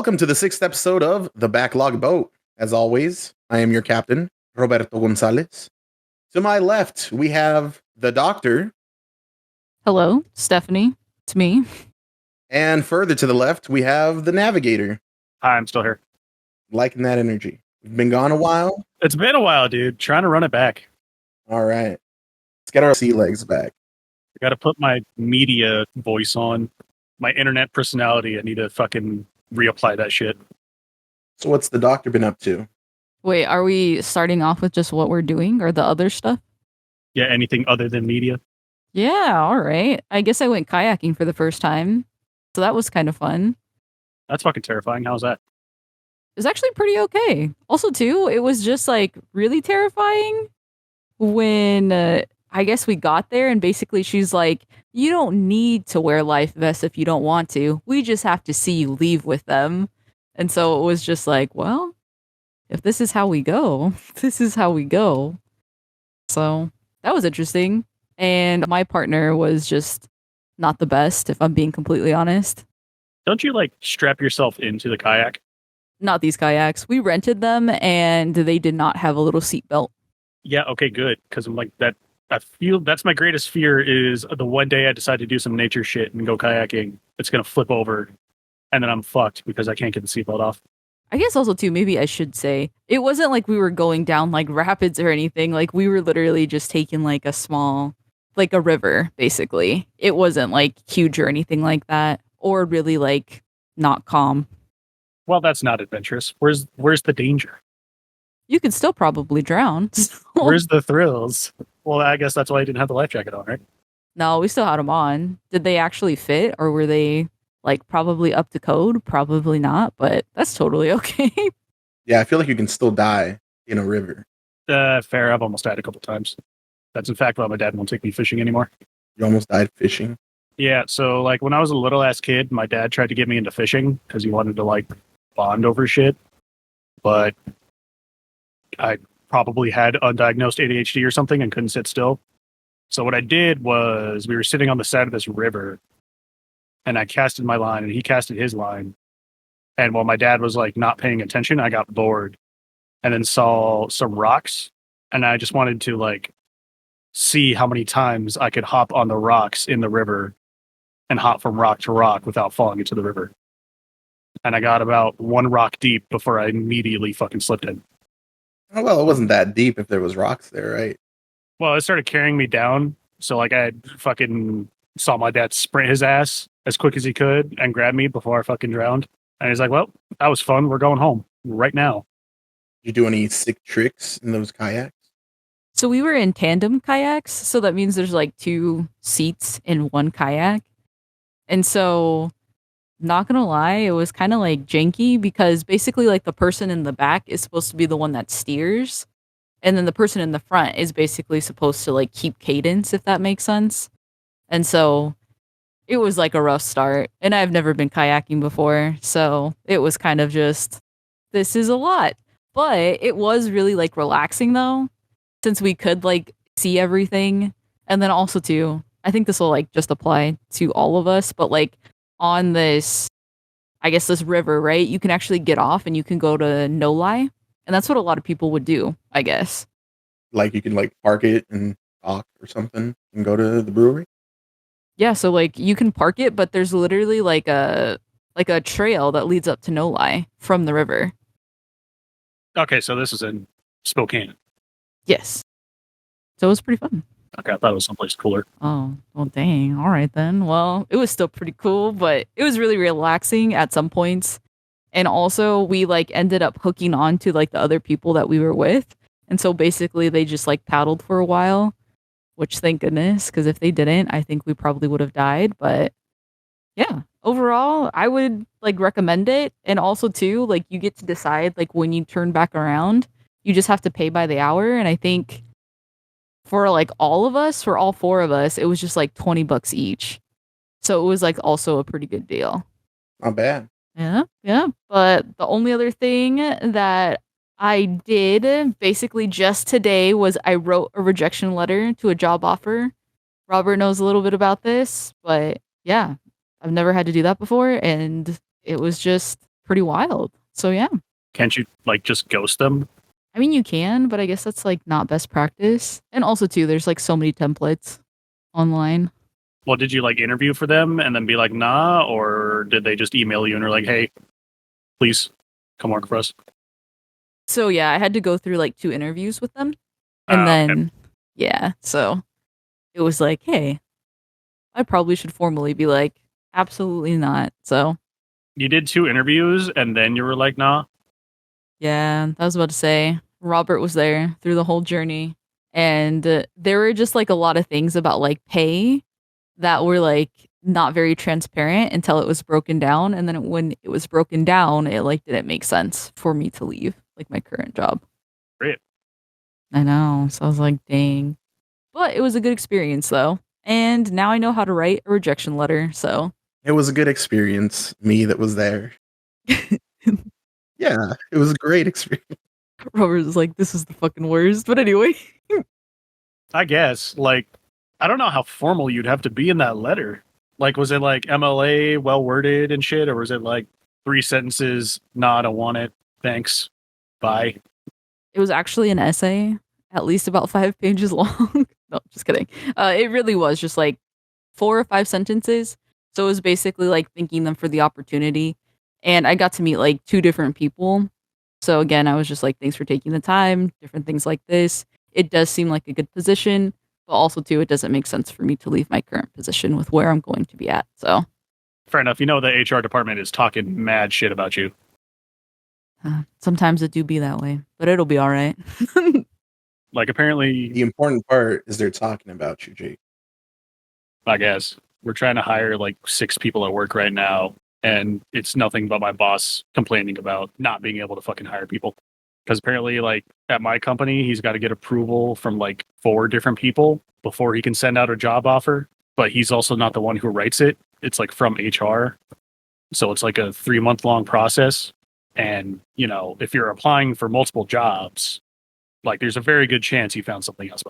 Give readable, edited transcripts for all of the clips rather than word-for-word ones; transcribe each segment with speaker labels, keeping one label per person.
Speaker 1: welcome to the sixth episode of the Backlog Boat. As always, I am your captain, Roberto Gonzalez. To my left, we have the doctor.
Speaker 2: Hello, Stephanie. It's me.
Speaker 1: And further to the left, we have the navigator.
Speaker 3: Hi, I'm still here.
Speaker 1: Liking that energy. We've been gone a while.
Speaker 3: It's been a while, dude. Trying to run it back.
Speaker 1: All right. Let's get our sea legs back.
Speaker 3: I got to put my media voice on. My internet personality. I need to fucking reapply that shit.
Speaker 1: So what's the doctor been up to?
Speaker 2: Wait, are we starting off with just what we're doing or the other stuff?
Speaker 3: Yeah, anything other than media.
Speaker 2: Yeah, all right. I guess I went kayaking for the first time. So that was kind of fun.
Speaker 3: That's fucking terrifying. How's that?
Speaker 2: It was actually pretty okay. Also, too, it was just like really terrifying when I guess we got there and basically she's like, you don't need to wear life vests if you don't want to. We just have to see you leave with them. And so it was just like, well, if this is how we go, this is how we go. So that was interesting. And my partner was just not the best, if I'm being completely honest.
Speaker 3: Don't you like strap yourself into the kayak?
Speaker 2: Not these kayaks. We rented them and they did not have a little seatbelt.
Speaker 3: Yeah, okay, good. Because I'm like that. I feel that's my greatest fear is the one day I decide to do some nature shit and go kayaking, it's going to flip over and then I'm fucked because I can't get the seatbelt off.
Speaker 2: I guess also too, maybe I should say, it wasn't like we were going down like rapids or anything. Like we were literally just taking like a small, like a river, basically. It wasn't like huge or anything like that, or really like not calm.
Speaker 3: Well, that's not adventurous. Where's the danger?
Speaker 2: You could still probably drown.
Speaker 3: Where's the thrills? Well, I guess that's why I didn't have the life jacket on, right?
Speaker 2: No, we still had them on. Did they actually fit or were they like probably up to code? Probably not, but that's totally okay.
Speaker 1: Yeah, I feel like you can still die in a river.
Speaker 3: Fair. I've almost died a couple times. That's in fact why my dad won't take me fishing anymore.
Speaker 1: You almost died fishing.
Speaker 3: Yeah, so like when I was a little ass kid, my dad tried to get me into fishing because he wanted to like bond over shit. But I probably had undiagnosed ADHD or something and couldn't sit still. So what I did was we were sitting on the side of this river and I casted my line and he casted his line. And while my dad was like not paying attention, I got bored and then saw some rocks. And I just wanted to like see how many times I could hop on the rocks in the river and hop from rock to rock without falling into the river. And I got about one rock deep before I immediately fucking slipped in.
Speaker 1: Oh, well, it wasn't that deep if there was rocks there, right?
Speaker 3: Well, it started carrying me down. So like I fucking saw my dad sprint his ass as quick as he could and grab me before I fucking drowned. And he's like, well, that was fun. We're going home right now.
Speaker 1: Did you do any sick tricks in those kayaks?
Speaker 2: So we were in tandem kayaks. So that means there's like 2 seats in one kayak. And so, not gonna lie, it was kind of like janky because basically like the person in the back is supposed to be the one that steers. And then the person in the front is basically supposed to like keep cadence, if that makes sense. And so it was like a rough start. And I've never been kayaking before. So it was kind of just, this is a lot. But it was really like relaxing though, since we could like see everything. And then also too, I think this will like just apply to all of us, but like on this, I guess this river, right? You can actually get off and you can go to no lie. And that's what a lot of people would do, I guess.
Speaker 1: Like you can like park it and talk or something and go to the brewery?
Speaker 2: Yeah, so like you can park it, but there's literally like a trail that leads up to no lie from the river.
Speaker 3: Okay, so this is in Spokane.
Speaker 2: Yes. So it was pretty fun.
Speaker 3: Okay, I thought it was someplace cooler.
Speaker 2: Oh, well, dang. All right, then. Well, it was still pretty cool, but it was really relaxing at some points. And also, we, like, ended up hooking on to, like, the other people that we were with. And so, basically, they just, like, paddled for a while, which, thank goodness, because if they didn't, I think we probably would have died. But, yeah, overall, I would, like, recommend it. And also, too, like, you get to decide, like, when you turn back around, you just have to pay by the hour. And I think for like all of us, for all 4 of us, it was just like $20 each. So it was like also a pretty good deal.
Speaker 1: Not bad.
Speaker 2: Yeah. But the only other thing that I did basically just today was I wrote a rejection letter to a job offer. Robert knows a little bit about this, but yeah, I've never had to do that before. And it was just pretty wild. So yeah.
Speaker 3: Can't you like just ghost them?
Speaker 2: I mean, you can, but I guess that's like not best practice. And also too, there's like so many templates online.
Speaker 3: Well, did you like interview for them and then be like, nah, or did they just email you and are like, hey, please come work for us?
Speaker 2: So yeah, I had to go through like 2 interviews with them. And then yeah, so it was like, hey, I probably should formally be like, absolutely not. So
Speaker 3: You did 2 interviews and then you were like, nah.
Speaker 2: yeah, I was about to say Robert was there through the whole journey. And there were just like a lot of things about like pay that were like not very transparent until it was broken down. And then when it was broken down, it like didn't make sense for me to leave like my current job.
Speaker 3: Great.
Speaker 2: I know. So I was like, dang. But it was a good experience though. And now I know how to write a rejection letter. So
Speaker 1: It was a good experience. Me that was there. Yeah, it was a great experience.
Speaker 2: Robert was like, this is the fucking worst. But anyway.
Speaker 3: I guess. Like, I don't know how formal you'd have to be in that letter. Like, was it like MLA, well worded and shit, or was it like 3 sentences? Nah, I don't want it. Thanks. Bye.
Speaker 2: It was actually an essay, at least about 5 pages long. No, just kidding. It really was just like 4 or 5 sentences. So it was basically like thanking them for the opportunity. And I got to meet like 2 different people. So again, I was just like, thanks for taking the time, different things like this. It does seem like a good position, but also too, it doesn't make sense for me to leave my current position with where I'm going to be at. So
Speaker 3: Fair enough. You know, the HR department is talking mad shit about you.
Speaker 2: sometimes it do be that way, but it'll be all right.
Speaker 3: Like, apparently,
Speaker 1: The important part is they're talking about you, Jake.
Speaker 3: I guess we're trying to hire like 6 people at work right now, and it's nothing but my boss complaining about not being able to fucking hire people. Because apparently, like at my company, he's got to get approval from like 4 different people before he can send out a job offer. But he's also not the one who writes it. It's like from HR. So it's like a 3-month long process. And, you know, if you're applying for multiple jobs, like there's a very good chance he found something else.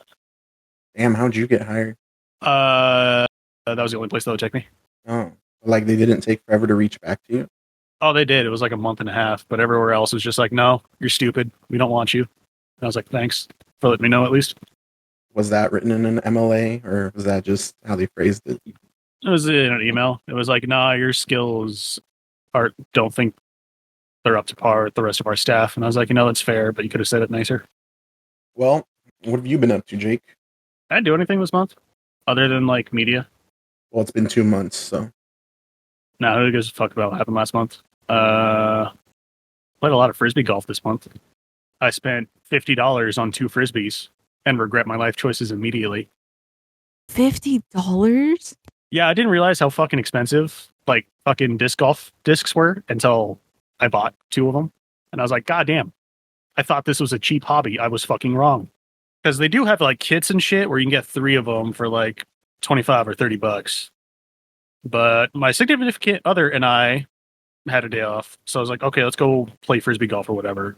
Speaker 1: Damn, how'd you get hired?
Speaker 3: That was the only place that would take me.
Speaker 1: Oh, like they didn't take forever to reach back to you?
Speaker 3: Oh, they did. It was like a month and a half, but everywhere else was just like, no, you're stupid. We don't want you. And I was like, thanks for letting me know at least.
Speaker 1: Was that written in an MLA or was that just how they phrased it?
Speaker 3: It was in an email. It was like, nah, your skills don't think they're up to par with the rest of our staff. And I was like, that's fair, but you could have said it nicer.
Speaker 1: Well, what have you been up to, Jake?
Speaker 3: I didn't do anything this month other than like media.
Speaker 1: Well, it's been 2 months, so.
Speaker 3: No, who gives a fuck about what happened last month? Played a lot of frisbee golf this month. I spent $50 on 2 frisbees and regret my life choices immediately.
Speaker 2: $50?
Speaker 3: Yeah, I didn't realize how fucking expensive like fucking disc golf discs were until I bought 2 of them. And I was like, God damn, I thought this was a cheap hobby. I was fucking wrong. Because they do have like kits and shit where you can get 3 of them for like 25 or $30. But my significant other and I had a day off. So I was like, okay, let's go play frisbee golf or whatever.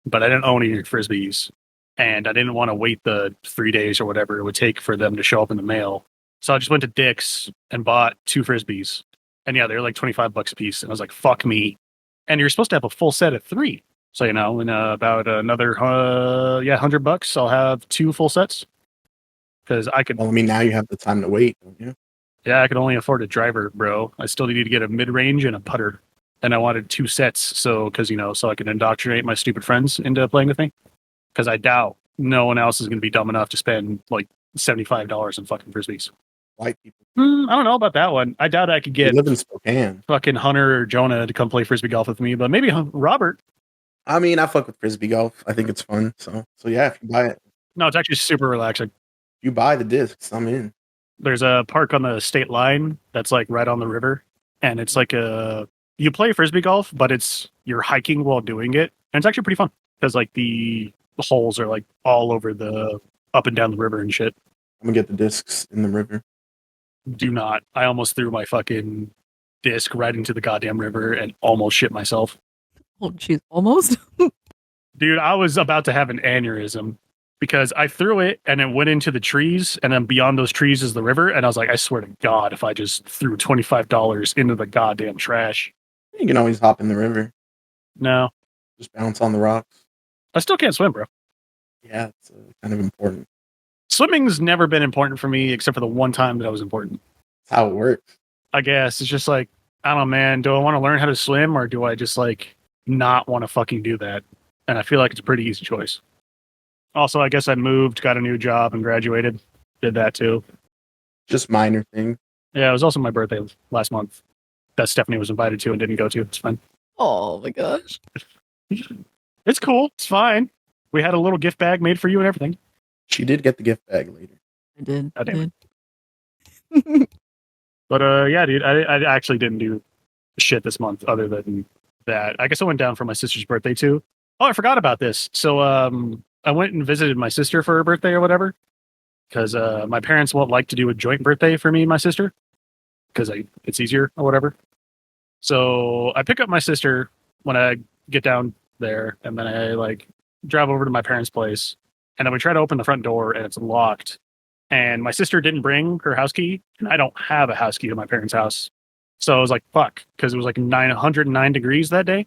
Speaker 3: But I didn't own any frisbees. And I didn't want to wait the 3 days or whatever it would take for them to show up in the mail. So I just went to Dick's and bought 2 frisbees. And yeah, they're like $25 a piece. And I was like, fuck me. And you're supposed to have a full set of 3. So, in about another, $100, I'll have 2 full sets. Because I could.
Speaker 1: Well, I mean, now you have the time to wait, don't you?
Speaker 3: Yeah, I could only afford a driver, bro. I still need to get a mid-range and a putter. And I wanted 2 sets, so I could indoctrinate my stupid friends into playing with me. Because I doubt no one else is going to be dumb enough to spend like $75 on fucking frisbees.
Speaker 1: White people.
Speaker 3: I don't know about that one. I doubt I could
Speaker 1: They
Speaker 3: get
Speaker 1: live in Spokane.
Speaker 3: fucking Hunter or Jonah to come play frisbee golf with me, but maybe Robert.
Speaker 1: I mean, I fuck with frisbee golf. I think it's fun. So yeah, if you buy it,
Speaker 3: No, it's actually super relaxing.
Speaker 1: you buy the discs, I'm in.
Speaker 3: There's a park on the state line that's like right on the river, and it's like you play frisbee golf, but you're hiking while doing it, and it's actually pretty fun because like the holes are like all over the up and down the river and shit.
Speaker 1: I'm gonna get the discs in the river.
Speaker 3: Do not. I almost threw my fucking disc right into the goddamn river and almost shit myself.
Speaker 2: Oh, jeez, almost.
Speaker 3: Dude, I was about to have an aneurysm because I threw it and it went into the trees, and then beyond those trees is the river. And I was like, I swear to God, if I just threw $25 into the goddamn trash.
Speaker 1: You can always hop in the river.
Speaker 3: No,
Speaker 1: Just bounce on the rocks.
Speaker 3: I still can't swim, bro.
Speaker 1: Yeah, it's kind of important.
Speaker 3: Swimming's never been important for me except for the one time that was important.
Speaker 1: That's how it works.
Speaker 3: I guess it's just like, I don't know, man. Do I want to learn how to swim or do I just like not want to fucking do that? And I feel like it's a pretty easy choice. Also, I guess I moved, got a new job, and graduated. Did that too.
Speaker 1: Just minor things.
Speaker 3: Yeah, it was also my birthday last month that Stephanie was invited to and didn't go to. It's fine.
Speaker 2: Oh my gosh.
Speaker 3: It's cool. It's fine. We had a little gift bag made for you and everything.
Speaker 1: She did get the gift bag later.
Speaker 2: I did.
Speaker 3: Oh,
Speaker 2: I
Speaker 3: damn
Speaker 2: did.
Speaker 3: But yeah, dude, I actually didn't do shit this month other than that. I guess I went down for my sister's birthday too. Oh, I forgot about this. So I went and visited my sister for her birthday or whatever. Because my parents won't like to do a joint birthday for me and my sister. Because it's easier or whatever. So I pick up my sister when I get down there, and then I like drive over to my parents' place, and then we try to open the front door, and it's locked. And my sister didn't bring her house key, and I don't have a house key to my parents' house. So I was like, fuck, because it was like 109 degrees that day.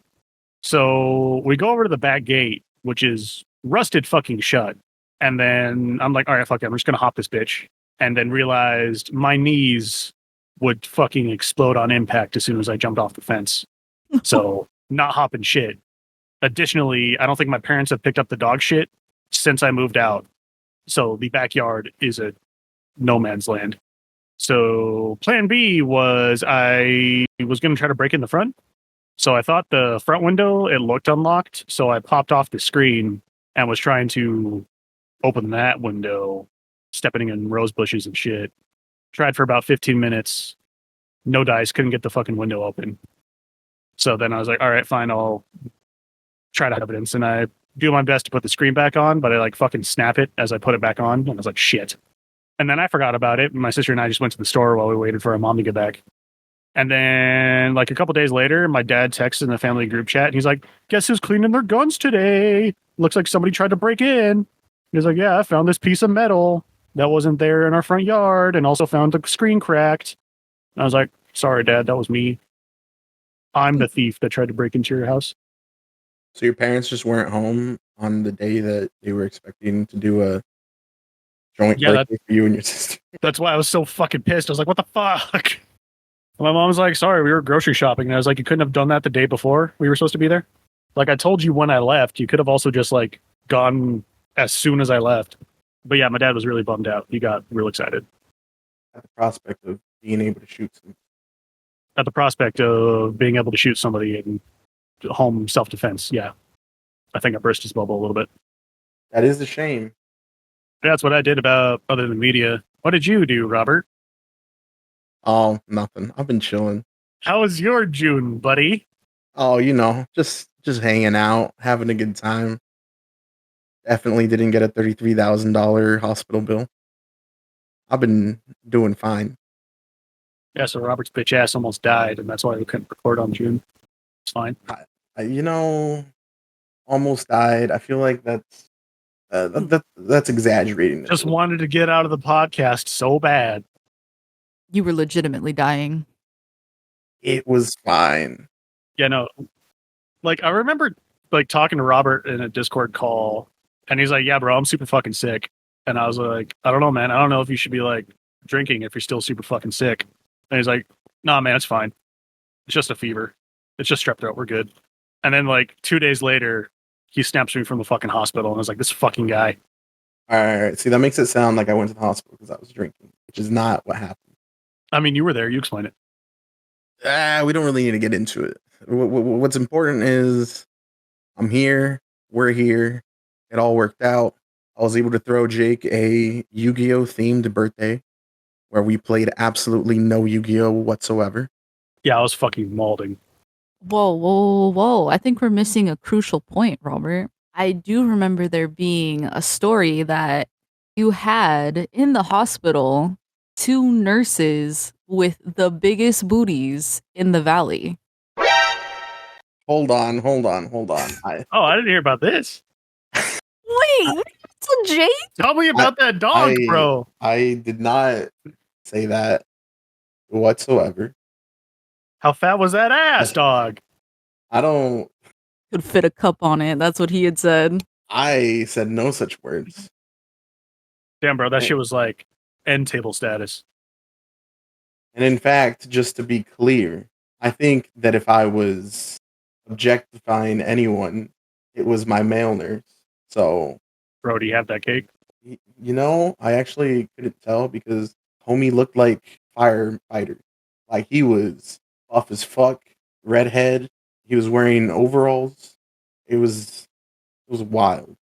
Speaker 3: So we go over to the back gate, which is rusted fucking shut. And then I'm like, all right, fuck it, I'm just going to hop this bitch. And then realized my knees would fucking explode on impact as soon as I jumped off the fence. So not hopping shit. Additionally, I don't think my parents have picked up the dog shit since I moved out. So the backyard is a no man's land. So plan B was I was going to try to break in the front. So I thought the front window, it looked unlocked. So I popped off the screen and was trying to open that window, stepping in rose bushes and shit. Tried for about 15 minutes. No dice, couldn't get the fucking window open. So then I was like, all right, fine, I'll try to have evidence. And I do my best to put the screen back on, but I like fucking snap it as I put it back on. And I was like, shit. And then I forgot about it. My sister and I just went to the store while we waited for our mom to get back. And then like a couple days later, my dad texts in the family group chat. And he's like, guess who's cleaning their guns today? Looks like somebody tried to break in. He's like, yeah, I found this piece of metal that wasn't there in our front yard and also found the screen cracked. And I was like, sorry, Dad, that was me. I'm the thief that tried to break into your house.
Speaker 1: So your parents just weren't home on the day that they were expecting to do a joint birthday for you and your sister?
Speaker 3: That's why I was so fucking pissed. I was like, what the fuck? And my mom was like, sorry, we were grocery shopping. And I was like, you couldn't have done that the day before we were supposed to be there? Like, I told you when I left. You could have also just, like, gone as soon as I left. But yeah, my dad was really bummed out. He got real excited.
Speaker 1: At the prospect of being able to shoot some.
Speaker 3: At the prospect of being able to shoot somebody in home self-defense, yeah. I think I burst his bubble a little bit.
Speaker 1: That is a shame.
Speaker 3: That's what I did about other than media. What did you do, Robert?
Speaker 1: Oh, nothing. I've been chilling.
Speaker 3: How was your June, buddy?
Speaker 1: Oh, you know, just hanging out, having a good time. Definitely didn't get a $33,000 hospital bill. I've been doing fine.
Speaker 3: Yeah, so Robert's bitch ass almost died, and that's why we couldn't record on June. It's fine.
Speaker 1: You know, almost died. I feel like that's exaggerating.
Speaker 3: Just wanted to get out of the podcast so bad.
Speaker 2: You were legitimately dying.
Speaker 1: It was fine.
Speaker 3: Yeah, no. Like, I remember, like, talking to Robert in a Discord call, and he's like, yeah, bro, I'm super fucking sick. And I was like, I don't know, man. I don't know if you should be, like, drinking if you're still super fucking sick. And he's like, nah, man, it's fine. It's just a fever. It's just strep throat. We're good. And then, like, 2 days later, he snaps me from the fucking hospital, and I was like, this fucking guy.
Speaker 1: All right. See, that makes it sound like I went to the hospital because I was drinking, which is not what happened.
Speaker 3: I mean, you were there. You explain it.
Speaker 1: We don't really need to get into it. What's important is I'm here. We're here. It all worked out. I was able to throw Jake a Yu-Gi-Oh themed birthday where we played absolutely no Yu-Gi-Oh whatsoever.
Speaker 3: Yeah, I was fucking mauling.
Speaker 2: Whoa. I think we're missing a crucial point, Robert. I do remember there being a story that you had in the hospital 2 nurses with the biggest booties in the valley.
Speaker 1: Hold on.
Speaker 3: I didn't hear about this.
Speaker 2: Wait, so Jake?
Speaker 3: Tell me about that dog, bro.
Speaker 1: I did not say that whatsoever.
Speaker 3: How fat was that ass, dog?
Speaker 1: I don't.
Speaker 2: Could fit a cup on it. That's what he had said.
Speaker 1: I said no such words.
Speaker 3: Damn, bro, that shit was like end table status.
Speaker 1: And in fact, just to be clear, I think that if I was objectifying anyone, it was my male nurse. So,
Speaker 3: Bro, do you have that cake?
Speaker 1: you know, I actually couldn't tell because homie looked like firefighter. Like he was buff as fuck, redhead. He was wearing overalls. It was wild.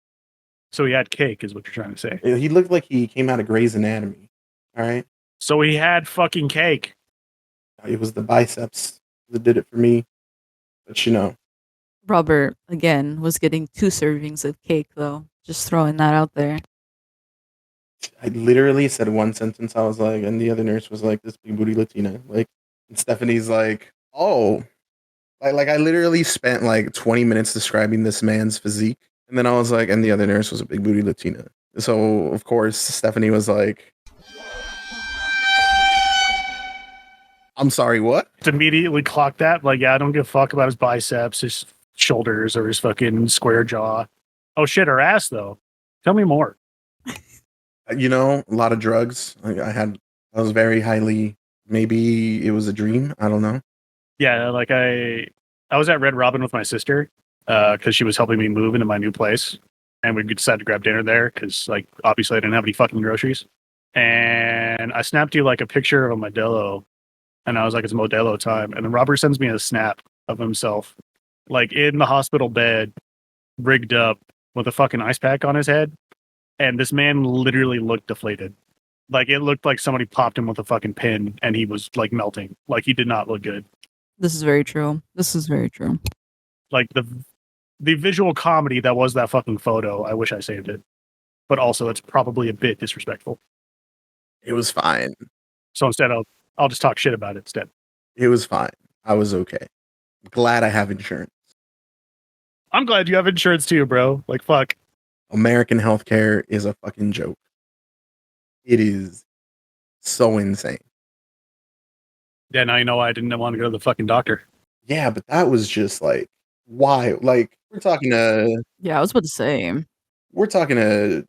Speaker 3: So he had cake, is what you're trying to say.
Speaker 1: He looked like he came out of Grey's Anatomy. All right.
Speaker 3: So he had fucking cake.
Speaker 1: It was the biceps that did it for me. But you know,
Speaker 2: Robert, again, was getting 2 servings of cake, though. Just throwing that out there.
Speaker 1: I literally said one sentence. I was like, and the other nurse was like, "This big booty Latina." Like, and Stephanie's like, "Oh, like I literally spent like 20 minutes describing this man's physique, and then I was like, and the other nurse was a big booty Latina." So of course Stephanie was like, "I'm sorry, what?"
Speaker 3: To immediately clock that, like, yeah, I don't give a fuck about his biceps, his shoulders, or his fucking square jaw. Oh shit, her ass though. Tell me more.
Speaker 1: You know, a lot of drugs. Like I was very highly. Maybe it was a dream. I don't know.
Speaker 3: Yeah, like I was at Red Robin with my sister because she was helping me move into my new place, and we decided to grab dinner there because, like, obviously I didn't have any fucking groceries. And I snapped you like a picture of a Modelo, and I was like, "It's Modelo time." And then Robert sends me a snap of himself, like in the hospital bed, rigged up with a fucking ice pack on his head, and this man literally looked deflated. Like it looked like somebody popped him with a fucking pin, and he was like melting. Like he did not look good.
Speaker 2: This is very true. This is very true.
Speaker 3: Like the visual comedy that was that fucking photo. I wish I saved it, but also it's probably a bit disrespectful.
Speaker 1: It was fine.
Speaker 3: So instead, I'll just talk shit about it instead.
Speaker 1: It was fine. I was okay. Glad I have insurance.
Speaker 3: I'm glad you have insurance too, bro. Like fuck.
Speaker 1: American healthcare is a fucking joke. It is so insane.
Speaker 3: Yeah, now you know why I didn't want to go to the fucking doctor.
Speaker 1: Yeah, but that was just like wild. Like
Speaker 2: Yeah, I was about to say.
Speaker 1: we're talking a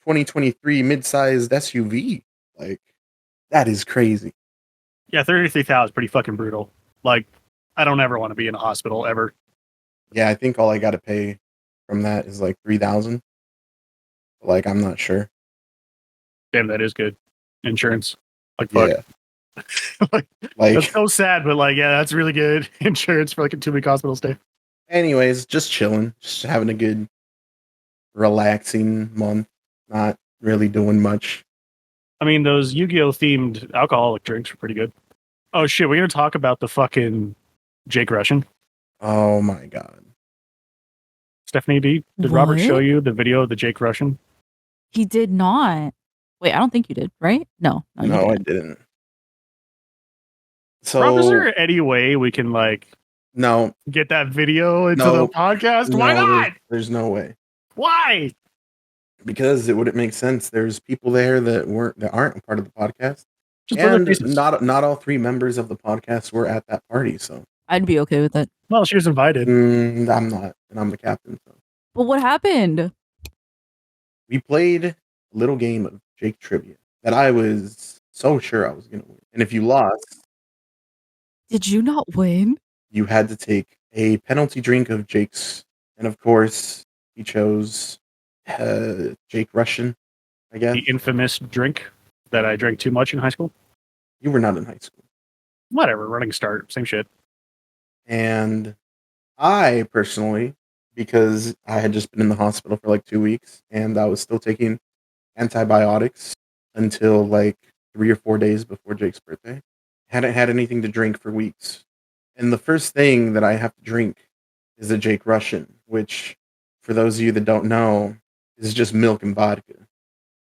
Speaker 1: 2023 mid-sized SUV. Like that is crazy.
Speaker 3: Yeah, 33,000 is pretty fucking brutal. Like, I don't ever want to be in a hospital ever.
Speaker 1: Yeah, I think all I got to pay from that is like 3,000. Like I'm not sure.
Speaker 3: Damn, that is good insurance. Like fuck.
Speaker 1: Yeah.
Speaker 3: Like, that's so sad, but like, yeah, that's really good insurance for like a 2-week hospital stay.
Speaker 1: Anyways, just chilling, just having a good, relaxing month. Not really doing much.
Speaker 3: I mean, those Yu-Gi-Oh themed alcoholic drinks were pretty good. Oh shit, we're gonna talk about the fucking Jake Russian.
Speaker 1: Oh my god.
Speaker 3: Stephanie, did Robert show you the video of the Jake Russian?
Speaker 2: He did not. Wait, I don't think you did, right? No,
Speaker 1: No, I didn't. So,
Speaker 3: Rob, is there any way we can like
Speaker 1: no,
Speaker 3: get that video into the podcast? Why not?
Speaker 1: There's no way.
Speaker 3: Why?
Speaker 1: Because it wouldn't make sense. There's people there that aren't a part of the podcast,
Speaker 3: Just
Speaker 1: and not all 3 members of the podcast were at that party. So
Speaker 2: I'd be okay with it.
Speaker 3: Well, she was invited.
Speaker 1: I'm not, and I'm the captain. So.
Speaker 2: But what happened?
Speaker 1: We played a little game of Jake trivia that I was so sure I was going to win, and if you lost,
Speaker 2: did you not win?
Speaker 1: You had to take a penalty drink of Jake's, and of course, he chose Jake Russian, I guess.
Speaker 3: The infamous drink that I drank too much in high school.
Speaker 1: You were not in high school.
Speaker 3: Whatever, running start, same shit.
Speaker 1: And I personally, because I had just been in the hospital for like 2 weeks, and I was still taking antibiotics until like 3 or 4 days before Jake's birthday, hadn't had anything to drink for weeks. And the first thing that I have to drink is a Jake Russian, which, for those of you that don't know, is just milk and vodka.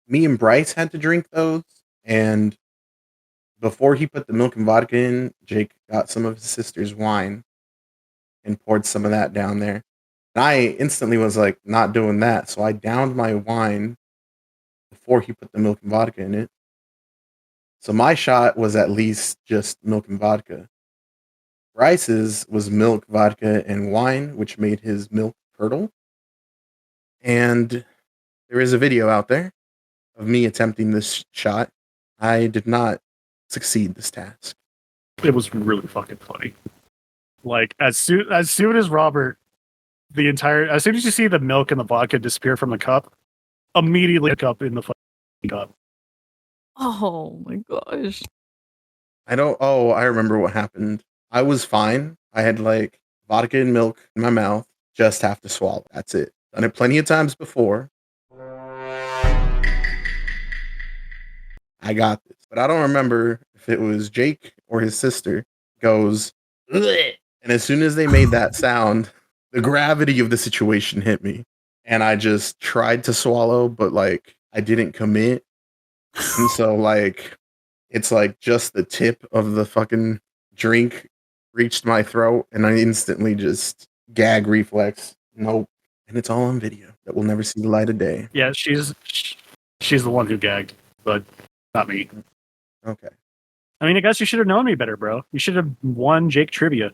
Speaker 1: Me and Bryce had to drink those, and before he put the milk and vodka in, Jake got some of his sister's wine and poured some of that down there. And I instantly was like, not doing that. So I downed my wine before he put the milk and vodka in it. So my shot was at least just milk and vodka. Bryce's was milk, vodka, and wine, which made his milk curdle. And there is a video out there of me attempting this shot. I did not succeed this task.
Speaker 3: It was really fucking funny. Like as soon as Robert, as soon as you see the milk and the vodka disappear from the cup, immediately pick up in the fucking cup.
Speaker 2: Oh my gosh.
Speaker 1: I remember what happened. I was fine. I had like vodka and milk in my mouth. Just have to swallow. That's it. Done it plenty of times before. I got this. But I don't remember if it was Jake or his sister goes, "Bleh." And as soon as they made that sound, the gravity of the situation hit me. And I just tried to swallow, but like I didn't commit. And so like it's like just the tip of the fucking drink reached my throat and I instantly just gag reflex. Nope. And it's all on video that will never see the light of day.
Speaker 3: Yeah, she's the one who gagged, but not me.
Speaker 1: Okay.
Speaker 3: I mean, I guess you should have known me better, bro. You should have won Jake trivia.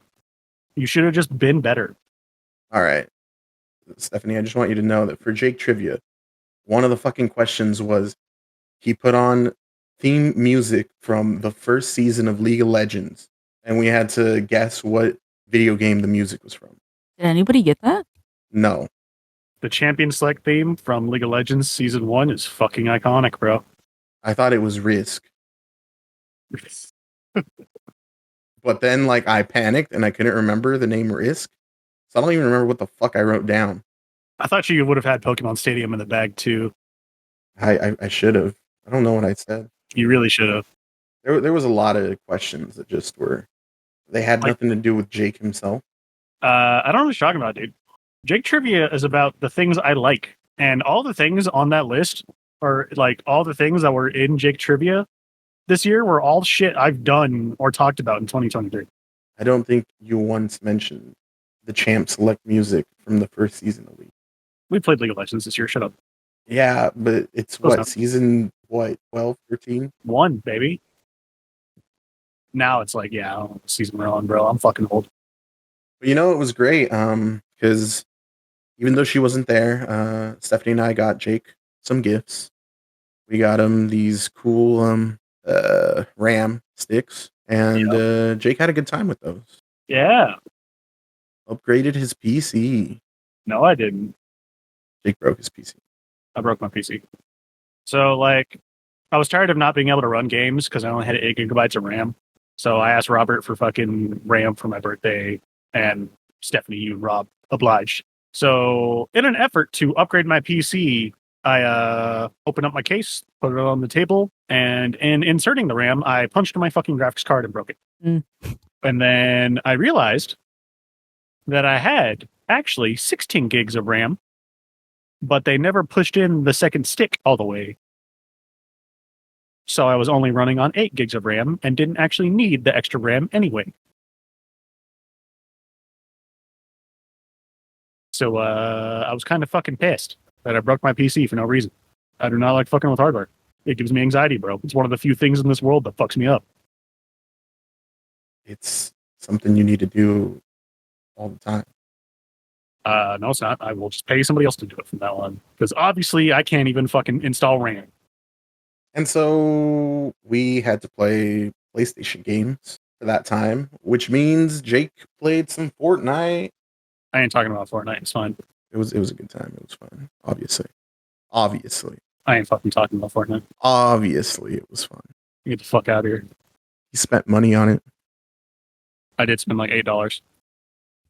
Speaker 3: You should have just been better.
Speaker 1: All right. Stephanie, I just want you to know that for Jake trivia, one of the fucking questions was he put on theme music from the first season of League of Legends, and we had to guess what video game the music was from.
Speaker 2: Did anybody get that?
Speaker 1: No.
Speaker 3: The Champion Select theme from League of Legends Season 1 is fucking iconic, bro.
Speaker 1: I thought it was Risk. But then, like, I panicked and I couldn't remember the name Risk. So I don't even remember what the fuck I wrote down.
Speaker 3: I thought you would have had Pokemon Stadium in the bag, too.
Speaker 1: I should have. I don't know what I said.
Speaker 3: You really should have.
Speaker 1: There was a lot of questions that just were... They had nothing to do with Jake himself.
Speaker 3: I don't know what you're talking about, dude. Jake Trivia is about the things I like. And all the things on that list are, like, all the things that were in Jake Trivia this year were all shit I've done or talked about in 2023.
Speaker 1: I don't think you once mentioned the Champ Select music from the first season of League.
Speaker 3: We played League of Legends this year. Shut up.
Speaker 1: Yeah, but it's season 12, 13?
Speaker 3: 1, baby. Now it's like, yeah, I don't know what season we're on, bro. I'm fucking old.
Speaker 1: But you know, it was great because even though she wasn't there, Stephanie and I got Jake some gifts. We got him these cool RAM sticks, and Jake had a good time with those.
Speaker 3: Yeah.
Speaker 1: Upgraded his PC.
Speaker 3: No, I didn't.
Speaker 1: Jake broke his PC.
Speaker 3: I broke my PC. So, like, I was tired of not being able to run games because I only had 8 gigabytes of RAM. So I asked Robert for fucking RAM for my birthday, and Stephanie, you and Rob obliged. So, in an effort to upgrade my PC, I opened up my case, put it on the table, and in inserting the RAM, I punched my fucking graphics card and broke it. And then I realized that I had actually 16 gigs of RAM, but they never pushed in the second stick all the way. So I was only running on 8 gigs of RAM and didn't actually need the extra RAM anyway. So I was kind of fucking pissed that I broke my PC for no reason. I do not like fucking with hardware. It gives me anxiety, bro. It's one of the few things in this world that fucks me up.
Speaker 1: It's something you need to do all the time.
Speaker 3: No, it's not. I will just pay somebody else to do it from now on. Because obviously I can't even fucking install RAM.
Speaker 1: And so we had to play PlayStation games for that time, which means Jake played some Fortnite.
Speaker 3: I ain't talking about Fortnite. It's fine.
Speaker 1: It was a good time. It was fun. Obviously.
Speaker 3: I ain't fucking talking about Fortnite.
Speaker 1: Obviously, it was fun.
Speaker 3: Get the fuck out of here.
Speaker 1: He spent money on it.
Speaker 3: I did spend like $8.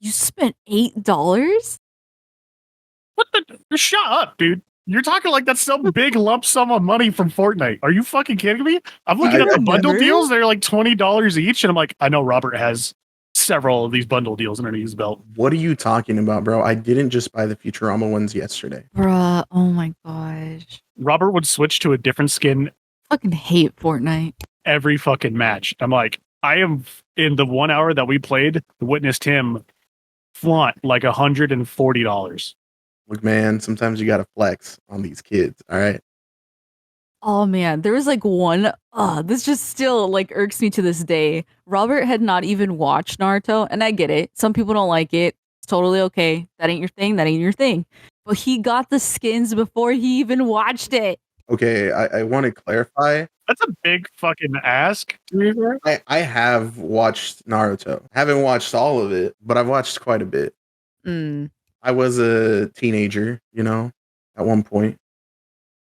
Speaker 2: You spent $8?
Speaker 3: What the? Shut up, dude. You're talking like that's some big lump sum of money from Fortnite. Are you fucking kidding me? I'm looking at the bundle deals. They're like $20 each. And I'm like, I know Robert has several of these bundle deals underneath his belt.
Speaker 1: What are you talking about, bro? I didn't just buy the Futurama ones yesterday.
Speaker 2: Bruh, oh my gosh.
Speaker 3: Robert would switch to a different skin
Speaker 2: Fucking hate Fortnite.
Speaker 3: every fucking match. I'm like, I am in the 1 hour that we played, witnessed him flaunt like $140.
Speaker 1: Look, man, sometimes you gotta flex on these kids, all right?
Speaker 2: Oh man, there was like one. This just still like irks me to this day. Robert had not even watched Naruto, and I get it. Some people don't like it. It's totally okay. That ain't your thing. That ain't your thing. But he got the skins before he even watched it.
Speaker 1: Okay, I want to clarify.
Speaker 3: That's a big fucking ask. To be fair.
Speaker 1: I have watched Naruto. Haven't watched all of it, but I've watched quite a bit.
Speaker 2: Mm.
Speaker 1: I was a teenager, at one point.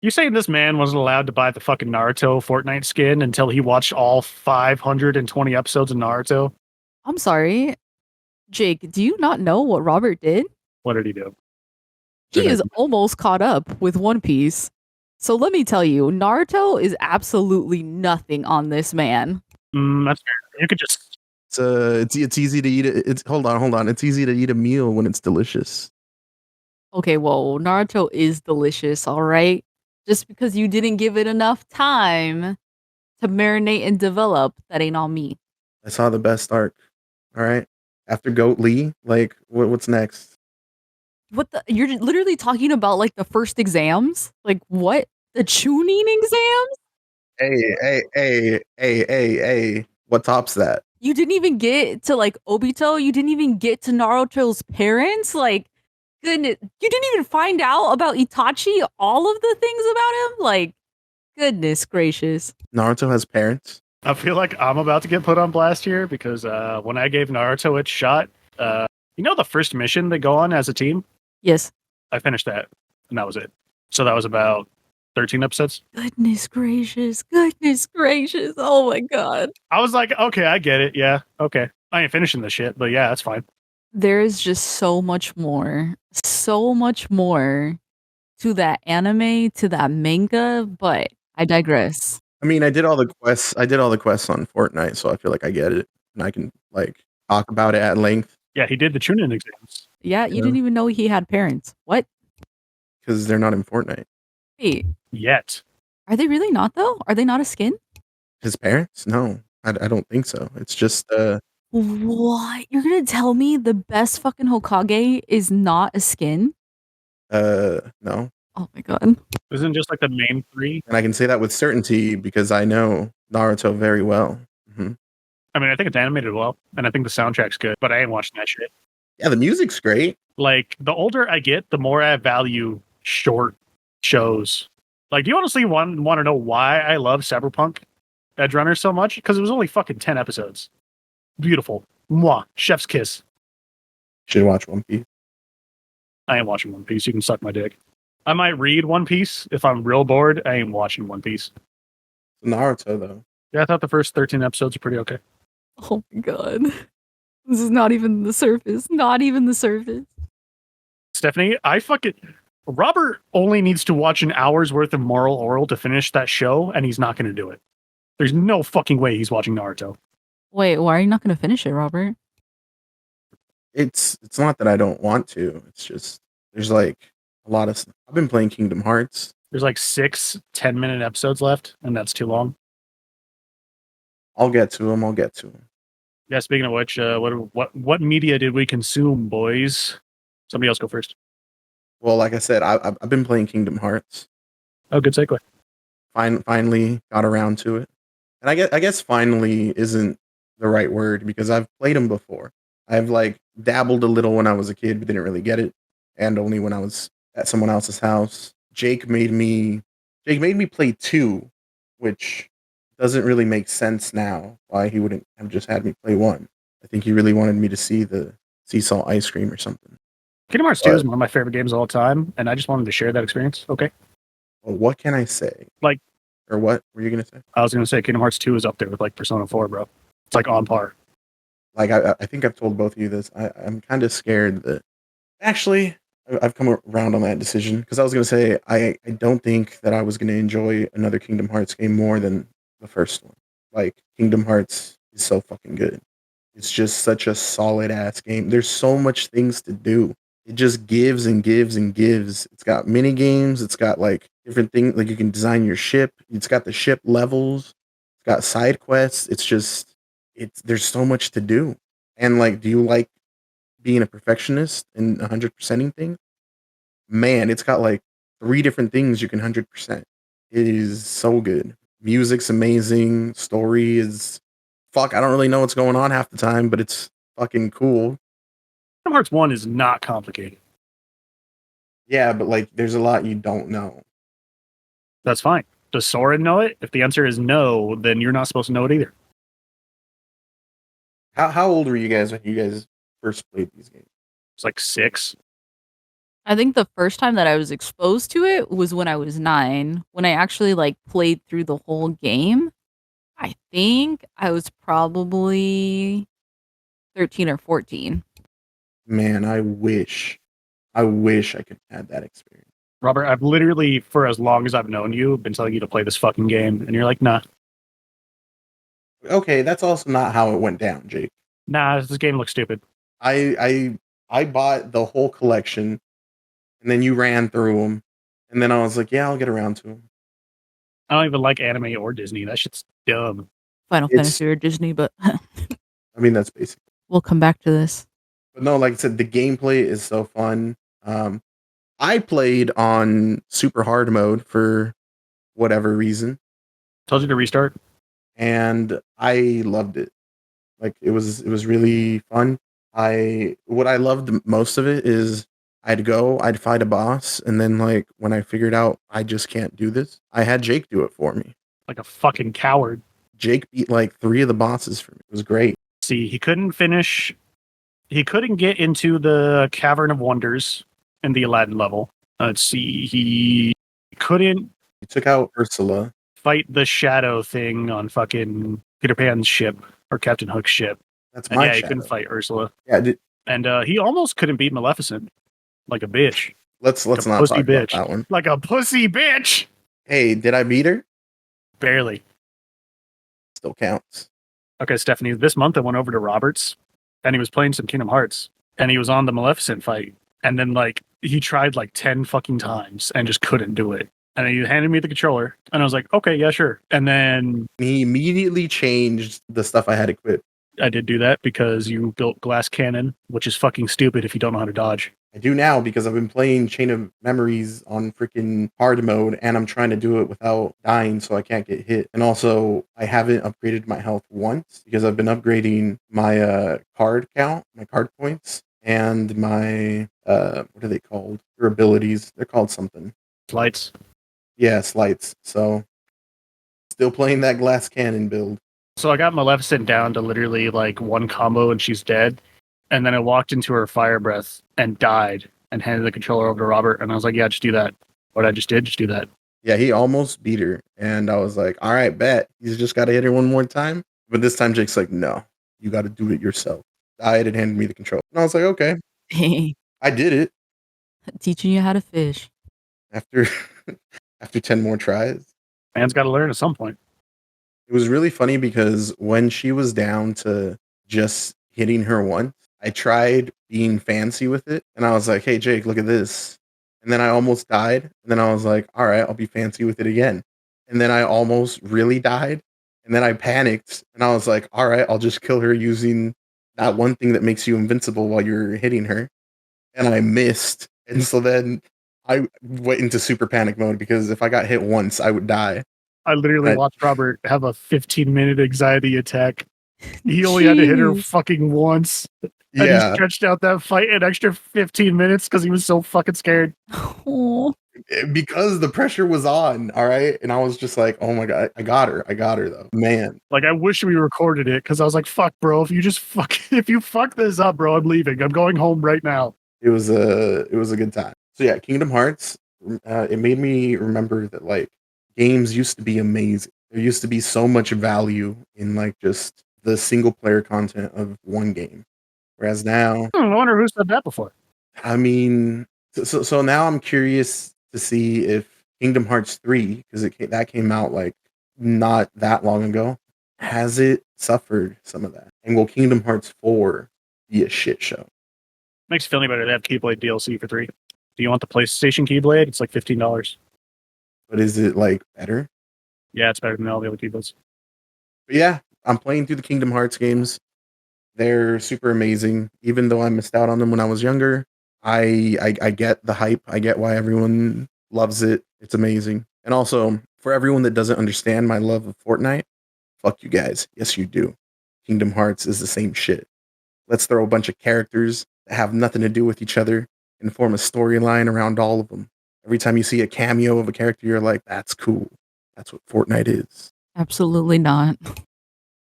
Speaker 3: You saying this man wasn't allowed to buy the fucking Naruto Fortnite skin until he watched all 520 episodes of Naruto?
Speaker 2: I'm sorry, Jake. Do you not know what Robert did?
Speaker 3: What did he do?
Speaker 2: He is almost caught up with One Piece. So let me tell you, Naruto is absolutely nothing on this man.
Speaker 3: That's fair. You could just.
Speaker 1: It's easy to eat. It's hold on. It's easy to eat a meal when it's delicious.
Speaker 2: Okay, well, Naruto is delicious, all right? Just because you didn't give it enough time to marinate and develop, that ain't on me.
Speaker 1: I saw the best arc. All right. After Goat Lee, like what's next?
Speaker 2: What the? You're literally talking about like the first exams? Like what? The tuning exams?
Speaker 1: Hey. What tops that?
Speaker 2: You didn't even get to like Obito? You didn't even get to Naruto's parents? Like, goodness, you didn't even find out about Itachi, all of the things about him? Like, goodness gracious.
Speaker 1: Naruto has parents.
Speaker 3: I feel like I'm about to get put on blast here because when I gave Naruto its shot, the first mission they go on as a team?
Speaker 2: Yes.
Speaker 3: I finished that, and that was it. So that was about 13 episodes.
Speaker 2: Goodness gracious. Oh my god.
Speaker 3: I was like, okay, I get it. Yeah, okay. I ain't finishing this shit, but yeah, that's fine.
Speaker 2: There is just so much more to that anime, to that manga, but I digress.
Speaker 1: I mean, I did all the quests on Fortnite, so I feel like I get it, and I can like talk about it at length.
Speaker 3: Yeah, he did the tune-in exams.
Speaker 2: Yeah, you didn't even know he had parents. What?
Speaker 1: Because they're not in Fortnite.
Speaker 2: Wait,
Speaker 3: Yet.
Speaker 2: are they really not though? Are they not a skin?
Speaker 1: His parents? No, I don't think so. It's just
Speaker 2: What? You're gonna tell me the best fucking Hokage is not a skin?
Speaker 1: no.
Speaker 2: Oh my god.
Speaker 3: Isn't just like the main three?
Speaker 1: And I can say that with certainty because I know Naruto very well. Mm-hmm.
Speaker 3: I mean, I think it's animated well, and I think the soundtrack's good, but I ain't watching that shit.
Speaker 1: Yeah, the music's great.
Speaker 3: Like, the older I get, the more I value short shows. Like, do you honestly want to know why I love Cyberpunk Edge Runner so much? Because it was only fucking 10 episodes. Beautiful. Mwah. Chef's kiss.
Speaker 1: Should watch One Piece.
Speaker 3: I ain't watching One Piece. You can suck my dick. I might read One Piece if I'm real bored. I ain't watching One Piece.
Speaker 1: Naruto, though.
Speaker 3: Yeah, I thought the first 13 episodes are pretty okay.
Speaker 2: Oh my god. This is not even the surface. Not even the surface.
Speaker 3: Stephanie, Robert only needs to watch an hour's worth of Moral Oral to finish that show, and he's not going to do it. There's no fucking way he's watching Naruto.
Speaker 2: Wait, why are you not going to finish it, Robert?
Speaker 1: It's not that I don't want to. It's just there's like a lot of. I've been playing Kingdom Hearts.
Speaker 3: There's like 6 10-minute episodes left, and that's too long.
Speaker 1: I'll get to them.
Speaker 3: Yeah. Speaking of which, what media did we consume, boys? Somebody else go first.
Speaker 1: Well, like I said, I've been playing Kingdom Hearts.
Speaker 3: Oh, good segue.
Speaker 1: Finally got around to it, and I guess finally isn't the right word because I've played them before. I've like dabbled a little when I was a kid, but didn't really get it, and only when I was at someone else's house. Jake made me play 2, which doesn't really make sense now. Why he wouldn't have just had me play 1? I think he really wanted me to see the sea salt ice cream or something.
Speaker 3: Kingdom Hearts 2 is one of my favorite games of all time, and I just wanted to share that experience. Okay.
Speaker 1: Well, what can I say? Or what were you gonna say?
Speaker 3: I was gonna say Kingdom Hearts 2 is up there with like Persona 4, bro. It's like on par.
Speaker 1: Like I think I've told both of you this. I'm kind of scared that actually I've come around on that decision because I was gonna say I don't think that I was gonna enjoy another Kingdom Hearts game more than the first one. Like Kingdom Hearts is so fucking good. It's just such a solid ass game. There's so much things to do. It just gives and gives and gives. It's got mini games. It's got like different things. Like you can design your ship. It's got the ship levels. It's got side quests. There's so much to do. And like, do you like being a perfectionist and 100%ing things? Man, it's got like 3 different things you can 100%. It is so good. Music's amazing. Story is fuck. I don't really know what's going on half the time, but it's fucking cool.
Speaker 3: Kingdom Hearts 1 is not complicated.
Speaker 1: Yeah, but like there's a lot you don't know.
Speaker 3: That's fine. Does Soren know it? If the answer is no, then you're not supposed to know it either.
Speaker 1: How old were you guys when you guys first played these games?
Speaker 3: It's like 6.
Speaker 2: I think the first time that I was exposed to it was when I was 9. When I actually like played through the whole game, I think I was probably 13 or 14.
Speaker 1: Man, I wish I could have that experience.
Speaker 3: Robert, I've literally, for as long as I've known you, been telling you to play this fucking game, and you're like, nah.
Speaker 1: Okay, that's also not how it went down, Jake.
Speaker 3: Nah, this game looks stupid.
Speaker 1: I bought the whole collection, and then you ran through them, and then I was like, yeah, I'll get around to them.
Speaker 3: I don't even like anime or Disney. That shit's dumb.
Speaker 2: Final Fantasy or Disney, but
Speaker 1: I mean, that's basic.
Speaker 2: we'll come back to this.
Speaker 1: But no, like I said, the gameplay is so fun. I played on super hard mode for whatever reason,
Speaker 3: Told you to restart.
Speaker 1: and I loved it. Like it was really fun. What I loved most of it is I'd fight a boss, and then like when I figured out I just can't do this, I had Jake do it for me.
Speaker 3: Like a fucking coward.
Speaker 1: Jake beat like 3 of the bosses for me. It was great.
Speaker 3: See, he couldn't finish. He couldn't get into the Cavern of Wonders in the Aladdin level. Let's see. He couldn't
Speaker 1: He took out Ursula.
Speaker 3: fight the shadow thing on fucking Peter Pan's ship or Captain Hook's ship.
Speaker 1: That's
Speaker 3: And
Speaker 1: my
Speaker 3: yeah, he
Speaker 1: shadow.
Speaker 3: couldn't fight Ursula.
Speaker 1: Yeah,
Speaker 3: And he almost couldn't beat Maleficent. Like a bitch.
Speaker 1: let's
Speaker 3: Like a
Speaker 1: not
Speaker 3: pussy
Speaker 1: talk about
Speaker 3: bitch.
Speaker 1: that one.
Speaker 3: Like a pussy bitch!
Speaker 1: Hey, did I beat her?
Speaker 3: Barely.
Speaker 1: Still counts.
Speaker 3: Okay, Stephanie, this month I went over to Robert's and he was playing some Kingdom Hearts and he was on the Maleficent fight. And then, like, he tried like 10 fucking times and just couldn't do it. And he handed me the controller and I was like, okay, yeah, sure. And then
Speaker 1: He immediately changed the stuff I had equipped.
Speaker 3: I did do that because you built glass cannon, which is fucking stupid if you don't know how to dodge.
Speaker 1: I do now because I've been playing Chain of Memories on freaking hard mode, and I'm trying to do it without dying so I can't get hit. And also, I haven't upgraded my health once because I've been upgrading my card count, my card points, and my what are they called? Your abilities. They're called something.
Speaker 3: Lights.
Speaker 1: Yeah, slights. So, still playing that glass cannon build.
Speaker 3: So I got Maleficent down to literally like one combo and she's dead. And then I walked into her fire breath and died and handed the controller over to Robert. And I was like, yeah, just do that. What I just did, just do that.
Speaker 1: Yeah, he almost beat her, and I was like, all right, bet. He's just got to hit her one more time. But this time, Jake's like, no, you got to do it yourself. Died and handed me the controller. And I was like, okay, I did it
Speaker 2: Teaching you how to fish.
Speaker 1: after after 10 more tries.
Speaker 3: Man's got to learn at some point.
Speaker 1: It was really funny because when she was down to just hitting her once, I tried being fancy with it, and I was like, hey, Jake, look at this. And then I almost died, and then I was like, all right, I'll be fancy with it again. And then I almost really died, and then I panicked, and I was like, all right, I'll just kill her using that one thing that makes you invincible while you're hitting her. And I missed. And so then I went into super panic mode because if I got hit once, I would die.
Speaker 3: I literally
Speaker 1: Right.
Speaker 3: watched Robert have a 15-minute anxiety attack. He only had to hit her
Speaker 2: Jeez.
Speaker 3: fucking once. And
Speaker 1: Yeah.
Speaker 3: he stretched out that fight an extra 15 minutes because he was so fucking scared.
Speaker 2: Oh,
Speaker 1: Because the pressure was on, all right? And I was just like, oh my God, I got her though. Man,
Speaker 3: Like, I wish we recorded it because I was like, fuck, bro, if you fuck this up, bro, I'm leaving. I'm going home right now.
Speaker 1: it was a good time. So yeah, Kingdom Hearts, it made me remember that like games used to be amazing. There used to be so much value in like just the single player content of one game. Whereas now,
Speaker 3: I wonder who said that before.
Speaker 1: I mean, so now I'm curious to see if Kingdom Hearts 3, because that came out like not that long ago, has it suffered some of that? And will Kingdom Hearts 4 be a shit show?
Speaker 3: Makes you feel any better to have Keyblade DLC for 3. Do you want the PlayStation Keyblade? It's like $15.
Speaker 1: But is it like better?
Speaker 3: Yeah, it's better than all the other Keyblades.
Speaker 1: But yeah, I'm playing through the Kingdom Hearts games. They're super amazing. Even though I missed out on them when I was younger, I get the hype. I get why everyone loves it. It's amazing. And also, For everyone that doesn't understand my love of Fortnite, fuck you guys. Yes, you do. Kingdom Hearts is the same shit. Let's throw a bunch of characters that have nothing to do with each other and form a storyline around all of them. Every time you see a cameo of a character, you're like, that's cool. That's what Fortnite is.
Speaker 2: Absolutely not.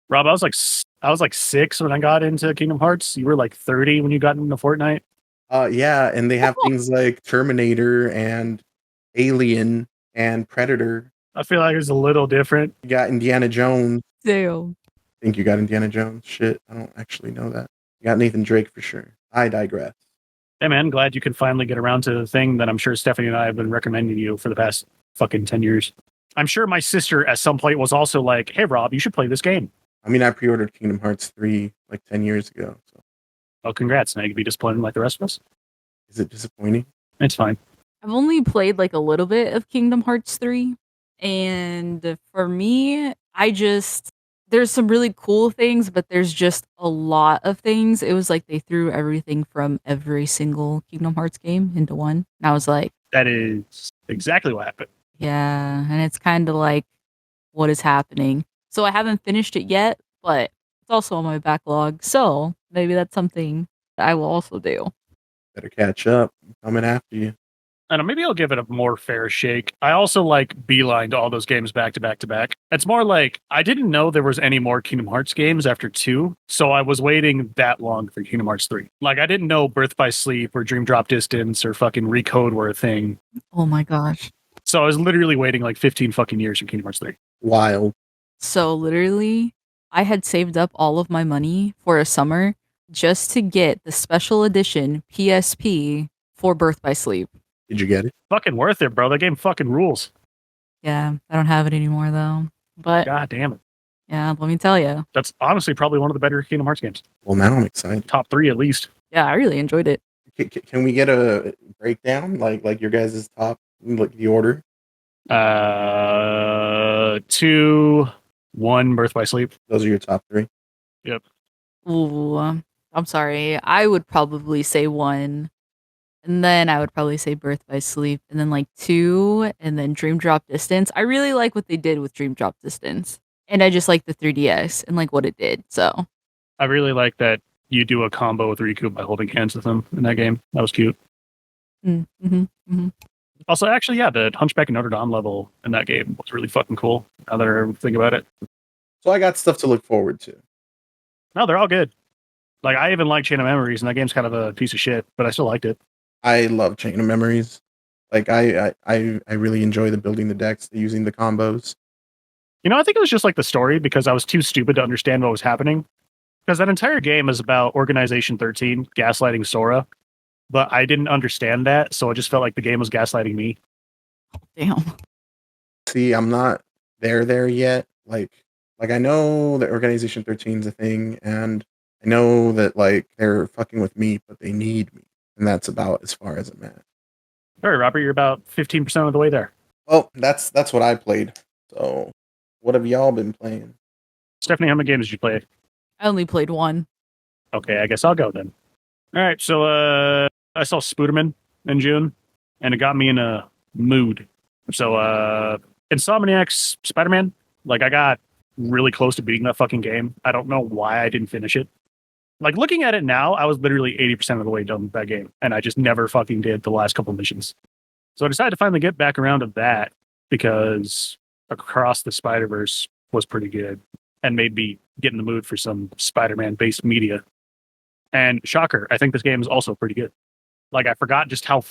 Speaker 3: Rob, I was like 6 when I got into Kingdom Hearts. You were like 30 when you got into Fortnite.
Speaker 1: Yeah, and they have things like Terminator and Alien and Predator.
Speaker 3: I feel like it's a little different.
Speaker 1: You got Indiana Jones.
Speaker 2: Damn.
Speaker 1: I think you got Indiana Jones. Shit, I don't actually know that. You got Nathan Drake for sure. I digress.
Speaker 3: Hey man, glad you can finally get around to the thing that I'm sure Stephanie and I have been recommending you for the past fucking 10 years. I'm sure my sister at some point was also like, hey Rob, you should play this game.
Speaker 1: I mean, I pre-ordered Kingdom Hearts 3 like 10 years ago. So.
Speaker 3: Oh, congrats. Now you can be disappointed like the rest of us.
Speaker 1: Is it disappointing?
Speaker 3: It's fine.
Speaker 2: I've only played like a little bit of Kingdom Hearts 3. And for me, there's some really cool things, but there's just a lot of things. It was like they threw everything from every single Kingdom Hearts game into one. And I was like,
Speaker 3: that is exactly what happened.
Speaker 2: Yeah. And it's kind of like, what is happening? So I haven't finished it yet, but it's also on my backlog. So maybe that's something that I will also do.
Speaker 1: Better catch up. I'm coming after you.
Speaker 3: I don't know, maybe I'll give it a more fair shake. I also like beelined all those games back to back to back. It's more like I didn't know there was any more Kingdom Hearts games after 2, so I was waiting that long for Kingdom Hearts 3. Like I didn't know Birth by Sleep or Dream Drop Distance or fucking Recode were a thing.
Speaker 2: Oh my gosh.
Speaker 3: So I was literally waiting like 15 fucking years for Kingdom Hearts 3.
Speaker 1: Wild.
Speaker 2: So literally, I had saved up all of my money for a summer just to get the special edition PSP for Birth by Sleep.
Speaker 1: Did you get it?
Speaker 3: Fucking worth it, bro. That game fucking rules.
Speaker 2: Yeah, I don't have it anymore though. But
Speaker 3: God damn it.
Speaker 2: Yeah, let me tell you.
Speaker 3: That's honestly probably one of the better Kingdom Hearts games.
Speaker 1: Well, now I'm excited.
Speaker 3: Top 3 at least.
Speaker 2: Yeah, I really enjoyed it.
Speaker 1: Can we get a breakdown, like your guys' top, like the order?
Speaker 3: 2, 1, Birth by Sleep.
Speaker 1: Those are your top 3.
Speaker 3: Yep.
Speaker 2: Ooh, I'm sorry. I would probably say 1. And then I would probably say Birth by Sleep. And then like 2. And then Dream Drop Distance. I really like what they did with Dream Drop Distance. And I just like the 3DS and like what it did. So
Speaker 3: I really like that you do a combo with Riku by holding hands with him in that game. That was cute. Also, actually, yeah, the Hunchback of Notre Dame level in that game was really fucking cool. Now that I think about it.
Speaker 1: So I got stuff to look forward to.
Speaker 3: No, they're all good. Like, I even like Chain of Memories, and that game's kind of a piece of shit, but I still liked it.
Speaker 1: I love Chain of Memories. Like, I really enjoy the building the decks, the using the combos.
Speaker 3: You know, I think it was just like the story because I was too stupid to understand what was happening. Because that entire game is about Organization 13 gaslighting Sora, but I didn't understand that, so I just felt like the game was gaslighting me.
Speaker 2: Damn.
Speaker 1: See, I'm not there yet. Like I know that Organization 13 is a thing, and I know that like they're fucking with me, but they need me, and that's about as far as I'm at.
Speaker 3: All right, Robert, you're about 15% of the way there.
Speaker 1: Well, that's what I played. So, what have y'all been playing?
Speaker 3: Stephanie, how many games did you play?
Speaker 2: I only played 1.
Speaker 3: Okay, I guess I'll go then. All right, so I saw Spooderman in June, and it got me in a mood. So Insomniac's Spider-Man, like I got really close to beating that fucking game. I don't know why I didn't finish it. Like looking at it now, I was literally 80% of the way done with that game, and I just never fucking did the last couple missions. So I decided to finally get back around to that because Across the Spider-Verse was pretty good and made me get in the mood for some Spider-Man based media. And shocker, I think this game is also pretty good. Like I forgot just how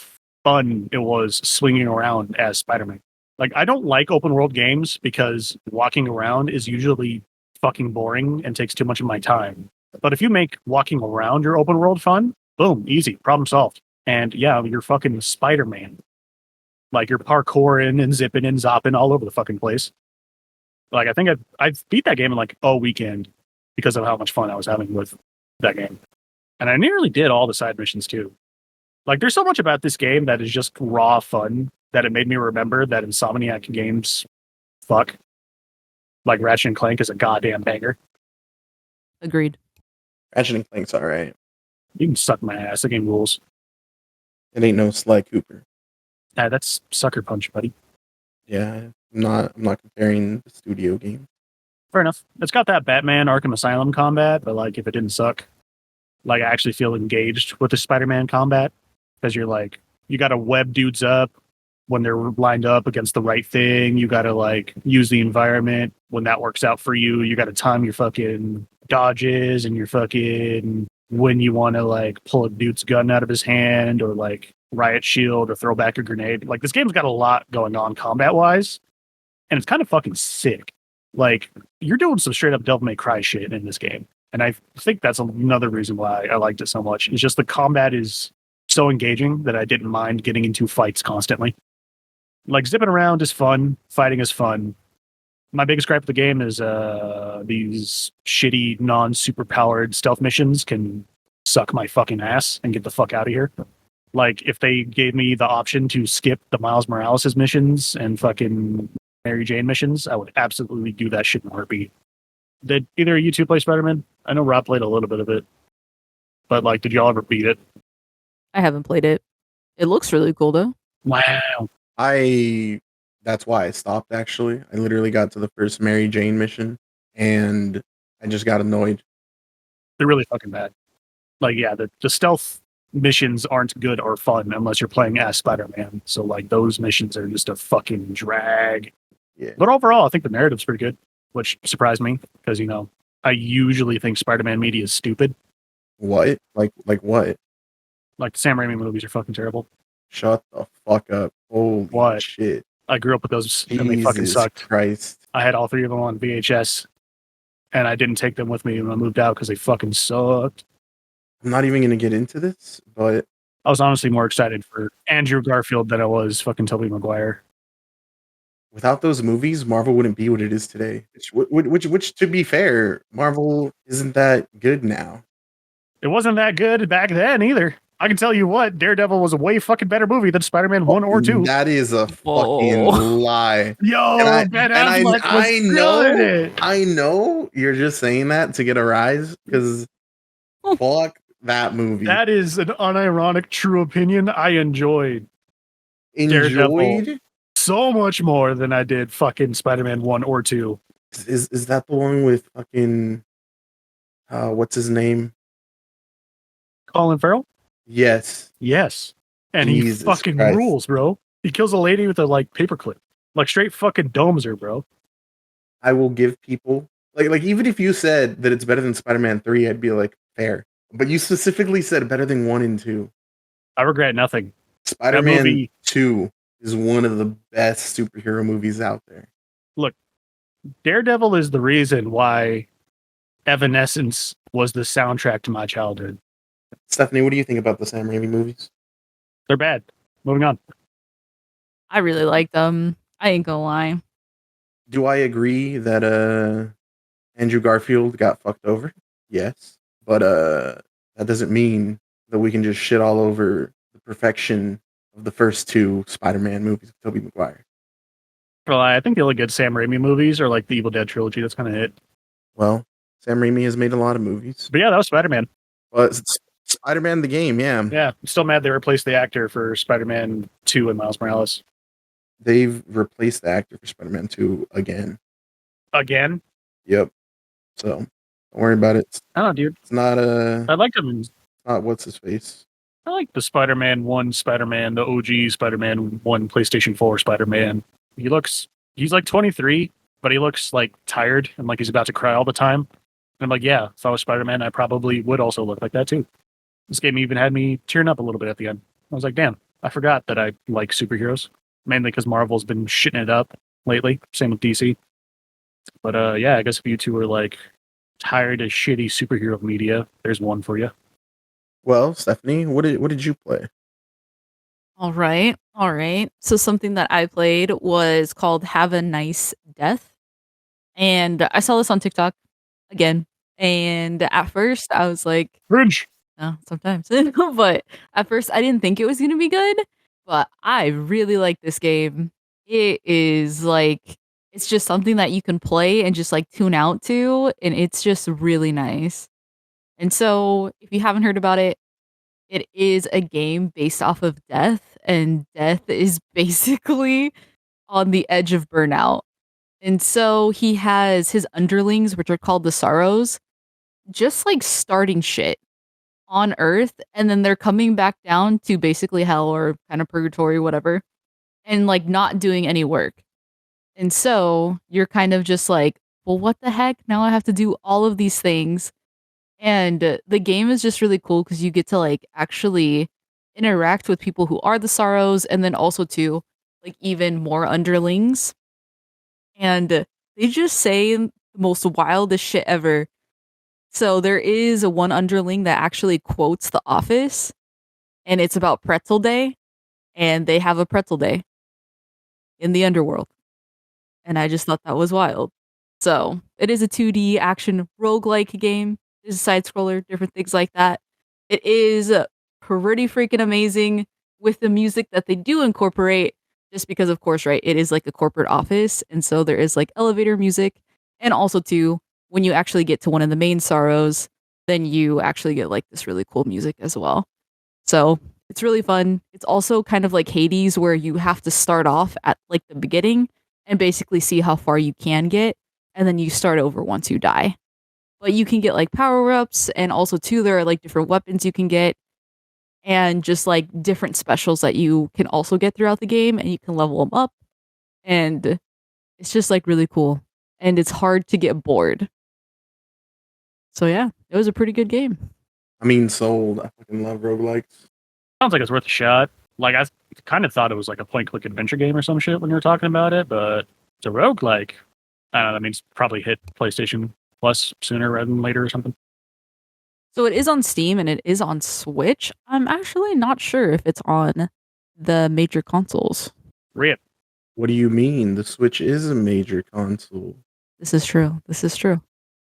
Speaker 3: fun it was swinging around as Spider-Man. Like I don't like open world games because walking around is usually fucking boring and takes too much of my time. But if you make walking around your open world fun, boom, easy, problem solved. And yeah, you're fucking Spider-Man. Like you're parkouring and zipping and zopping all over the fucking place. Like I think I beat that game in like a weekend because of how much fun I was having with that game. And I nearly did all the side missions too. Like there's so much about this game that is just raw fun that it made me remember that Insomniac games fuck. Like Ratchet and Clank is a goddamn banger.
Speaker 2: Agreed.
Speaker 1: Ratchet and Clank's alright.
Speaker 3: You can suck my ass. The game rules.
Speaker 1: It ain't no Sly Cooper.
Speaker 3: That's Sucker Punch, buddy.
Speaker 1: Yeah, I'm not comparing the studio game.
Speaker 3: Fair enough. It's got that Batman Arkham Asylum combat, but like if it didn't suck, like I actually feel engaged with the Spider-Man combat because you're like you got to web dudes up when they're lined up against the right thing. You got to like use the environment when that works out for you. You got to time your fucking dodges and your fucking when you want to like pull a dude's gun out of his hand or like riot shield or throw back a grenade. Like this game's got a lot going on combat wise, and it's kind of fucking sick. Like you're doing some straight up Devil May Cry shit in this game. And I think that's another reason why I liked it so much. It's just the combat is so engaging that I didn't mind getting into fights constantly. Like zipping around is fun, fighting is fun. My biggest gripe with the game is these shitty non-super powered stealth missions can suck my fucking ass and get the fuck out of here. Like if they gave me the option to skip the Miles Morales missions and fucking Mary Jane missions, I would absolutely do that shit in a heartbeat. Did either of you two play Spider-Man? I know Rob played a little bit of it, but like, did y'all ever beat it?
Speaker 2: I haven't played it. It looks really cool though.
Speaker 3: Wow.
Speaker 1: That's why I stopped actually. I literally got to the first Mary Jane mission and I just got annoyed.
Speaker 3: They're really fucking bad. Like, yeah, the stealth missions aren't good or fun unless you're playing as Spider-Man. So like those missions are just a fucking drag.
Speaker 1: Yeah.
Speaker 3: But overall, I think the narrative's pretty good, which surprised me because, you know, I usually think Spider-Man media is stupid.
Speaker 1: What? Like what?
Speaker 3: Like the Sam Raimi movies are fucking terrible.
Speaker 1: Shut the fuck up. Holy
Speaker 3: What?
Speaker 1: shit.
Speaker 3: I grew up with those and they fucking
Speaker 1: Jesus
Speaker 3: sucked.
Speaker 1: Christ.
Speaker 3: I had all three of them on VHS and I didn't take them with me when I moved out because they fucking sucked.
Speaker 1: I'm not even going to get into this, but
Speaker 3: I was honestly more excited for Andrew Garfield than I was fucking Tobey Maguire.
Speaker 1: without those movies, Marvel wouldn't be what it is today. Which to be fair, Marvel isn't that good now.
Speaker 3: It wasn't that good back then either. I can tell you what, Daredevil was a way fucking better movie than Spider-Man 1 or 2.
Speaker 1: That is a fucking
Speaker 2: Whoa.
Speaker 1: lie.
Speaker 3: Yo, Ben Affleck was killing it.
Speaker 1: I know you're just saying that to get a rise because fuck that movie.
Speaker 3: That is an unironic true opinion. I enjoyed Daredevil so much more than I did fucking Spider-Man 1 or 2.
Speaker 1: Is that the one with fucking what's his name?
Speaker 3: Colin Farrell?
Speaker 1: Yes.
Speaker 3: And
Speaker 1: Jesus
Speaker 3: he fucking
Speaker 1: Christ.
Speaker 3: rules, bro. He kills a lady with a like paperclip. Like straight fucking domes her, bro.
Speaker 1: I will give people like even if you said that it's better than Spider-Man 3, I'd be like, fair. But you specifically said better than 1 and 2.
Speaker 3: I regret nothing.
Speaker 1: Spider-Man
Speaker 3: movie-
Speaker 1: 2 is one of the best superhero movies out there.
Speaker 3: Look, Daredevil is the reason why Evanescence was the soundtrack to my childhood.
Speaker 1: Stephanie, what do you think about the Sam Raimi movies?
Speaker 3: They're bad. Moving on.
Speaker 2: I really like them. I ain't gonna lie.
Speaker 1: Do I agree that Andrew Garfield got fucked over? Yes. But that doesn't mean that we can just shit all over the perfection of the first 2 Spider-Man movies with Tobey Maguire.
Speaker 3: Well, I think the only good Sam Raimi movies are like the Evil Dead trilogy. That's kind of it.
Speaker 1: Well, Sam Raimi has made a lot of movies.
Speaker 3: But yeah, that was Spider-Man.
Speaker 1: But it's Spider-Man the game, yeah.
Speaker 3: Yeah, I'm still mad they replaced the actor for Spider-Man 2 and Miles Morales.
Speaker 1: They've replaced the actor for Spider-Man 2 again.
Speaker 3: Again?
Speaker 1: Yep. So don't worry about it.
Speaker 3: I don't know, dude.
Speaker 1: It's not
Speaker 3: I liked him.
Speaker 1: not what's his face.
Speaker 3: I like the Spider-Man 1 Spider-Man, the OG Spider-Man 1 PlayStation 4 Spider-Man. He's like 23, but he looks like tired and like he's about to cry all the time. And I'm like, yeah, if I was Spider-Man, I probably would also look like that too. This game even had me tearing up a little bit at the end. I was like, damn, I forgot that I like superheroes. Mainly because Marvel's been shitting it up lately. Same with DC. But yeah, I guess if you two are like tired of shitty superhero media, there's one for you.
Speaker 1: Well, Stephanie, what did you play?
Speaker 2: All right. So something that I played was called Have a Nice Death. And I saw this on TikTok again. And at first I was like,
Speaker 3: Cringe.
Speaker 2: sometimes. But at first I didn't think it was going to be good. But I really like this game. It is like, it's just something that you can play and just like tune out to. And it's just really nice. And so if you haven't heard about it, it is a game based off of death. And death is basically on the edge of burnout. And so he has his underlings, which are called the Sorrows, just like starting shit on Earth, and then they're coming back down to basically hell or kind of purgatory, whatever, and like not doing any work. And so you're kind of just like, well, what the heck? Now I have to do all of these things. And the game is just really cool because you get to like actually interact with people who are the Sorrows, and then also to like even more underlings. And they just say the most wildest shit ever. So there is a one underling that actually quotes The Office, and it's about Pretzel Day, and they have a Pretzel Day in the underworld. And I just thought that was wild. So it is a 2D action roguelike game. It's a side scroller, different things like that. It is pretty freaking amazing with the music that they do incorporate, just because, of course, right, it is like a corporate office. And so there is like elevator music. And also, too, when you actually get to one of the main sorrows, then you actually get like this really cool music as well. So it's really fun. It's also kind of like Hades, where you have to start off at like the beginning and basically see how far you can get, and then you start over once you die. But you can get like power ups, and also too there are like different weapons you can get, and just like different specials that you can also get throughout the game, and you can level them up, and it's just like really cool, and it's hard to get bored. So yeah, it was a pretty good game.
Speaker 1: I mean, sold. I fucking love roguelikes.
Speaker 3: Sounds like it's worth a shot. Like, I kind of thought it was like a point-click adventure game or some shit when you were talking about it, but it's a roguelike. I don't know, that means probably hit PlayStation Plus sooner rather than later or something.
Speaker 2: So it is on Steam and it is on Switch. I'm actually not sure if it's on the major consoles.
Speaker 3: Rip.
Speaker 1: What do you mean? The Switch is a major console.
Speaker 2: This is true. This is true.
Speaker 3: I'm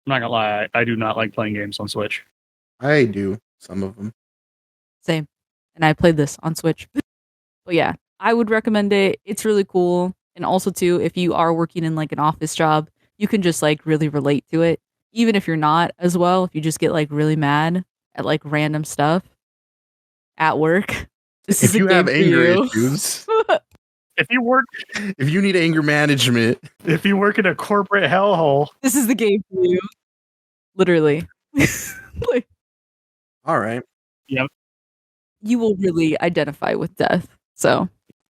Speaker 3: not gonna lie, I do not like playing games on Switch.
Speaker 1: I do. Some of them.
Speaker 2: Same. And I played this on Switch. But yeah, I would recommend it. It's really cool. And also too, if you are working in like an office job, you can just like really relate to it. Even if you're not as well, if you just get like really mad at like random stuff at work. This is
Speaker 1: If
Speaker 2: a
Speaker 1: you
Speaker 2: game
Speaker 1: have
Speaker 2: for
Speaker 1: anger
Speaker 2: you.
Speaker 1: issues,
Speaker 3: If
Speaker 1: if you need anger management,
Speaker 3: if you work in a corporate hellhole,
Speaker 2: This is the game for you. Literally. Like,
Speaker 1: all right.
Speaker 2: you will really identify with death. So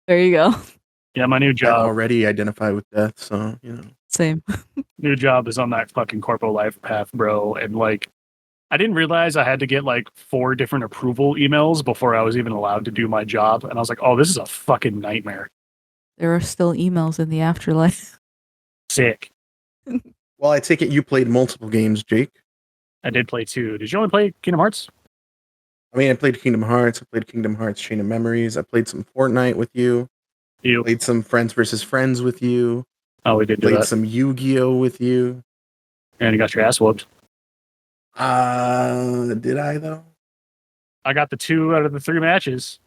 Speaker 2: there you go.
Speaker 3: yeah, my new
Speaker 1: I
Speaker 3: job
Speaker 1: already identify with death, so you know.
Speaker 2: Same.
Speaker 3: new job is on that fucking corporate life path, bro. And like, I didn't realize I had to get like 4 different approval emails before I was even allowed to do my job. And I was like, oh, this is a fucking nightmare.
Speaker 2: There are still emails in the afterlife.
Speaker 3: Sick.
Speaker 1: Well, I take it you played multiple games, Jake.
Speaker 3: I did play 2. Did you only play Kingdom Hearts?
Speaker 1: I mean, I played Kingdom Hearts. I played Kingdom Hearts Chain of Memories. I played some Fortnite with you.
Speaker 3: You.
Speaker 1: Played some Friends versus Friends with you.
Speaker 3: Oh, we did do
Speaker 1: Played
Speaker 3: that.
Speaker 1: some Yu-Gi-Oh with you.
Speaker 3: And you got your ass whooped.
Speaker 1: Did I though?
Speaker 3: I got the 2 out of the 3 matches.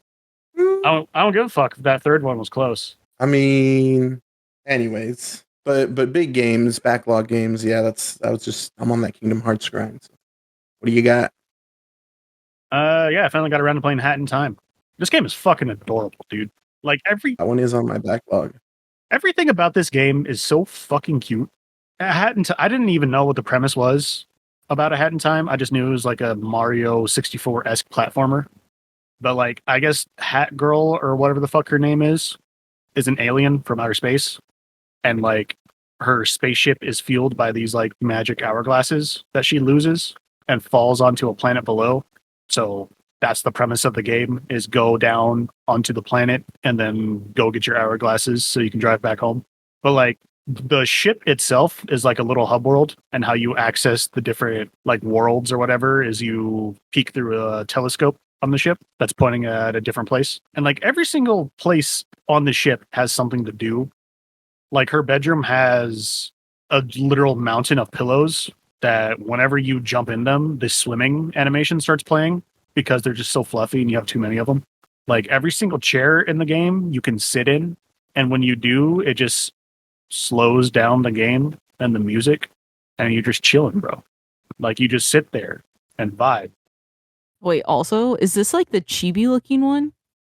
Speaker 3: I don't give a fuck if that 3rd one was close.
Speaker 1: I mean, anyways, but big games, backlog games. Yeah, I'm on that Kingdom Hearts grind. So. What do you got?
Speaker 3: Yeah, I finally got around to playing Hat in Time. This game is fucking adorable, dude. Like
Speaker 1: That one is on my backlog.
Speaker 3: everything about this game is so fucking cute. I didn't even know what the premise was about A Hat in Time. I just knew it was like a Mario 64-esque platformer. But like, I guess Hat Girl or whatever the fuck her name is an alien from outer space. And like her spaceship is fueled by these like magic hourglasses that she loses and falls onto a planet below. So that's the premise of the game, is go down onto the planet and then go get your hourglasses so you can drive back home. But like the ship itself is like a little hub world, and how you access the different like worlds or whatever is you peek through a telescope on the ship that's pointing at a different place. And like every single place on the ship has something to do. Like her bedroom has a literal mountain of pillows that whenever you jump in them, the swimming animation starts playing because they're just so fluffy and you have too many of them. Like every single chair in the game you can sit in, and when you do, it just slows down the game and the music, and you're just chilling, bro. Like you just sit there and vibe.
Speaker 2: Wait, also, is this like the chibi looking one?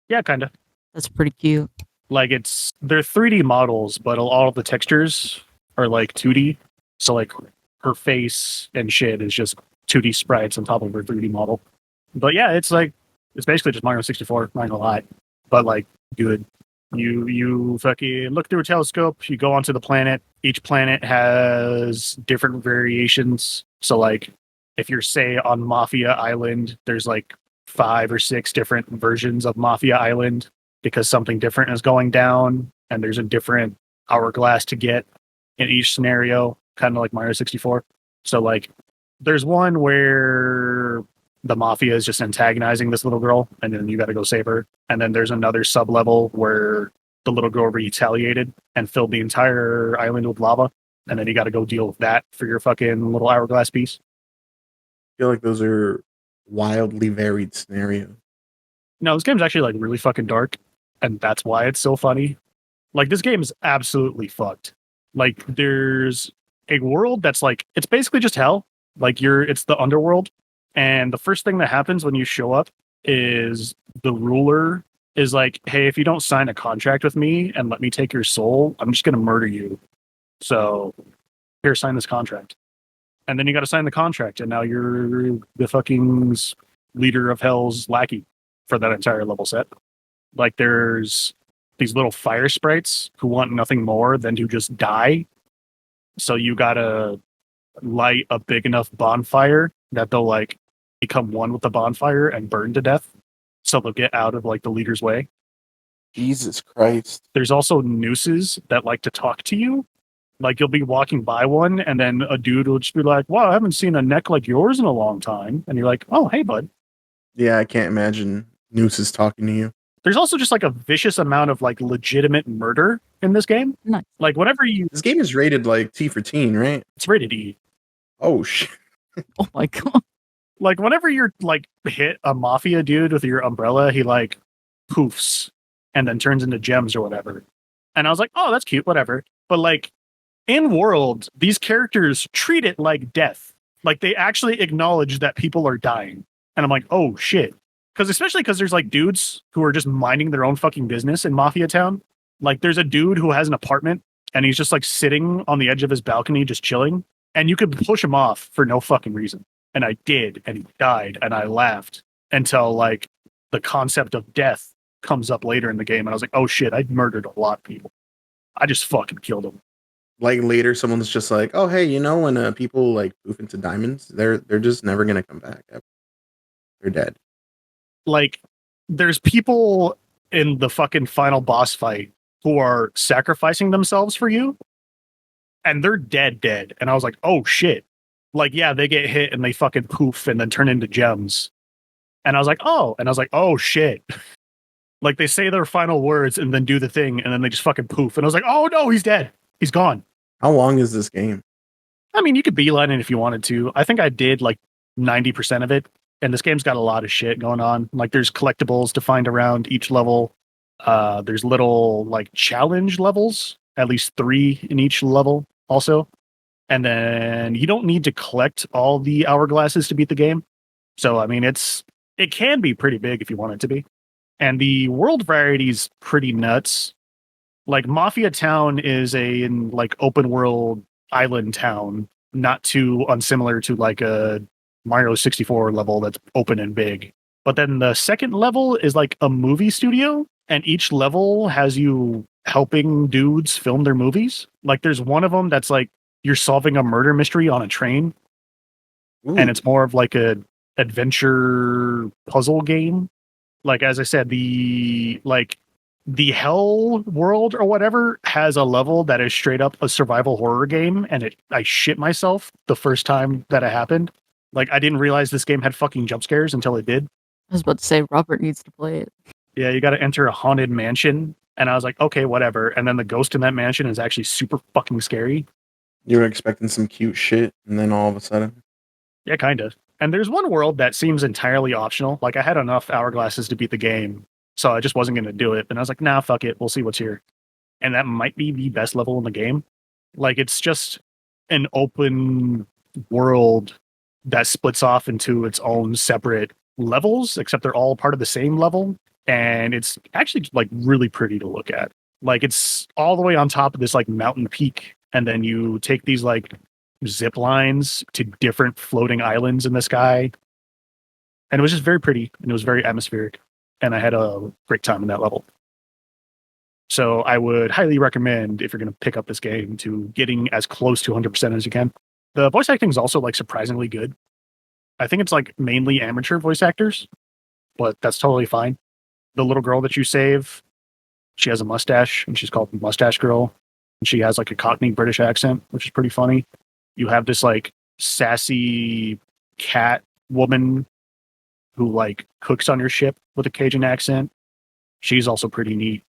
Speaker 3: Yeah, kind of.
Speaker 2: That's pretty cute.
Speaker 3: Like they're 3D models, but all of the textures are like 2D. So like her face and shit is just 2D sprites on top of her 3D model. But yeah, it's basically just Mario 64, not gonna lie. But like good. You fucking look through a telescope, you go onto the planet. Each planet has different variations. So like if you're say on Mafia Island, there's like 5 or 6 different versions of Mafia Island because something different is going down and there's a different hourglass to get in each scenario, kind of like Mario 64. So like there's one where the mafia is just antagonizing this little girl and then you got to go save her. And then there's another sub level where the little girl retaliated and filled the entire island with lava. And then you got to go deal with that for your fucking little hourglass piece.
Speaker 1: I feel like those are wildly varied scenarios.
Speaker 3: No, this game's actually like really fucking dark. And that's why it's so funny. Like this game is absolutely fucked. Like there's a world that's like, it's basically just hell. Like it's the underworld. And the first thing that happens when you show up is the ruler is like, hey, if you don't sign a contract with me and let me take your soul, I'm just going to murder you. So here, sign this contract. And then you got to sign the contract. And now you're the fucking leader of hell's lackey for that entire level set. Like there's these little fire sprites who want nothing more than to just die. So you got to light a big enough bonfire that they'll like become one with the bonfire and burn to death. So they'll get out of like the leader's way.
Speaker 1: Jesus Christ.
Speaker 3: There's also nooses that like to talk to you. Like you'll be walking by one and then a dude will just be like, wow, I haven't seen a neck like yours in a long time. And you're like, oh, hey, bud.
Speaker 1: Yeah, I can't imagine nooses talking to you.
Speaker 3: There's also just like a vicious amount of like legitimate murder in this game.
Speaker 2: Nice.
Speaker 3: Like whenever
Speaker 1: This game is rated like T for teen, right?
Speaker 3: it's rated E.
Speaker 1: Oh, shit.
Speaker 2: Oh my god.
Speaker 3: Like whenever you're like hit a mafia dude with your umbrella, he like poofs and then turns into gems or whatever. And I was like, oh, that's cute, whatever. But like in world, these characters treat it like death. Like they actually acknowledge that people are dying. And I'm like, oh shit. Especially because there's like dudes who are just minding their own fucking business in Mafia Town. Like there's a dude who has an apartment and he's just like sitting on the edge of his balcony, just chilling. And you could push him off for no fucking reason. And I did, and he died, and I laughed until like the concept of death comes up later in the game. And I was like, oh shit, I murdered a lot of people. I just fucking killed them.
Speaker 1: Like later, someone's just like, oh, hey, you know, when people like poof into diamonds, they're just never going to come back. They're dead.
Speaker 3: Like there's people in the fucking final boss fight who are sacrificing themselves for you and they're dead. And I was like, oh shit. Like, yeah, they get hit and they fucking poof and then turn into gems. And I was like, oh shit. Like they say their final words and then do the thing and then they just fucking poof. And I was like, oh no, he's dead. He's gone.
Speaker 1: How long is this game?
Speaker 3: I mean, you could beeline it if you wanted to. I think I did like 90% of it. And this game's got a lot of shit going on. Like there's collectibles to find around each level. There's little like challenge levels, at least 3 in each level also. And then you don't need to collect all the hourglasses to beat the game. So, I mean, it can be pretty big if you want it to be. And the world variety is pretty nuts. Like Mafia Town is in like open world island town, not too unsimilar to like a Mario 64 level that's open and big. But then the second level is like a movie studio, and each level has you helping dudes film their movies. Like there's one of them that's like you're solving a murder mystery on a train. Ooh. And it's more of like a adventure puzzle game. Like as I said, the hell world or whatever has a level that is straight up a survival horror game, and I shit myself the first time that it happened. Like I didn't realize this game had fucking jump scares until it did.
Speaker 2: I was about to say Robert needs to play it.
Speaker 3: Yeah, you got to enter a haunted mansion, and I was like, okay, whatever. And then the ghost in that mansion is actually super fucking scary.
Speaker 1: You were expecting some cute shit, and then all of a sudden,
Speaker 3: yeah, kind of. And there's one world that seems entirely optional. Like I had enough hourglasses to beat the game, so I just wasn't going to do it. And I was like, nah, fuck it. We'll see what's here. And that might be the best level in the game. Like it's just an open world that splits off into its own separate levels, except they're all part of the same level. And it's actually like really pretty to look at. Like it's all the way on top of this like mountain peak, and then you take these like zip lines to different floating islands in the sky. And it was just very pretty and it was very atmospheric. And I had a great time in that level. So I would highly recommend, if you're going to pick up this game, to getting as close to 100% as you can. The voice acting is also like surprisingly good. I think it's like mainly amateur voice actors, but that's totally fine. The little girl that you save, she has a mustache and she's called Mustache Girl. And she has like a Cockney British accent, which is pretty funny. You have this like sassy cat woman who like cooks on your ship with a Cajun accent. She's also pretty neat.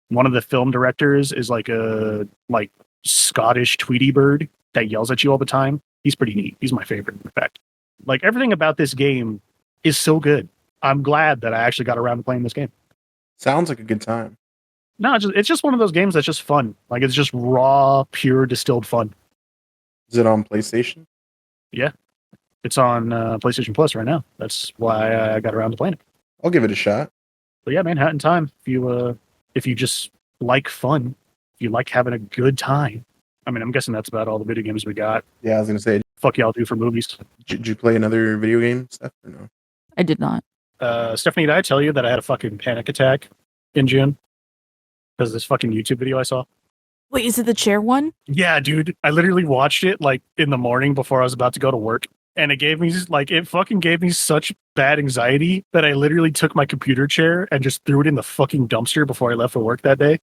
Speaker 3: One of the film directors is like a like Scottish Tweety bird that yells at you all the time. He's pretty neat. He's my favorite, in fact. Like everything about this game is so good. I'm glad that I actually got around to playing this game.
Speaker 1: Sounds like a good time.
Speaker 3: No, it's just one of those games that's just fun. Like it's just raw, pure, distilled fun.
Speaker 1: Is it on PlayStation?
Speaker 3: Yeah, it's on PlayStation Plus right now. That's why I got around to playing it.
Speaker 1: I'll give it a shot.
Speaker 3: But yeah, man, Hat in Time. If you just like fun, if you like having a good time. I mean, I'm guessing that's about all the video games we got.
Speaker 1: Yeah, I was gonna say.
Speaker 3: Fuck y'all do for movies.
Speaker 1: Did you play another video game stuff or no?
Speaker 2: I did not.
Speaker 3: Stephanie, did I tell you that I had a fucking panic attack in June because of this fucking YouTube video I saw?
Speaker 2: Wait, is it the chair one?
Speaker 3: Yeah, dude. I literally watched it like in the morning before I was about to go to work. And it fucking gave me such bad anxiety that I literally took my computer chair and just threw it in the fucking dumpster before I left for work that day.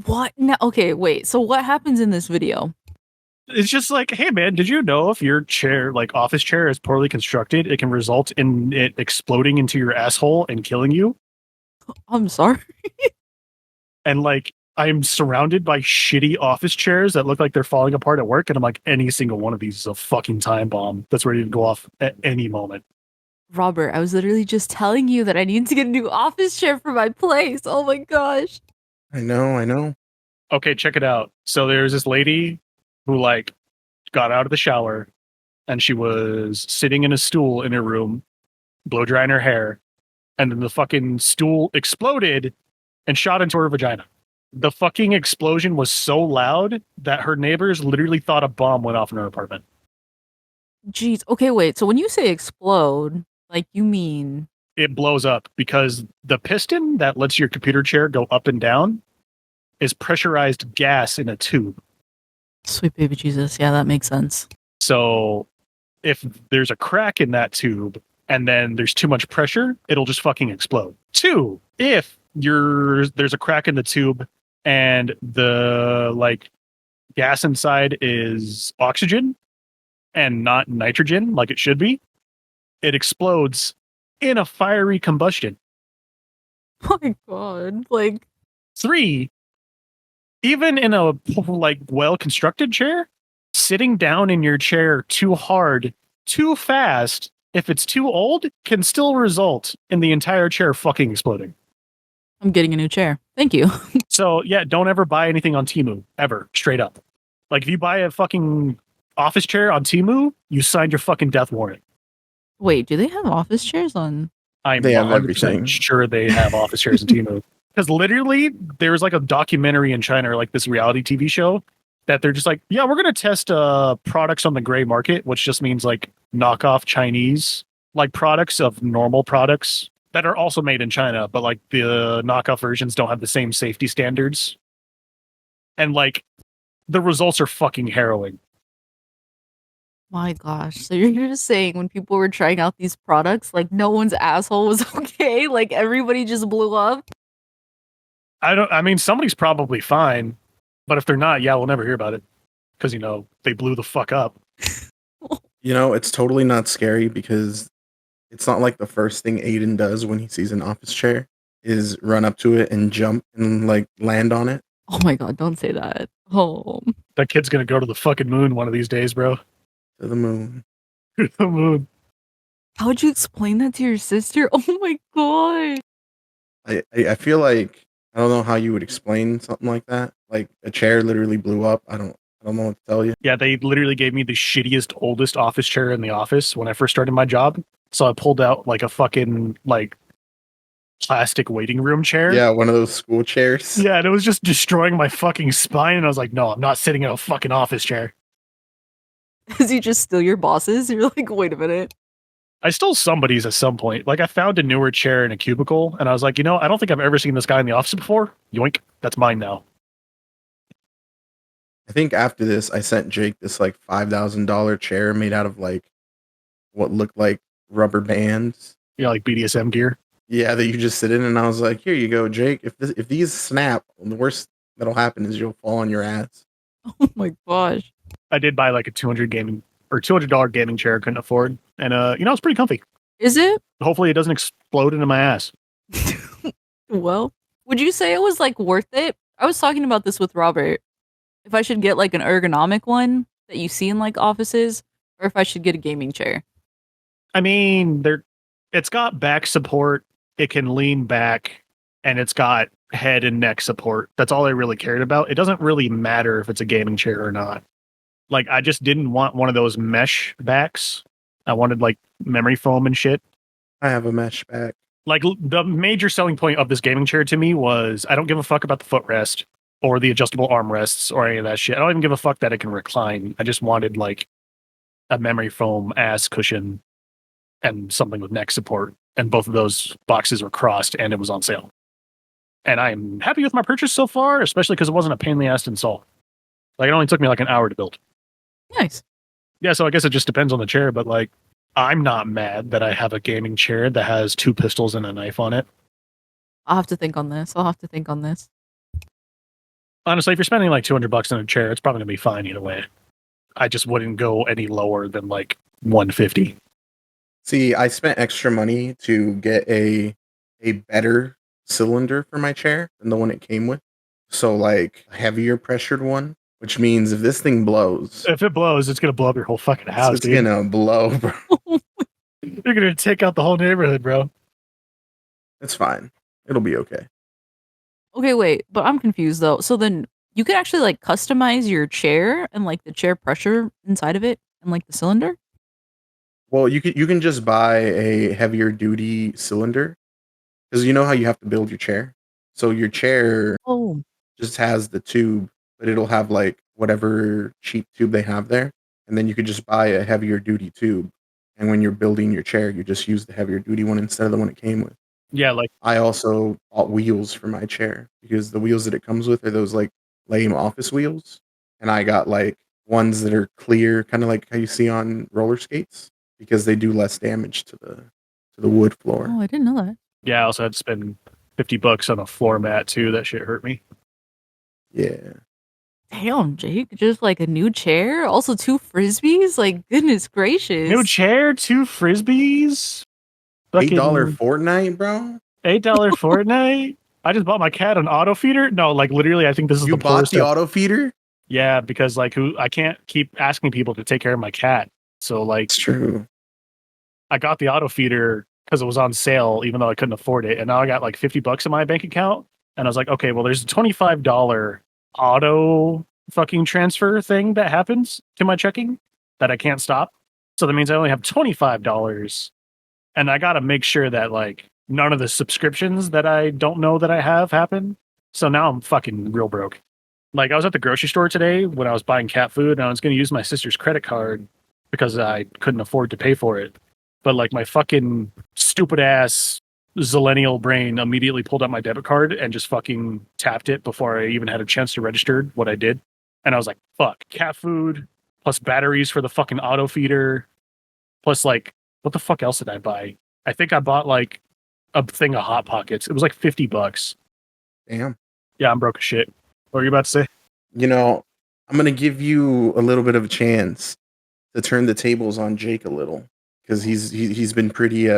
Speaker 2: What? No, okay, wait. So what happens in this video?
Speaker 3: It's just like, hey man, did you know if your chair, like office chair, is poorly constructed, it can result in it exploding into your asshole and killing you?
Speaker 2: I'm sorry.
Speaker 3: And like, I'm surrounded by shitty office chairs that look like they're falling apart at work. And I'm like, any single one of these is a fucking time bomb that's ready to go off at any moment.
Speaker 2: Robert, I was literally just telling you that I need to get a new office chair for my place. Oh my gosh.
Speaker 1: I know.
Speaker 3: Okay, check it out. So there's this lady who like got out of the shower and she was sitting in a stool in her room, blow drying her hair. And then the fucking stool exploded and shot into her vagina. The fucking explosion was so loud that her neighbors literally thought a bomb went off in her apartment.
Speaker 2: Jeez. Okay, wait. So when you say explode, like you mean
Speaker 3: It blows up because the piston that lets your computer chair go up and down is pressurized gas in a tube.
Speaker 2: sweet baby Jesus. Yeah, that makes sense.
Speaker 3: So if there's a crack in that tube and then there's too much pressure, it'll just fucking explode. Two, if there's a crack in the tube and the like gas inside is oxygen and not nitrogen like it should be, it explodes in a fiery combustion.
Speaker 2: Oh my god. Like,
Speaker 3: Three, even in a like well-constructed chair, sitting down in your chair too hard, too fast, if it's too old, can still result in the entire chair fucking exploding.
Speaker 2: I'm getting a new chair. Thank you.
Speaker 3: So yeah, don't ever buy anything on Temu, ever, straight up. Like if you buy a fucking office chair on Temu, you signed your fucking death warrant.
Speaker 2: Wait, do they have office chairs on?
Speaker 3: I'm
Speaker 1: They have
Speaker 3: 100%
Speaker 1: everything.
Speaker 3: sure they have office chairs in Temu. Because literally, there's like a documentary in China, or like this reality TV show, that they're just like, yeah, we're going to test products on the gray market, which just means like knockoff Chinese, like products of normal products that are also made in China, but like the knockoff versions don't have the same safety standards. And like the results are fucking harrowing.
Speaker 2: My gosh. So you're just saying when people were trying out these products, like no one's asshole was okay? Like everybody just blew up?
Speaker 3: I mean, somebody's probably fine, but if they're not, yeah, we'll never hear about it. Because, you know, they blew the fuck up.
Speaker 1: You know, it's totally not scary because it's not like the first thing Aiden does when he sees an office chair is run up to it and jump and like land on it.
Speaker 2: Oh my god, don't say that. Oh.
Speaker 3: That kid's gonna go to the fucking moon one of these days, bro.
Speaker 1: To the moon.
Speaker 3: To the moon.
Speaker 2: How would you explain that to your sister? Oh my god.
Speaker 1: I feel like I don't know how you would explain something like that. Like a chair literally blew up. I don't know what to tell you.
Speaker 3: Yeah, they literally gave me the shittiest, oldest office chair in the office when I first started my job. So I pulled out like a fucking like plastic waiting room chair.
Speaker 1: Yeah, one of those school chairs.
Speaker 3: Yeah, and it was just destroying my fucking spine. And I was like, no, I'm not sitting in a fucking office chair.
Speaker 2: Is he just still your bosses? You're like, wait a minute.
Speaker 3: I stole somebody's at some point. Like, I found a newer chair in a cubicle, and I was like, I don't think I've ever seen this guy in the office before. Yoink, that's mine now.
Speaker 1: I think after this, I sent Jake this like $5,000 chair made out of like what looked like rubber bands.
Speaker 3: Yeah, like BDSM gear.
Speaker 1: Yeah, that you just sit in, and I was like, "Here you go, Jake. If these snap, the worst that'll happen is you'll fall on your ass."
Speaker 2: Oh my gosh.
Speaker 3: I did buy like a $200 gaming chair I couldn't afford, and it's pretty comfy.
Speaker 2: Is it?
Speaker 3: Hopefully, it doesn't explode into my ass.
Speaker 2: Well, would you say it was like worth it? I was talking about this with Robert. If I should get like an ergonomic one that you see in like offices, or if I should get a gaming chair.
Speaker 3: I mean, it's got back support. It can lean back, and it's got head and neck support. That's all I really cared about. It doesn't really matter if it's a gaming chair or not. Like, I just didn't want one of those mesh backs. I wanted like memory foam and shit.
Speaker 1: I have a mesh back.
Speaker 3: Like, the major selling point of this gaming chair to me was I don't give a fuck about the footrest or the adjustable armrests or any of that shit. I don't even give a fuck that it can recline. I just wanted like a memory foam ass cushion and something with neck support. And both of those boxes were crossed, and it was on sale. And I'm happy with my purchase so far, especially because it wasn't a pain in the ass to install. Like, it only took me like an hour to build.
Speaker 2: Nice.
Speaker 3: Yeah, so I guess it just depends on the chair, but like, I'm not mad that I have a gaming chair that has 2 pistols and a knife on it.
Speaker 2: I'll have to think on this.
Speaker 3: Honestly, if you're spending like $200 on a chair, it's probably gonna be fine either way. I just wouldn't go any lower than like $150.
Speaker 1: See, I spent extra money to get a better cylinder for my chair than the one it came with. So like a heavier pressured one, which means if this thing blows,
Speaker 3: If it blows, it's gonna blow up your whole fucking house,
Speaker 1: it's
Speaker 3: dude.
Speaker 1: gonna blow, bro.
Speaker 3: You're gonna take out the whole neighborhood, bro.
Speaker 1: It's fine. It'll be okay.
Speaker 2: Okay, wait, but I'm confused though. So then you can actually like customize your chair and like the chair pressure inside of it and like the cylinder?
Speaker 1: Well, you can just buy a heavier duty cylinder because you know how you have to build your chair. So your chair
Speaker 2: Oh,
Speaker 1: just has the tube, but it'll have like whatever cheap tube they have there, and then you could just buy a heavier duty tube. And when you're building your chair, you just use the heavier duty one instead of the one it came with.
Speaker 3: Yeah, like
Speaker 1: I also bought wheels for my chair because the wheels that it comes with are those like lame office wheels, and I got like ones that are clear, kind of like how you see on roller skates, because they do less damage to the wood floor.
Speaker 2: oh, I didn't know that.
Speaker 3: I also had to spend $50 on a floor mat too. That shit hurt me.
Speaker 1: Yeah.
Speaker 2: Damn, Jake, just like a new chair, also 2 frisbees. Like, goodness gracious!
Speaker 3: New chair, 2 frisbees.
Speaker 1: $8 Fortnite, bro.
Speaker 3: $8 Fortnite. I just bought my cat an auto feeder. No, like literally, I think this is
Speaker 1: You
Speaker 3: the
Speaker 1: bought
Speaker 3: poorest
Speaker 1: the auto feeder?
Speaker 3: Yeah, because like I can't keep asking people to take care of my cat. So like,
Speaker 1: It's true.
Speaker 3: I got the auto feeder because it was on sale, even though I couldn't afford it. And now I got like $50 in my bank account. And I was like, okay, well, there's a $25 auto fucking transfer thing that happens to my checking that I can't stop. So that means I only have $25. And I got to make sure that like none of the subscriptions that I don't know that I have happen. So now I'm fucking real broke. Like, I was at the grocery store today when I was buying cat food, and I was going to use my sister's credit card because I couldn't afford to pay for it. But like, my fucking stupid ass zillennial brain immediately pulled out my debit card and just fucking tapped it before I even had a chance to register what I did. And I was like, fuck, cat food plus batteries for the fucking auto feeder plus like, what the fuck else did I buy? I think I bought like a thing of Hot Pockets. It was like $50.
Speaker 1: Damn.
Speaker 3: Yeah, I'm broke as shit. What were you about to say?
Speaker 1: You know, I'm gonna give you a little bit of a chance to turn the tables on Jake a little, because he's been pretty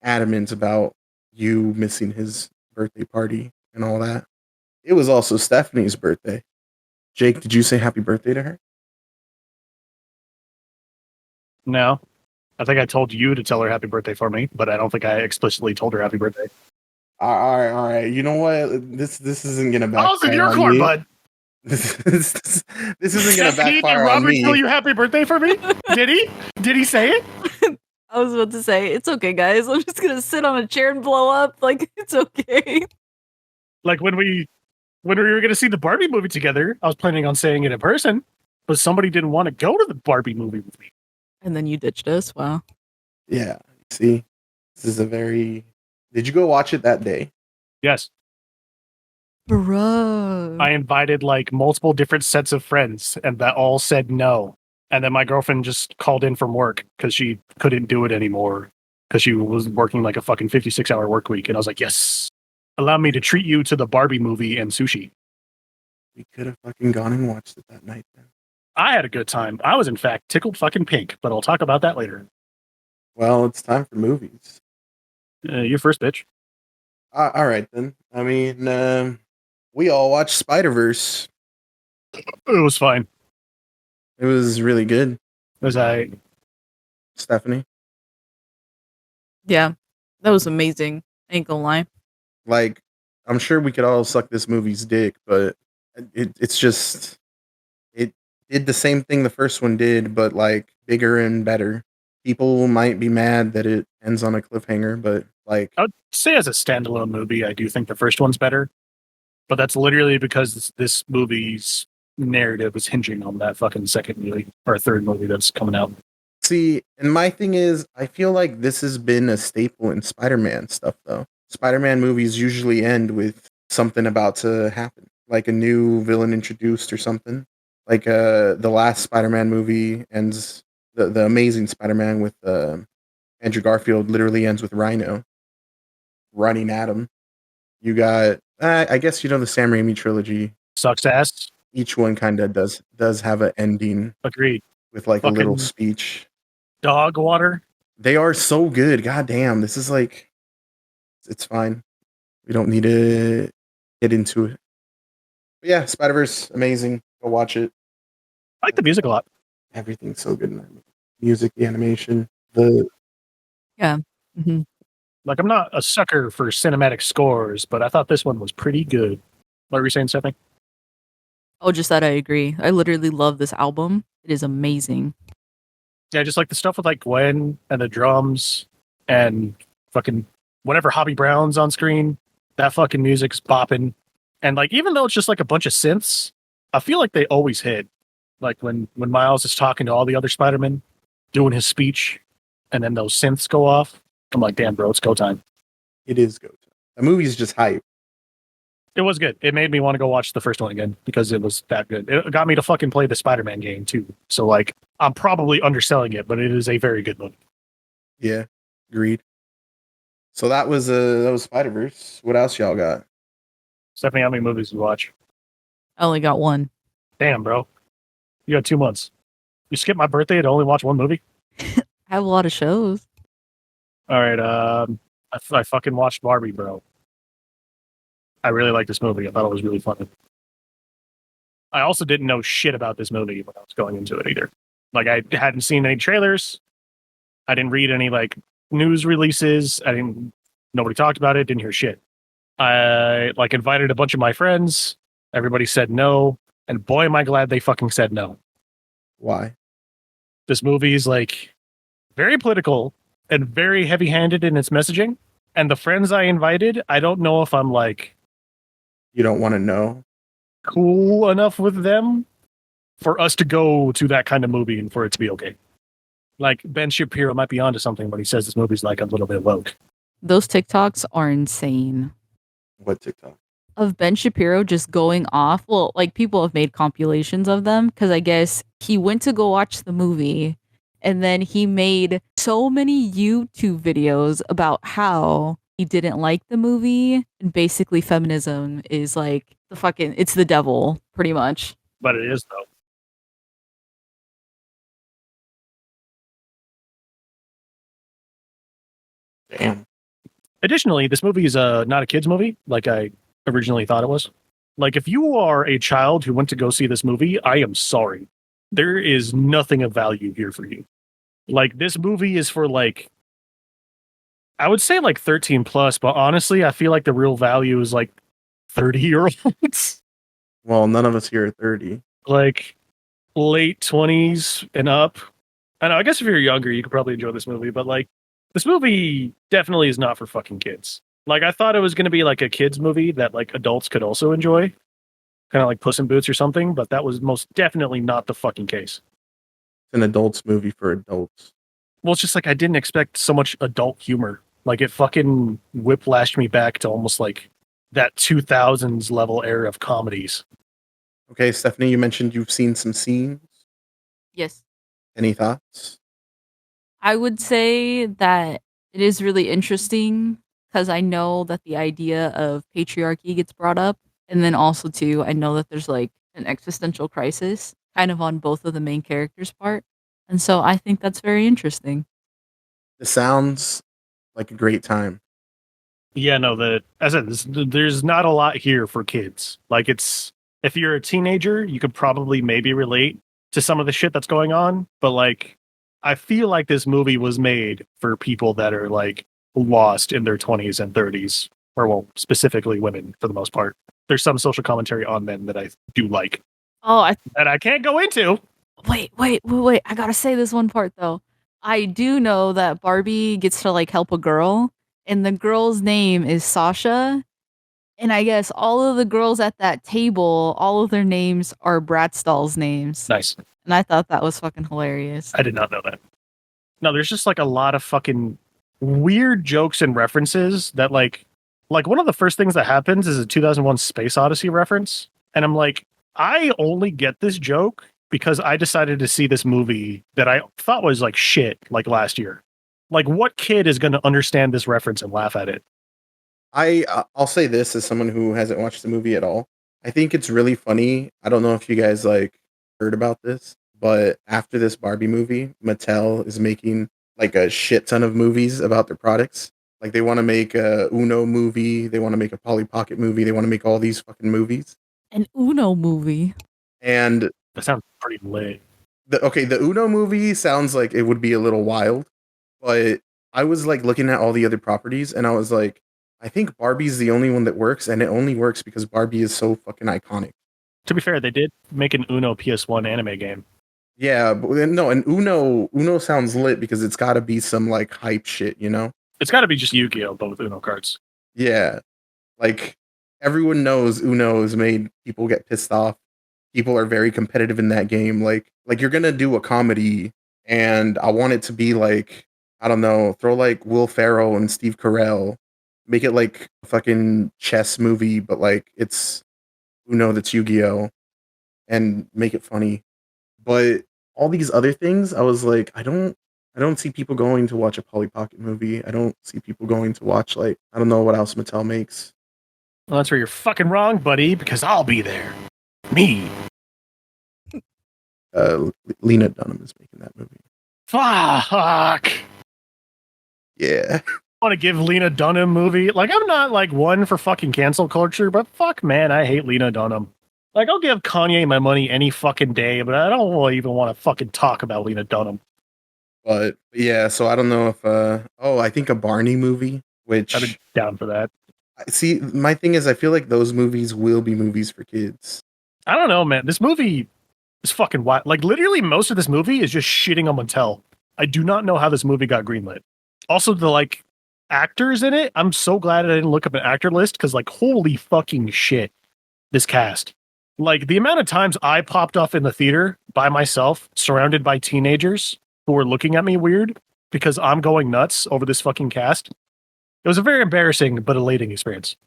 Speaker 1: adamant about you missing his birthday party and all that. It was also Stephanie's birthday. Jake, did you say happy birthday to her?
Speaker 3: No. I think I told you to tell her happy birthday for me, but I don't think I explicitly told her happy birthday.
Speaker 1: All right. You know what? This isn't gonna backfire.
Speaker 3: All's in your court, bud.
Speaker 1: This isn't gonna
Speaker 3: Stephanie,
Speaker 1: backfire
Speaker 3: did
Speaker 1: on
Speaker 3: Robert
Speaker 1: me.
Speaker 3: tell you happy birthday for me? Did he? Did he say it?
Speaker 2: I was about to say, it's okay, guys. I'm just gonna sit on a chair and blow up. Like, it's okay.
Speaker 3: Like when we were going to see the Barbie movie together, I was planning on saying it in person, but somebody didn't want to go to the Barbie movie with me.
Speaker 2: And then you ditched us. Wow.
Speaker 1: Yeah. See, this is a very. Did you go watch it that day?
Speaker 3: Yes.
Speaker 2: Bro.
Speaker 3: I invited like multiple different sets of friends, and that all said no. And then my girlfriend just called in from work because she couldn't do it anymore because she was working like a fucking 56-hour work week. And I was like, yes, allow me to treat you to the Barbie movie and sushi.
Speaker 1: We could have fucking gone and watched it that night then.
Speaker 3: I had a good time. I was in fact tickled fucking pink, but I'll talk about that later.
Speaker 1: Well, it's time for movies.
Speaker 3: You first, bitch.
Speaker 1: All right then. I mean, we all watched Spider-Verse.
Speaker 3: It was fine.
Speaker 1: It was really good.
Speaker 3: Was I?
Speaker 1: Stephanie,
Speaker 2: Yeah. That was amazing. Ain't gonna lie.
Speaker 1: like, I'm sure we could all suck this movie's dick, but it's just it did the same thing the first one did, but like bigger and better. People might be mad that it ends on a cliffhanger, but like,
Speaker 3: I would say as a standalone movie, I do think the first one's better. But that's literally because this movie's narrative is hinging on that fucking second movie or third movie that's coming out.
Speaker 1: see, and my thing is, I feel like this has been a staple in Spider-Man stuff, though. Spider-Man movies usually end with something about to happen, like a new villain introduced or something. Like the last Spider-Man movie ends, the Amazing Spider-Man with Andrew Garfield literally ends with Rhino running at him. You got, I guess you know the Sam Raimi trilogy.
Speaker 3: Sucks ass.
Speaker 1: Each one kind of does have an ending
Speaker 3: Agreed.
Speaker 1: with like
Speaker 3: Fucking
Speaker 1: a little speech.
Speaker 3: Dog water.
Speaker 1: They are so good. God damn, this is like, it's fine. We don't need to get into it. But yeah, Spider-Verse, amazing. Go watch it.
Speaker 3: I like the music a lot.
Speaker 1: Everything's so good in that movie. Music, the animation, the
Speaker 2: Yeah. Mm-hmm.
Speaker 3: Like, I'm not a sucker for cinematic scores, but I thought this one was pretty good. What were you saying, Stephanie?
Speaker 2: Oh, just that I agree. I literally love this album. It is amazing.
Speaker 3: Yeah, just like the stuff with like Gwen and the drums and fucking whatever Hobby Brown's on screen. That fucking music's bopping. And like, even though it's just like a bunch of synths, I feel like they always hit. Like when Miles is talking to all the other Spider-Men, doing his speech, and then those synths go off. I'm like, damn, bro, it's go time.
Speaker 1: it is go time. The movie's just hype.
Speaker 3: It was good. It made me want to go watch the first one again because it was that good. It got me to fucking play the Spider-Man game too. So like, I'm probably underselling it, but it is a very good movie.
Speaker 1: Yeah, agreed. So that was Spider-Verse. What else y'all got?
Speaker 3: Stephanie, how many movies did you watch?
Speaker 2: I only got one.
Speaker 3: Damn, bro. You got 2 months. You skipped my birthday to only watch one movie?
Speaker 2: I have a lot of shows.
Speaker 3: All right. I fucking watched Barbie, bro. I really like this movie. I thought it was really funny. I also didn't know shit about this movie when I was going into it either. Like, I hadn't seen any trailers. I didn't read any like news releases. Nobody talked about it. Didn't hear shit. I like invited a bunch of my friends. Everybody said no. And boy, am I glad they fucking said no.
Speaker 1: Why?
Speaker 3: This movie is like very political and very heavy handed in its messaging. And the friends I invited, I don't know if I'm like
Speaker 1: You don't want to know?
Speaker 3: cool enough with them for us to go to that kind of movie and for it to be okay. Like Ben Shapiro might be onto something when he says this movie's like a little bit woke.
Speaker 2: Those TikToks are insane.
Speaker 1: What TikTok?
Speaker 2: Of Ben Shapiro just going off. Well, like people have made compilations of them because I guess he went to go watch the movie and then he made so many YouTube videos about how he didn't like the movie and basically feminism is like it's the devil pretty much.
Speaker 3: But it is though.
Speaker 1: Damn.
Speaker 3: Additionally, this movie is not a kids movie like I originally thought it was. Like, if you are a child who went to go see this movie, I am sorry. There is nothing of value here for you. Like, this movie is for like, I would say like 13 plus, but honestly, I feel like the real value is like 30-year-olds.
Speaker 1: Well, none of us here are 30.
Speaker 3: Like late 20s and up. I know. I guess if you're younger, you could probably enjoy this movie, but like, this movie definitely is not for fucking kids. Like, I thought it was going to be like a kids movie that like adults could also enjoy, kind of like Puss in Boots or something. But that was most definitely not the fucking case.
Speaker 1: It's an adults movie for adults.
Speaker 3: Well, it's just like I didn't expect so much adult humor. Like, it fucking whiplashed me back to almost like that 2000s level era of comedies.
Speaker 1: Okay, Stephanie, you mentioned you've seen some scenes.
Speaker 2: Yes.
Speaker 1: Any thoughts?
Speaker 2: I would say that it is really interesting because I know that the idea of patriarchy gets brought up. And then also, too, I know that there's like an existential crisis kind of on both of the main characters' part. And so I think that's very interesting.
Speaker 1: It sounds like a great time.
Speaker 3: Yeah, no, as I said, there's not a lot here for kids. Like, it's, if you're a teenager, you could probably maybe relate to some of the shit that's going on. But like, I feel like this movie was made for people that are like lost in their 20s and 30s, or well, specifically women for the most part. There's some social commentary on men that I do like.
Speaker 2: Oh,
Speaker 3: that I can't go into.
Speaker 2: Wait. I gotta say this one part though. I do know that Barbie gets to like help a girl, and the girl's name is Sasha. And I guess all of the girls at that table, all of their names are Bratz dolls' names.
Speaker 3: Nice.
Speaker 2: And I thought that was fucking hilarious.
Speaker 3: I did not know that. No, there's just like a lot of fucking weird jokes and references that like one of the first things that happens is a 2001 Space Odyssey reference. And I'm like, I only get this joke because I decided to see this movie that I thought was like shit like last year. Like, what kid is going to understand this reference and laugh at it?
Speaker 1: I'll say this as someone who hasn't watched the movie at all. I think it's really funny. I don't know if you guys like heard about this, but after this Barbie movie, Mattel is making like a shit ton of movies about their products. Like they want to make a Uno movie, they want to make a Polly Pocket movie, they want to make all these fucking movies.
Speaker 2: An Uno movie.
Speaker 3: And that sounds pretty lit.
Speaker 1: The Uno movie sounds like it would be a little wild, but I was like looking at all the other properties and I was like, I think Barbie's the only one that works, and it only works because Barbie is so fucking iconic.
Speaker 3: To be fair, they did make an Uno PS1 anime game.
Speaker 1: Yeah, but no, and Uno sounds lit because it's got to be some like hype shit, you know?
Speaker 3: It's got to be just Yu-Gi-Oh, but with Uno cards.
Speaker 1: Yeah, like everyone knows Uno has made people get pissed off. People are very competitive in that game. Like you're gonna do a comedy, and I want it to be like, I don't know, throw like Will Ferrell and Steve Carell. Make it like a fucking chess movie, but like it's Uno that's Yu-Gi-Oh! And make it funny. But all these other things, I was like, I don't see people going to watch a Polly Pocket movie. I don't see people going to watch like, I don't know what else Mattel makes.
Speaker 3: Well, that's where you're fucking wrong, buddy, because I'll be there. Me.
Speaker 1: Lena Dunham is making that movie.
Speaker 3: Fuck.
Speaker 1: Yeah.
Speaker 3: Want to give Lena Dunham movie. Like, I'm not like one for fucking cancel culture, but fuck, man, I hate Lena Dunham. Like, I'll give Kanye my money any fucking day, but I don't really even want to fucking talk about Lena Dunham.
Speaker 1: But yeah, so I don't know if I think a Barney movie, which
Speaker 3: I've been down for that.
Speaker 1: See, my thing is I feel like those movies will be movies for kids.
Speaker 3: I don't know, man. This movie is fucking wild. Like, literally most of this movie is just shitting on Mattel. I do not know how this movie got greenlit. Also, the like actors in it, I'm so glad I didn't look up an actor list because like holy fucking shit, this cast. Like the amount of times I popped off in the theater by myself, surrounded by teenagers who were looking at me weird because I'm going nuts over this fucking cast. It was a very embarrassing but elating experience.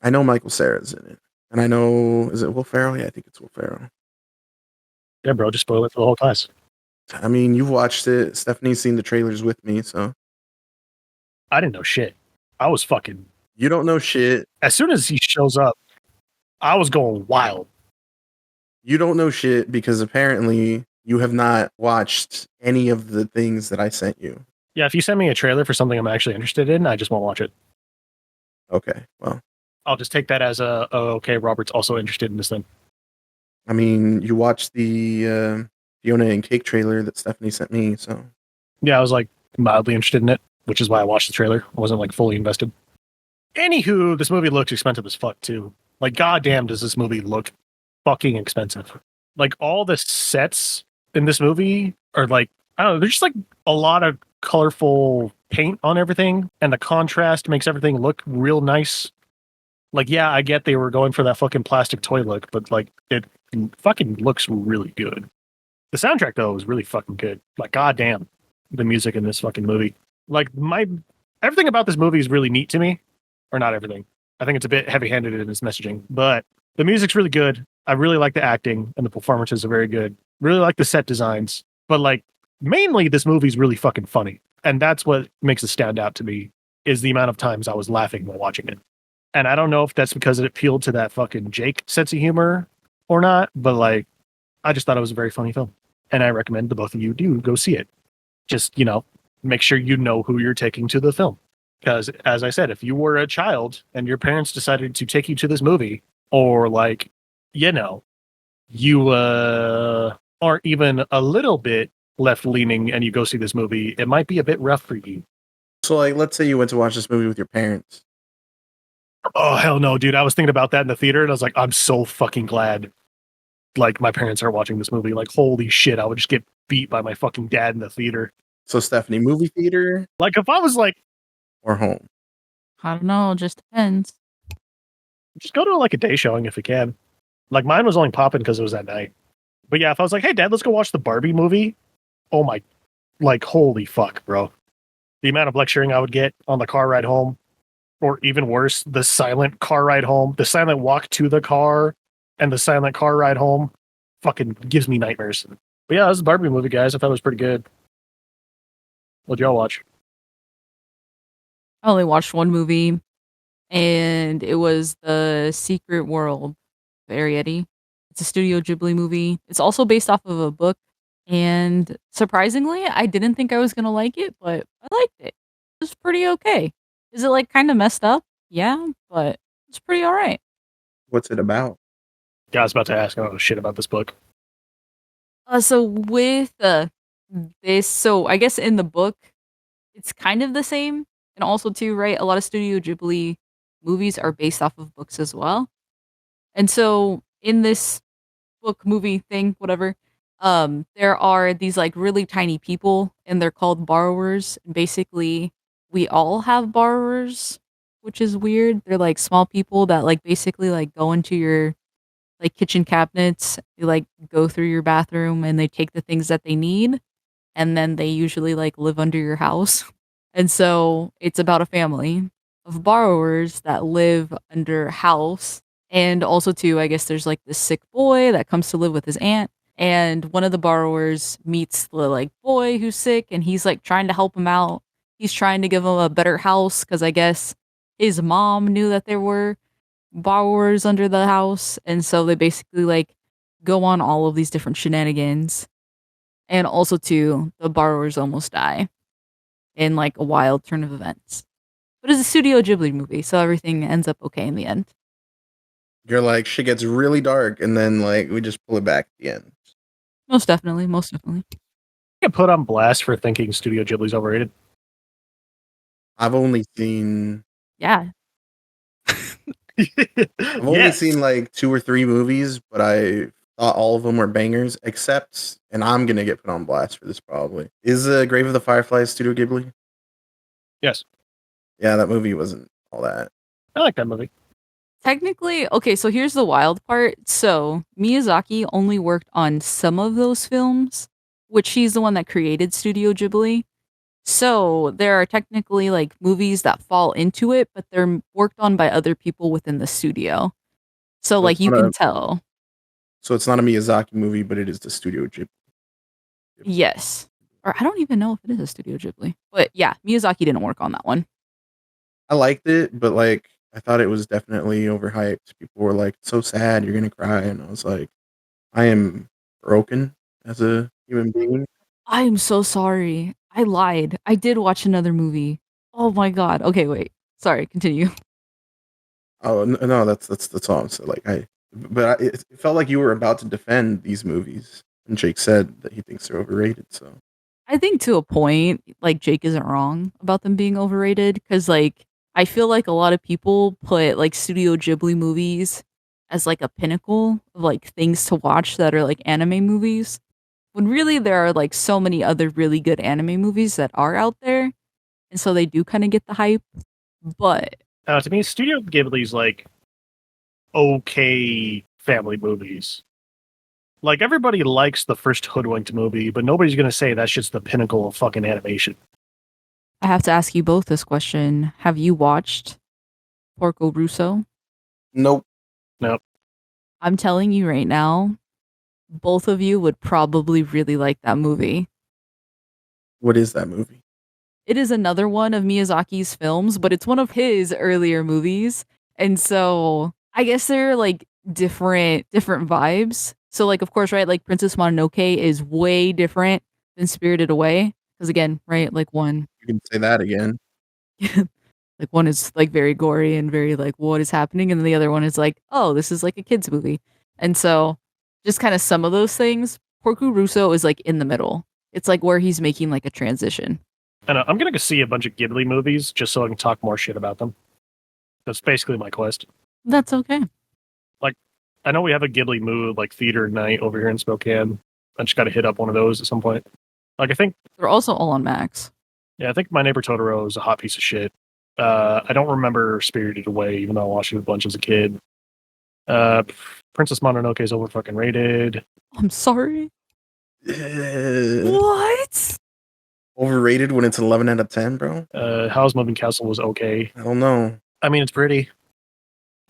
Speaker 1: I know Michael Cera's in it. And I know, is it Will Ferrell? Yeah, I think it's Will Ferrell.
Speaker 3: Yeah, bro, just spoil it for the whole class.
Speaker 1: I mean, you've watched it. Stephanie's seen the trailers with me, so.
Speaker 3: I didn't know shit. I was fucking...
Speaker 1: You don't know shit.
Speaker 3: As soon as he shows up, I was going wild.
Speaker 1: You don't know shit because apparently you have not watched any of the things that I sent you.
Speaker 3: Yeah, if you send me a trailer for something I'm actually interested in, I just won't watch it.
Speaker 1: Okay, well.
Speaker 3: I'll just take that as okay, Robert's also interested in this thing.
Speaker 1: I mean, you watched the Fiona and Cake trailer that Stephanie sent me, so.
Speaker 3: Yeah, I was like mildly interested in it, which is why I watched the trailer. I wasn't like fully invested. Anywho, this movie looks expensive as fuck too. Like, goddamn, does this movie look fucking expensive? Like, all the sets in this movie are like, I don't know. There's just like a lot of colorful paint on everything, and the contrast makes everything look real nice. Like, yeah, I get they were going for that fucking plastic toy look, but like it fucking looks really good. The soundtrack though is really fucking good. Like, goddamn, the music in this fucking movie. Like everything about this movie is really neat to me, or not everything. I think it's a bit heavy-handed in its messaging, but the music's really good. I really like the acting, and the performances are very good. Really like the set designs, but like mainly this movie's really fucking funny, and that's what makes it stand out to me. Is the amount of times I was laughing while watching it. And I don't know if that's because it appealed to that fucking Jake sense of humor or not, but like, I just thought it was a very funny film. And I recommend the both of you do go see it. Just, make sure you know who you're taking to the film. Because as I said, if you were a child and your parents decided to take you to this movie, or like, you aren't even a little bit left leaning and you go see this movie, it might be a bit rough for you.
Speaker 1: So, like, let's say you went to watch this movie with your parents.
Speaker 3: Oh, hell no, dude. I was thinking about that in the theater and I was like, I'm so fucking glad like my parents are watching this movie. Like, holy shit, I would just get beat by my fucking dad in the theater.
Speaker 1: So, Stephanie, movie theater?
Speaker 3: Like, if I was like,
Speaker 1: or home?
Speaker 2: I don't know, just depends.
Speaker 3: Just go to like a day showing if you can. Like, mine was only popping because it was at night. But yeah, if I was like, hey, Dad, let's go watch the Barbie movie. Oh my, like, holy fuck, bro. The amount of lecturing I would get on the car ride home. Or even worse, the silent car ride home, the silent walk to the car, and the silent car ride home fucking gives me nightmares. But yeah, this is a Barbie movie, guys. I thought it was pretty good. What'd y'all watch?
Speaker 2: I only watched one movie, and it was The Secret World of Arrietty. It's a Studio Ghibli movie. It's also based off of a book, and surprisingly, I didn't think I was going to like it, but I liked it. It was pretty okay. Is it like kind of messed up? Yeah, but it's pretty all right.
Speaker 1: What's it about?
Speaker 3: Yeah, I was about to ask. I don't know shit about this book.
Speaker 2: So with this, so I guess in the book, it's kind of the same, and also too, right? A lot of Studio Ghibli movies are based off of books as well, and so in this book, movie thing, whatever, there are these like really tiny people, and they're called borrowers. And basically, we all have borrowers, which is weird. They're like small people that like basically like go into your like kitchen cabinets, they like go through your bathroom and they take the things that they need, and then they usually like live under your house. And so it's about a family of borrowers that live under a house. And also too, I guess there's like this sick boy that comes to live with his aunt. And one of the borrowers meets the like boy who's sick, and he's like trying to help him out. He's trying to give him a better house because I guess his mom knew that there were borrowers under the house, and so they basically like go on all of these different shenanigans. And also too, the borrowers almost die in like a wild turn of events. But it's a Studio Ghibli movie, so everything ends up okay in the end.
Speaker 1: You're like, shit gets really dark, and then like we just pull it back at the end.
Speaker 2: Most definitely.
Speaker 3: Get put on blast for thinking Studio Ghibli's overrated.
Speaker 1: I've only seen
Speaker 2: Yeah.
Speaker 1: I've only seen like 2 or 3 movies, but I thought all of them were bangers, except, and I'm gonna get put on blast for this probably. Is Grave of the Fireflies Studio Ghibli?
Speaker 3: Yes.
Speaker 1: Yeah, that movie wasn't all that.
Speaker 3: I like that movie.
Speaker 2: Technically, okay, so here's the wild part. So Miyazaki only worked on some of those films, which he's the one that created Studio Ghibli. So there are technically like movies that fall into it, but they're worked on by other people within the studio. So like you can tell.
Speaker 1: So it's not a Miyazaki movie, but it is the Studio Ghibli.
Speaker 2: Yes. Or I don't even know if it is a Studio Ghibli. But yeah, Miyazaki didn't work on that one.
Speaker 1: I liked it, but like I thought it was definitely overhyped. People were like, "So sad, you're gonna cry," and I was like, "I am broken as a human being."
Speaker 2: I am so sorry. I lied. I did watch another movie. Oh my god. Okay, wait. Sorry. Continue.
Speaker 1: Oh no, that's all I'm saying. Like it felt like you were about to defend these movies, and Jake said that he thinks they're overrated. So
Speaker 2: I think to a point, like Jake isn't wrong about them being overrated because, like, I feel like a lot of people put like Studio Ghibli movies as like a pinnacle of like things to watch that are like anime movies. when really there are like so many other really good anime movies that are out there, and so they do kind of get the hype. But
Speaker 3: To me, Studio Ghibli's like okay family movies. Like everybody likes the first Hoodwinked movie, but nobody's gonna say that's just the pinnacle of fucking animation.
Speaker 2: I have to ask you both this question: have you watched Porco Rosso?
Speaker 1: Nope.
Speaker 3: Nope.
Speaker 2: I'm telling you right now, both of you would probably really like that movie.
Speaker 1: What is that movie?
Speaker 2: It is another one of Miyazaki's films, but it's one of his earlier movies. And so I guess they're like different vibes. So like of course, right, like Princess Mononoke is way different than Spirited Away. Because again, right, like one
Speaker 1: You can say that again.
Speaker 2: like one is like very gory and very like what is happening, and then the other one is like, oh, this is like a kid's movie. And so just kind of some of those things. Porco Russo is like in the middle. It's like where he's making like a transition.
Speaker 3: And I'm gonna go see a bunch of Ghibli movies just so I can talk more shit about them. That's basically my quest.
Speaker 2: That's okay.
Speaker 3: I know we have a Ghibli mood like theater night over here in Spokane. I just got to hit up one of those at some point. Like I think,
Speaker 2: They're also all on Max.
Speaker 3: yeah, I think My Neighbor Totoro is a hot piece of shit. I don't remember Spirited Away, even though I watched it a bunch as a kid. Princess Mononoke is over fucking rated.
Speaker 2: I'm sorry. What?
Speaker 1: Overrated when it's an 11 out of 10, bro?
Speaker 3: Howl's Moving Castle was okay.
Speaker 1: I don't know.
Speaker 3: I mean, it's pretty.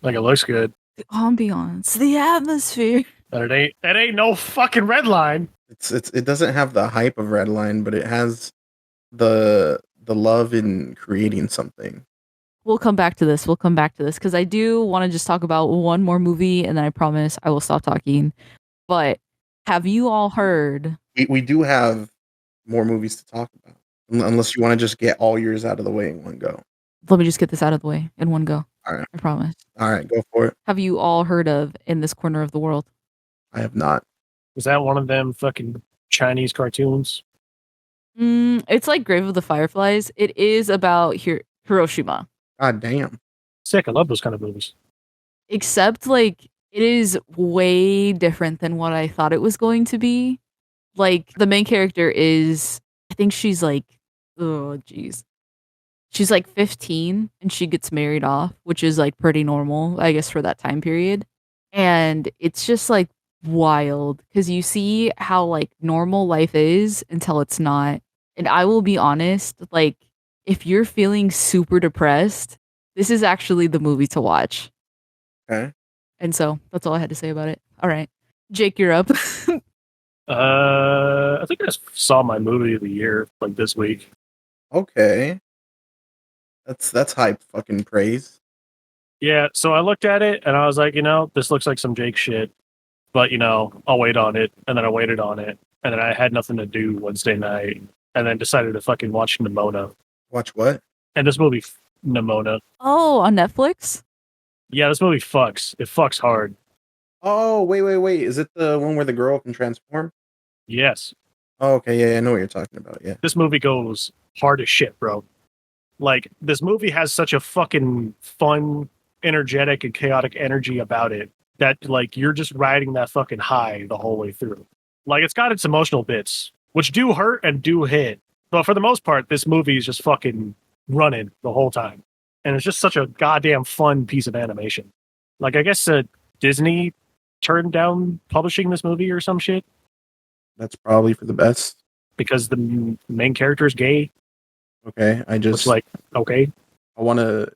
Speaker 3: Like it looks good,
Speaker 2: The ambiance, the atmosphere.
Speaker 3: but it ain't no fucking red line.
Speaker 1: It doesn't have the hype of Redline, but it has the love in creating something.
Speaker 2: We'll come back to this. Because I do want to just talk about one more movie, and then I promise I will stop talking. But have you all heard?
Speaker 1: We do have more movies to talk about, unless you want to just get all yours out of the way in one go.
Speaker 2: Let me just get this out of the way in one go.
Speaker 1: All right.
Speaker 2: I promise.
Speaker 1: All right, go for it.
Speaker 2: Have you all heard of In This Corner of the World?
Speaker 1: I have not.
Speaker 3: Is that one of them fucking Chinese cartoons?
Speaker 2: It's like Grave of the Fireflies. It is about Hiroshima.
Speaker 1: God damn.
Speaker 3: Sick. I love those kind of movies.
Speaker 2: Except like it is way different than what I thought it was going to be. Like the main character is, I think she's like, oh geez, she's like 15 and she gets married off, which is like pretty normal, I guess, for that time period. And it's just like wild because you see how like normal life is until it's not. And I will be honest, like if you're feeling super depressed, this is actually the movie to watch.
Speaker 1: Okay.
Speaker 2: And so that's all I had to say about it. All right. Jake, you're up.
Speaker 3: I think I saw my movie of the year like this week.
Speaker 1: Okay. That's hype fucking praise.
Speaker 3: Yeah, so I looked at it and I was like, this looks like some Jake shit, but I'll wait on it. And then I waited on it, and then I had nothing to do Wednesday night, and then decided to fucking watch Nimona.
Speaker 1: Watch what?
Speaker 3: And this movie, Nimona.
Speaker 2: Oh, on Netflix?
Speaker 3: Yeah, this movie fucks. It fucks hard.
Speaker 1: Oh, wait. Is it the one where the girl can transform?
Speaker 3: Yes,
Speaker 1: Oh, okay, yeah, I know what you're talking about. Yeah.
Speaker 3: this movie goes hard as shit, bro. Like, this movie has such a fucking fun, energetic, and chaotic energy about it that, like, you're just riding that fucking high the whole way through. Like, it's got its emotional bits, which do hurt and do hit. But for the most part, this movie is just fucking running the whole time. And it's just such a goddamn fun piece of animation. Like, I guess Disney turned down publishing this movie or some shit
Speaker 1: That's probably for the best.
Speaker 3: because the main character is gay.
Speaker 1: Okay, I
Speaker 3: Which,
Speaker 1: just
Speaker 3: like, okay.
Speaker 1: I want to.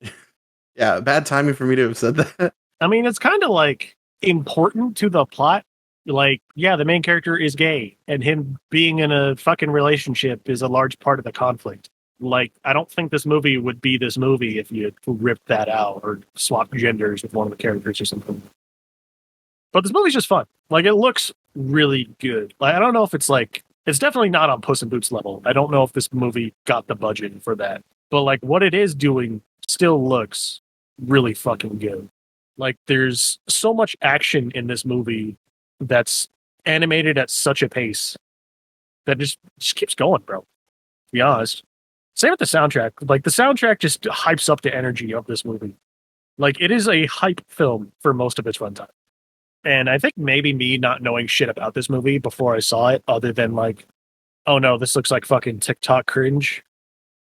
Speaker 1: Yeah, bad timing for me to have said that.
Speaker 3: I mean, it's kind of like important to the plot. Like, yeah, the main character is gay, and him being in a fucking relationship is a large part of the conflict. Like, I don't think this movie would be this movie if you ripped that out or swapped genders with one of the characters or something. But this movie's just fun. Like, it looks really good. Like, I don't know if it's like, it's definitely not on Puss in Boots level. I don't know if this movie got the budget for that. But like, what it is doing still looks really fucking good. Like, there's so much action in this movie that's animated at such a pace that just keeps going, bro. To be honest. Same with the soundtrack. Like, the soundtrack just hypes up the energy of this movie. Like, it is a hype film for most of its runtime. And I think maybe me not knowing shit about this movie before I saw it, other than like, oh no, this looks like fucking TikTok cringe.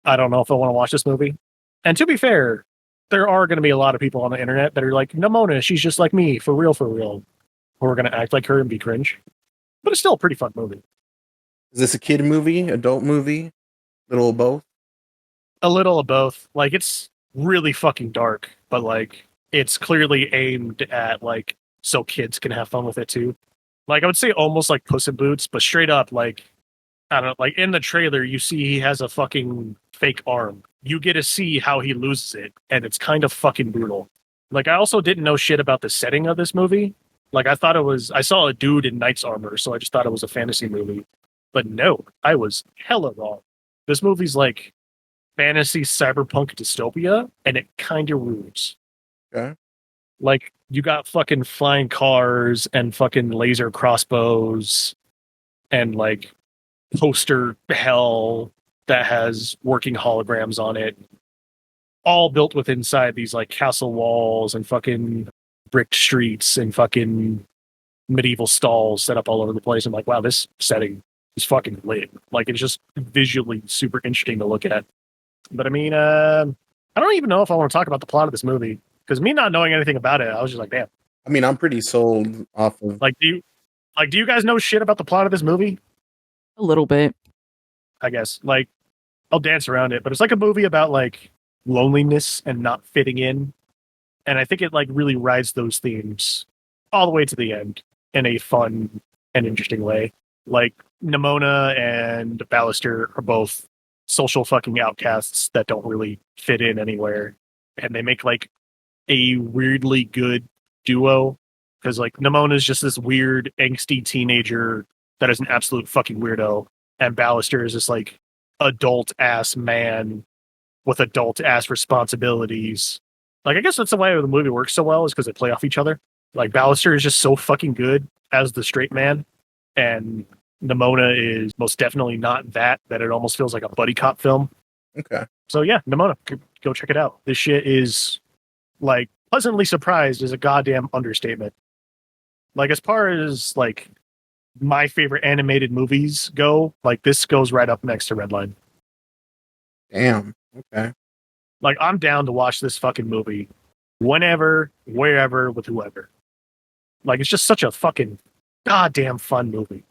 Speaker 3: I don't know if I want to watch this movie. And to be fair, there are going to be a lot of people on the internet that are like, Nimona, she's just like me, for real, who are going to act like her and be cringe. But it's still a pretty fun movie.
Speaker 1: Is this a kid movie, adult movie, little of both?
Speaker 3: A little of both. Like, it's really fucking dark, but like, it's clearly aimed at like, so kids can have fun with it too. Like, I would say almost like Puss in Boots, but straight up, like, I don't know, like in the trailer, you see he has a fucking fake arm. You get to see how he loses it, and it's kind of fucking brutal. Like, I also didn't know shit about the setting of this movie. Like, I saw a dude in knight's armor, so I just thought it was a fantasy movie. But no, I was hella wrong. This movie's like fantasy cyberpunk dystopia, and it kind of rules.
Speaker 1: Okay.
Speaker 3: Like, you got fucking flying cars and fucking laser crossbows and like poster hell that has working holograms on it, all built with inside these like castle walls and fucking bricked streets and fucking medieval stalls set up all over the place. I'm like, wow, this setting is fucking lit. Like, it's just visually super interesting to look at. But I mean, I don't even know if I want to talk about the plot of this movie, because me not knowing anything about it, I was just like, damn.
Speaker 1: I mean, I'm pretty sold off of.
Speaker 3: Like, do you guys know shit about the plot of this movie?
Speaker 2: A little bit.
Speaker 3: I guess. Like, I'll dance around it, but it's like a movie about like loneliness and not fitting in. And I think it like really rides those themes all the way to the end in a fun and interesting way. Like, Nimona and Ballister are both social fucking outcasts that don't really fit in anywhere. And they make like a weirdly good duo, because like Nimona is just this weird angsty teenager that is an absolute fucking weirdo, and Ballister is this like adult ass man with adult ass responsibilities. Like, I guess that's the way the movie works so well, is because they play off each other. Like, Ballister is just so fucking good as the straight man, and Nimona is most definitely not that it almost feels like a buddy cop film.
Speaker 1: Okay.
Speaker 3: So yeah, Nimona, go check it out. This shit is like pleasantly surprised is a goddamn understatement. Like, as far as like my favorite animated movies go, like, this goes right up next to Redline.
Speaker 1: Damn. Okay.
Speaker 3: Like, I'm down to watch this fucking movie whenever, wherever, with whoever. Like, it's just such a fucking goddamn fun movie.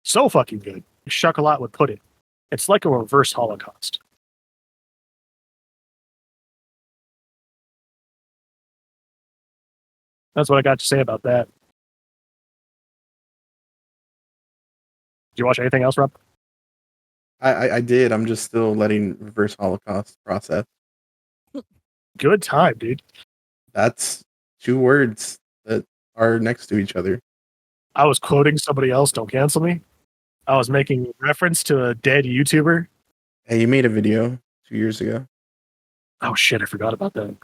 Speaker 3: So fucking good. Chocolat would put it. It's like a reverse Holocaust. That's what I got to say about that. Did you watch anything else, Rob?
Speaker 1: I did. I'm just still letting reverse Holocaust process.
Speaker 3: Good time, dude.
Speaker 1: That's two words that are next to each other.
Speaker 3: I was quoting somebody else. Don't cancel me. I was making reference to a dead YouTuber.
Speaker 1: Hey, you made a video 2 years ago.
Speaker 3: Oh shit, I forgot about that.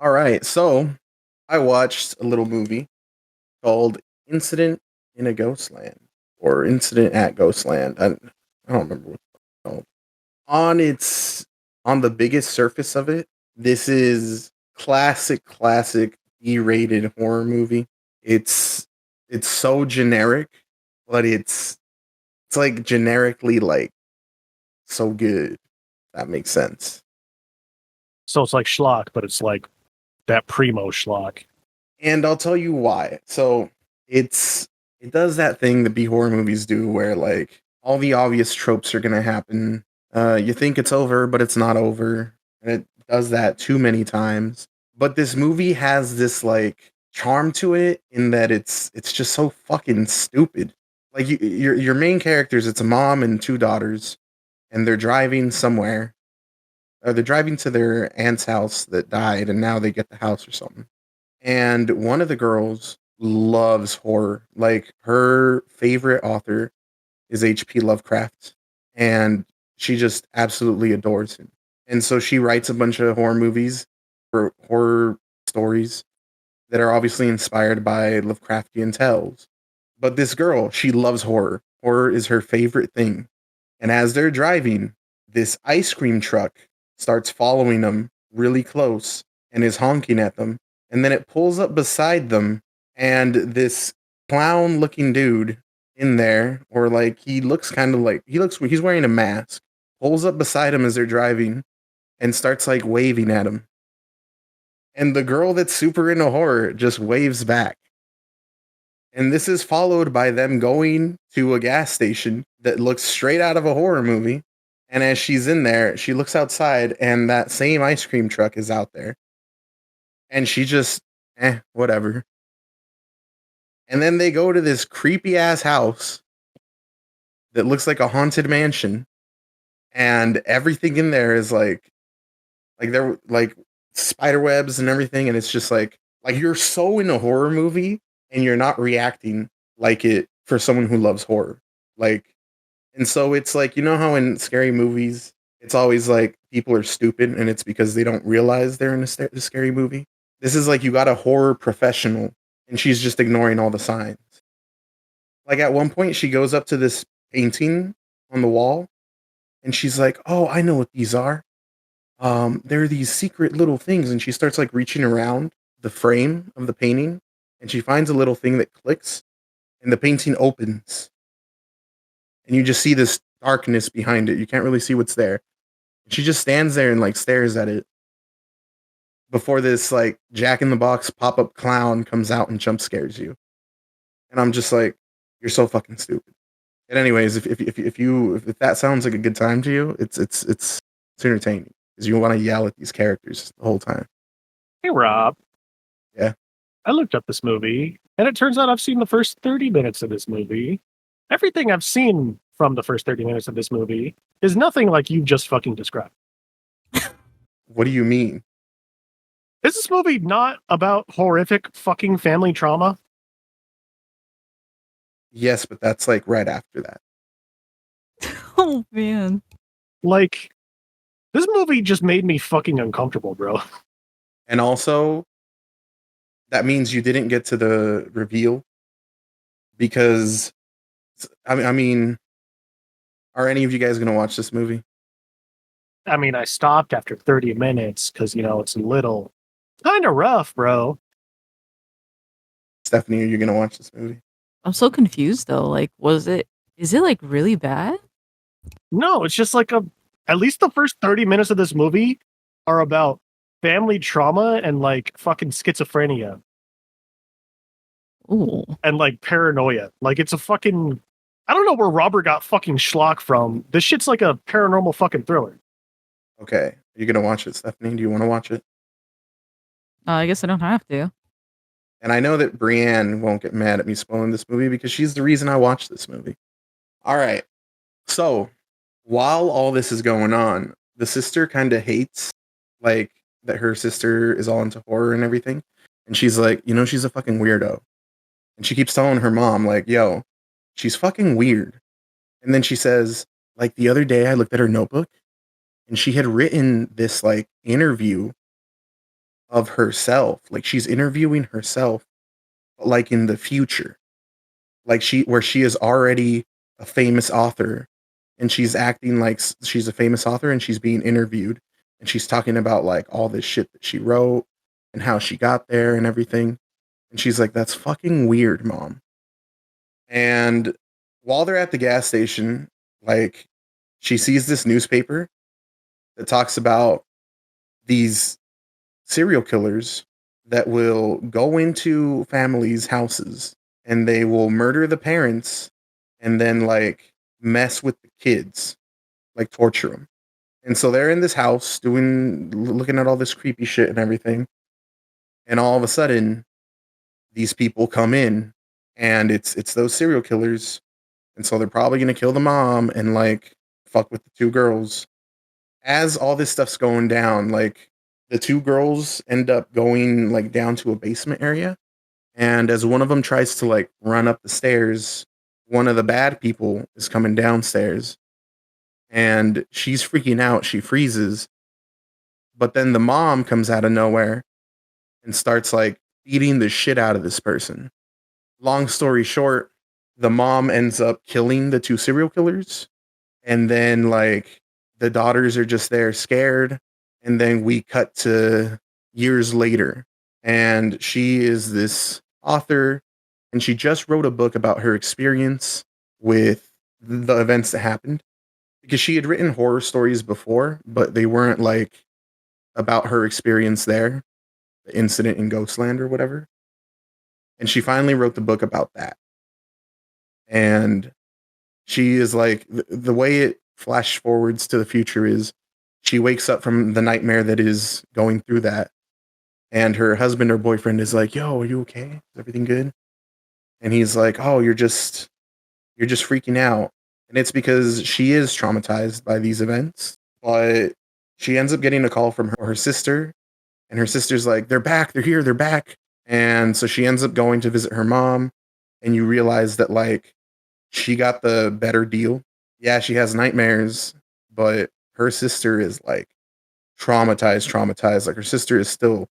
Speaker 1: All right. So I watched a little movie called Incident in a Ghostland, or Incident at Ghostland. I don't remember what it's called. On the biggest surface of it, this is classic E-rated horror movie. It's so generic, but it's like generically like so good. That makes sense.
Speaker 3: So it's like schlock, but it's like that primo schlock.
Speaker 1: And I'll tell you why. So it does that thing that B horror movies do, where like all the obvious tropes are gonna happen. You think it's over, but it's not over, and it does that too many times. But this movie has this like charm to it, in that it's just so fucking stupid. Like, your main characters, it's a mom and two daughters, and they're driving somewhere. Or they're driving to their aunt's house that died, and now they get the house or something. And one of the girls loves horror. Like, her favorite author is H.P. Lovecraft, and she just absolutely adores him. And so she writes a bunch of horror movies, or horror stories, that are obviously inspired by Lovecraftian tales. But this girl, she loves horror. Horror is her favorite thing. And as they're driving, this ice cream truck starts following them really close and is honking at them. And then it pulls up beside them And this clown looking dude in there, or like he looks kind of like he's wearing a mask, pulls up beside him as they're driving and starts like waving at him. And the girl that's super into horror just waves back. And this is followed by them going to a gas station that looks straight out of a horror movie. And as she's in there, she looks outside and that same ice cream truck is out there. And she just, whatever. And then they go to this creepy ass house that looks like a haunted mansion. And everything in there is like they're like spider webs and everything. And it's just like you're so in a horror movie and you're not reacting like it for someone who loves horror. Like, and so it's like, you know how in scary movies, it's always like people are stupid and it's because they don't realize they're in a scary movie. This is like you got a horror professional and she's just ignoring all the signs. Like at one point, she goes up to this painting on the wall and she's like, oh, I know what these are. There are these secret little things. And she starts like reaching around the frame of the painting and she finds a little thing that clicks and the painting opens. And you just see this darkness behind it. You can't really see what's there. She just stands there and like stares at it before this like Jack in the Box pop-up clown comes out and jump scares you. And I'm just like, you're so fucking stupid. And anyways, if that sounds like a good time to you, it's entertaining because you want to yell at these characters the whole time.
Speaker 3: Hey Rob.
Speaker 1: Yeah.
Speaker 3: I looked up this movie, and it turns out I've seen the first 30 minutes of this movie. Everything I've seen from the first 30 minutes of this movie is nothing like you just fucking described.
Speaker 1: What do you mean?
Speaker 3: Is this movie not about horrific fucking family trauma?
Speaker 1: Yes, but that's like right after that.
Speaker 2: Oh man.
Speaker 3: Like, this movie just made me fucking uncomfortable, bro.
Speaker 1: And also, that means you didn't get to the reveal because, I mean, are any of you guys going to watch this movie?
Speaker 3: I mean, I stopped after 30 minutes because, you know, it's a little kind of rough, bro.
Speaker 1: Stephanie, are you going to watch this movie?
Speaker 2: I'm so confused though. Like, is it like really bad?
Speaker 3: No, it's just like at least the first 30 minutes of this movie are about family trauma and like fucking schizophrenia.
Speaker 2: Ooh.
Speaker 3: And like paranoia. Like it's a fucking, I don't know where Robert got fucking schlock from. This shit's like a paranormal fucking thriller.
Speaker 1: Okay. Are you going to watch it, Stephanie? Do you want to watch it?
Speaker 2: I guess I don't have to.
Speaker 1: And I know that Brienne won't get mad at me spoiling this movie because she's the reason I watched this movie. All right. So while all this is going on, the sister kind of hates like that her sister is all into horror and everything. And she's like, you know, she's a fucking weirdo. And she keeps telling her mom, like, yo, she's fucking weird. And then she says, like, the other day I looked at her notebook and she had written this like interview of herself. Like she's interviewing herself, but like in the future. Like where she is already a famous author and she's acting like she's a famous author and she's being interviewed and she's talking about like all this shit that she wrote and how she got there and everything. And she's like, that's fucking weird, mom. And while they're at the gas station, like she sees this newspaper that talks about these serial killers that will go into families' houses and they will murder the parents and then like mess with the kids, like torture them. And so they're in this house looking at all this creepy shit and everything. And all of a sudden, these people come in and it's those serial killers. And so they're probably going to kill the mom and like fuck with the two girls. As all this stuff's going down, like the two girls end up going like down to a basement area. And as one of them tries to like run up the stairs, one of the bad people is coming downstairs and she's freaking out. She freezes. But then the mom comes out of nowhere and starts like beating the shit out of this person. Long story short, the mom ends up killing the two serial killers. And then like the daughters are just there scared. And then we cut to years later. And she is this author, and she just wrote a book about her experience with the events that happened. Because she had written horror stories before, but they weren't like about her experience there, the incident in Ghostland or whatever. And she finally wrote the book about that. And she is like, the way it flash forwards to the future is she wakes up from the nightmare that is going through that. And her husband or boyfriend is like, yo, are you okay? Is everything good? And he's like, oh, you're just freaking out. And it's because she is traumatized by these events. But she ends up getting a call from her sister. And her sister's like, they're back. They're here. They're back. And so she ends up going to visit her mom. And you realize that, like, she got the better deal. Yeah, she has nightmares, but her sister is like traumatized. Like her sister is still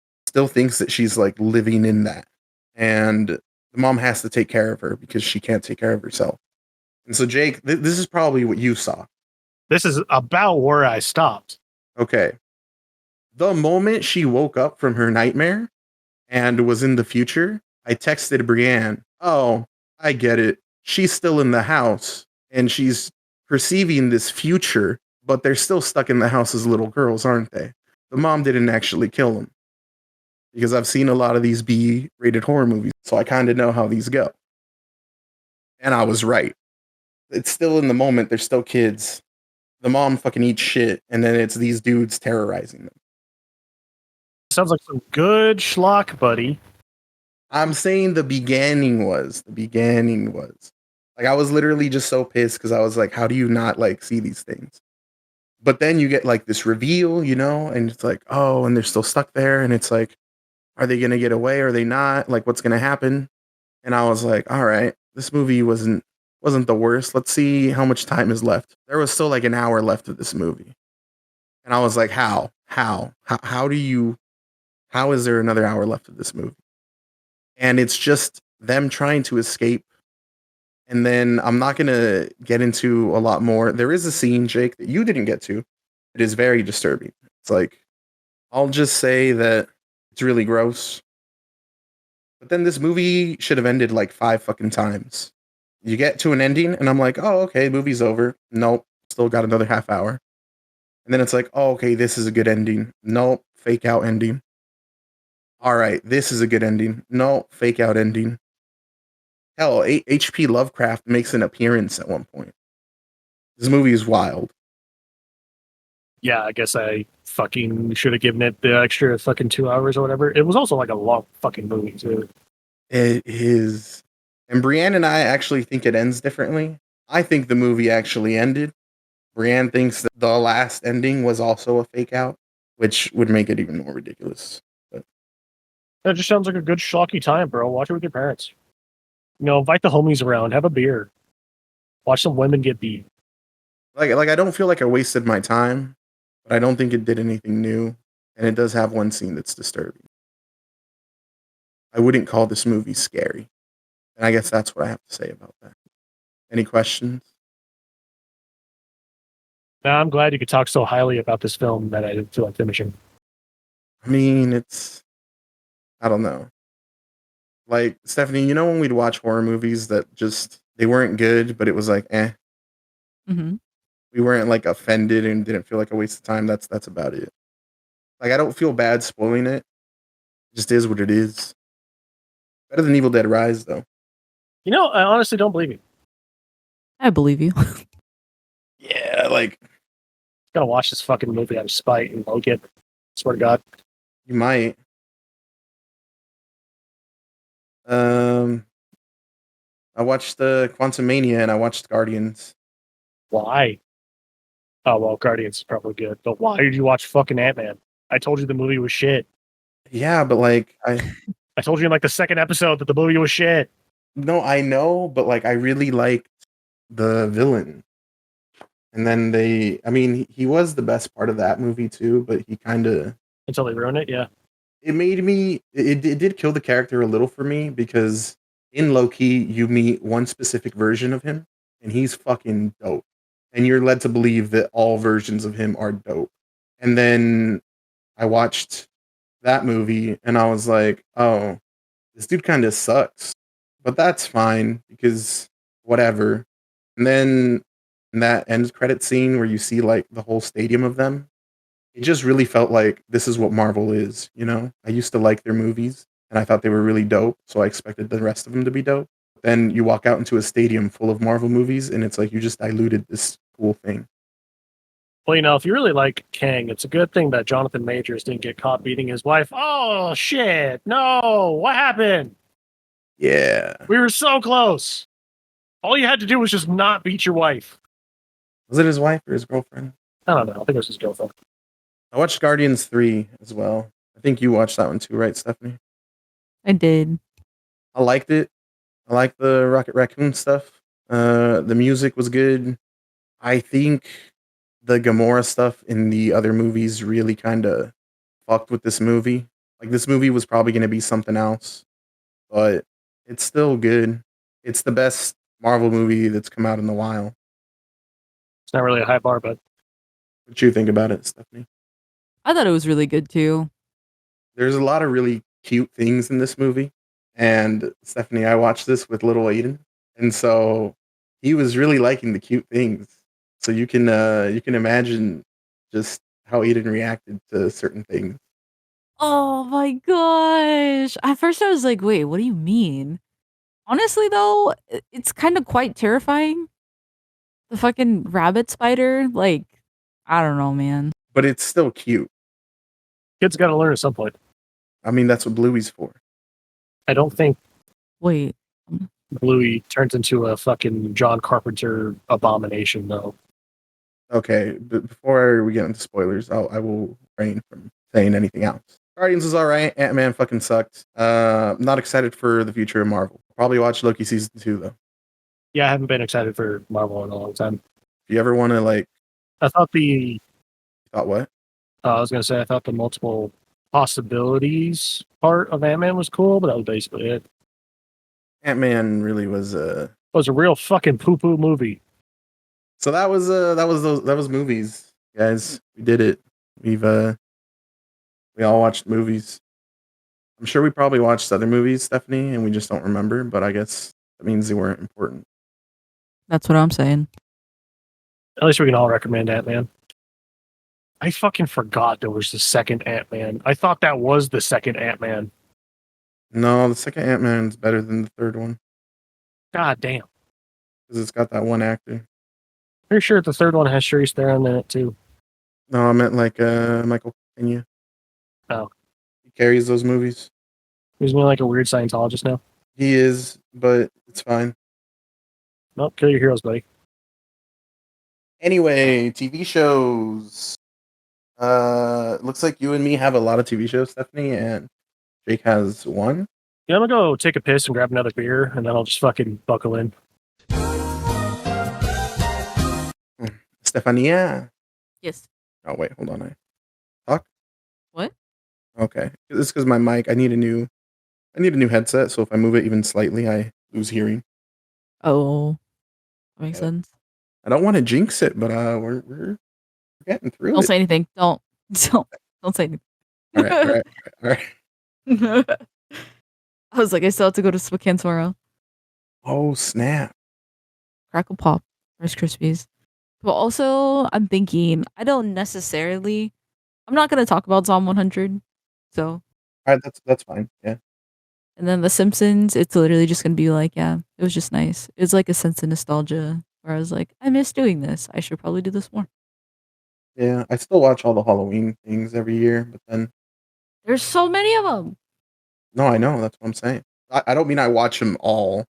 Speaker 1: thinks that she's like living in that. And the mom has to take care of her because she can't take care of herself. And so Jake, this is probably what you saw.
Speaker 3: This is about where I stopped.
Speaker 1: Okay. The moment she woke up from her nightmare and was in the future, I texted Brienne, oh, I get it. She's still in the house and she's perceiving this future, but they're still stuck in the house as little girls, aren't they? The mom didn't actually kill them because I've seen a lot of these B-rated horror movies, so I kind of know how these go. And I was right. It's still in the moment. They're still kids. The mom fucking eats shit, and then it's these dudes terrorizing them.
Speaker 3: Sounds like some good schlock, buddy.
Speaker 1: I'm saying the beginning was. Like, I was literally just so pissed because I was like, how do you not, like, see these things? But then you get, like, this reveal, you know, and it's like, oh, and they're still stuck there, and it's like, are they going to get away? Are they not? Like, what's going to happen? And I was like, all right, this movie wasn't the worst. Let's see how much time is left. There was still like an hour left of this movie. And I was like, how is there another hour left of this movie? And it's just them trying to escape. And then I'm not going to get into a lot more. There is a scene, Jake, that you didn't get to. It is very disturbing. It's like, I'll just say that it's really gross. But then this movie should have ended like 5 fucking times. You get to an ending, and I'm like, oh, okay, movie's over. Nope, still got another half hour. And then it's like, oh, okay, this is a good ending. Nope, fake out ending. All right, this is a good ending. No, fake out ending. Hell, H.P. Lovecraft makes an appearance at one point. This movie is wild.
Speaker 3: Yeah, I guess I fucking should have given it the extra fucking 2 hours or whatever. It was also like a long fucking movie, too.
Speaker 1: It is. And Brienne and I actually think it ends differently. I think the movie actually ended. Brienne thinks that the last ending was also a fake out, which would make it even more ridiculous. But
Speaker 3: That just sounds like a good schlocky time, bro. Watch it with your parents. You know, invite the homies around, have a beer. Watch some women get beat.
Speaker 1: like I don't feel like I wasted my time, but I don't think it did anything new. And it does have one scene that's disturbing. I wouldn't call this movie scary. And I guess that's what I have to say about that. Any questions?
Speaker 3: Now, I'm glad you could talk so highly about this film that I didn't feel like finishing.
Speaker 1: I mean, I don't know. Like, Stephanie, you know when we'd watch horror movies that just, they weren't good, but it was like, eh.
Speaker 2: Mm-hmm.
Speaker 1: We weren't like offended and didn't feel like a waste of time. That's about it. Like, I don't feel bad spoiling it. It just is what it is. Better than Evil Dead Rise, though.
Speaker 3: You know, I honestly don't believe you.
Speaker 2: I believe you.
Speaker 1: Yeah, like,
Speaker 3: Gotta watch this fucking movie out of spite and like it. Swear to God.
Speaker 1: you might. I watched the Quantum Mania and I watched Guardians.
Speaker 3: Why? Oh, well, Guardians is probably good. But why did you watch fucking Ant-Man? I told you the movie was shit.
Speaker 1: Yeah, but like,
Speaker 3: I told you in like the second episode that the movie was shit.
Speaker 1: no, I know, but like, I really liked the villain. And then I mean, he was the best part of that movie too, but he kind of,
Speaker 3: Until they ruin it, yeah.
Speaker 1: it made me, it did kill the character a little for me because in Loki, you meet one specific version of him and he's fucking dope. And you're led to believe that all versions of him are dope. And then I watched that movie and I was like, oh, this dude kind of sucks, but that's fine because whatever. And then in that end credit scene where you see like the whole stadium of them, it just really felt like this is what Marvel is, you know? I used to like their movies and I thought they were really dope, so I expected the rest of them to be dope. Then you walk out into a stadium full of Marvel movies and it's like you just diluted this cool thing.
Speaker 3: Well, if you really like Kang, it's a good thing that Jonathan Majors didn't get caught beating his wife. Oh, shit. No. What happened?
Speaker 1: Yeah.
Speaker 3: We were so close. All you had to do was just not beat your wife.
Speaker 1: Was it his wife or his girlfriend?
Speaker 3: I don't know. I think it was his girlfriend.
Speaker 1: I watched Guardians 3 as well. I think you watched that one too, right, Stephanie?
Speaker 2: I did.
Speaker 1: I liked it. I like the Rocket Raccoon stuff. The music was good. I think the Gamora stuff in the other movies really kind of fucked with this movie. Like this movie was probably going to be something else, but it's still good. It's the best Marvel movie that's come out in a while.
Speaker 3: It's not really a high bar, but
Speaker 1: What you think about it, Stephanie?
Speaker 2: I thought it was really good too.
Speaker 1: There's a lot of really cute things in this movie. And Stephanie, I watched this with little Aiden, and so he was really liking the cute things. So you can imagine just how Aiden reacted to certain things.
Speaker 2: Oh my gosh. At first I was like, wait, what do you mean? Honestly though, it's kind of quite terrifying. The fucking rabbit spider, like, I don't know, man.
Speaker 1: But it's still cute.
Speaker 3: kids got to learn at some point.
Speaker 1: I mean, that's what Bluey's for.
Speaker 3: I don't think
Speaker 2: Wait.
Speaker 3: Bluey turns into a fucking John Carpenter abomination, though.
Speaker 1: Okay, but before we get into spoilers, I will refrain from saying anything else. Guardians was alright. Ant-Man fucking sucked. Not excited for the future of Marvel. Probably watch Loki season 2 though.
Speaker 3: Yeah, I haven't been excited for Marvel in a long time.
Speaker 1: If you ever want to
Speaker 3: I thought the
Speaker 1: thought what?
Speaker 3: I was gonna say I thought the multiple possibilities part of Ant-Man was cool, but that was basically it.
Speaker 1: Ant-Man really was
Speaker 3: It was a real fucking poo-poo movie.
Speaker 1: So that was movies, guys. We did it. We all watched movies. I'm sure we probably watched other movies, Stephanie, and we just don't remember, but I guess that means they weren't important.
Speaker 2: That's what I'm saying.
Speaker 3: At least we can all recommend Ant-Man. I fucking forgot there was the second Ant-Man. I thought that was the second Ant-Man.
Speaker 1: No, the second Ant-Man's better than the third one
Speaker 3: God damn.
Speaker 1: because it's got that one actor.
Speaker 3: Pretty sure the third one has Charlize Theron in it too.
Speaker 1: No, I meant like Michael Pena.
Speaker 3: Oh.
Speaker 1: He carries those movies.
Speaker 3: He's more like a weird Scientologist now.
Speaker 1: He is, but it's fine.
Speaker 3: Nope, kill your heroes, buddy.
Speaker 1: Anyway, TV shows. Looks like you and me have a lot of TV shows, Stephanie, and Jake has one.
Speaker 3: Yeah, I'm gonna go take a piss and grab another beer, and then I'll just fucking buckle in.
Speaker 1: Stefania.
Speaker 2: Yes.
Speaker 1: Oh wait, hold on. I talk.
Speaker 2: What?
Speaker 1: Okay, it's because my mic. I need a new headset. So if I move it even slightly, I lose hearing.
Speaker 2: Oh, that makes sense.
Speaker 1: I don't want to jinx it, but we're getting through
Speaker 2: Don't
Speaker 1: it.
Speaker 2: say anything. Don't say anything.
Speaker 1: All right.
Speaker 2: I was like, I still have to go to Spokane tomorrow.
Speaker 1: Oh snap!
Speaker 2: Crackle Pop, Rice Krispies. But also, I'm thinking, I'm not going to talk about Zom 100. So,
Speaker 1: All right, that's fine. Yeah.
Speaker 2: and then The Simpsons, it's literally just going to be like, yeah, it was just nice. It was like a sense of nostalgia where I was like, I miss doing this. I should probably do this more.
Speaker 1: Yeah, I still watch all the Halloween things every year, but then
Speaker 2: There's so many of them.
Speaker 1: no, I know that's what I'm saying. I don't mean I watch them all.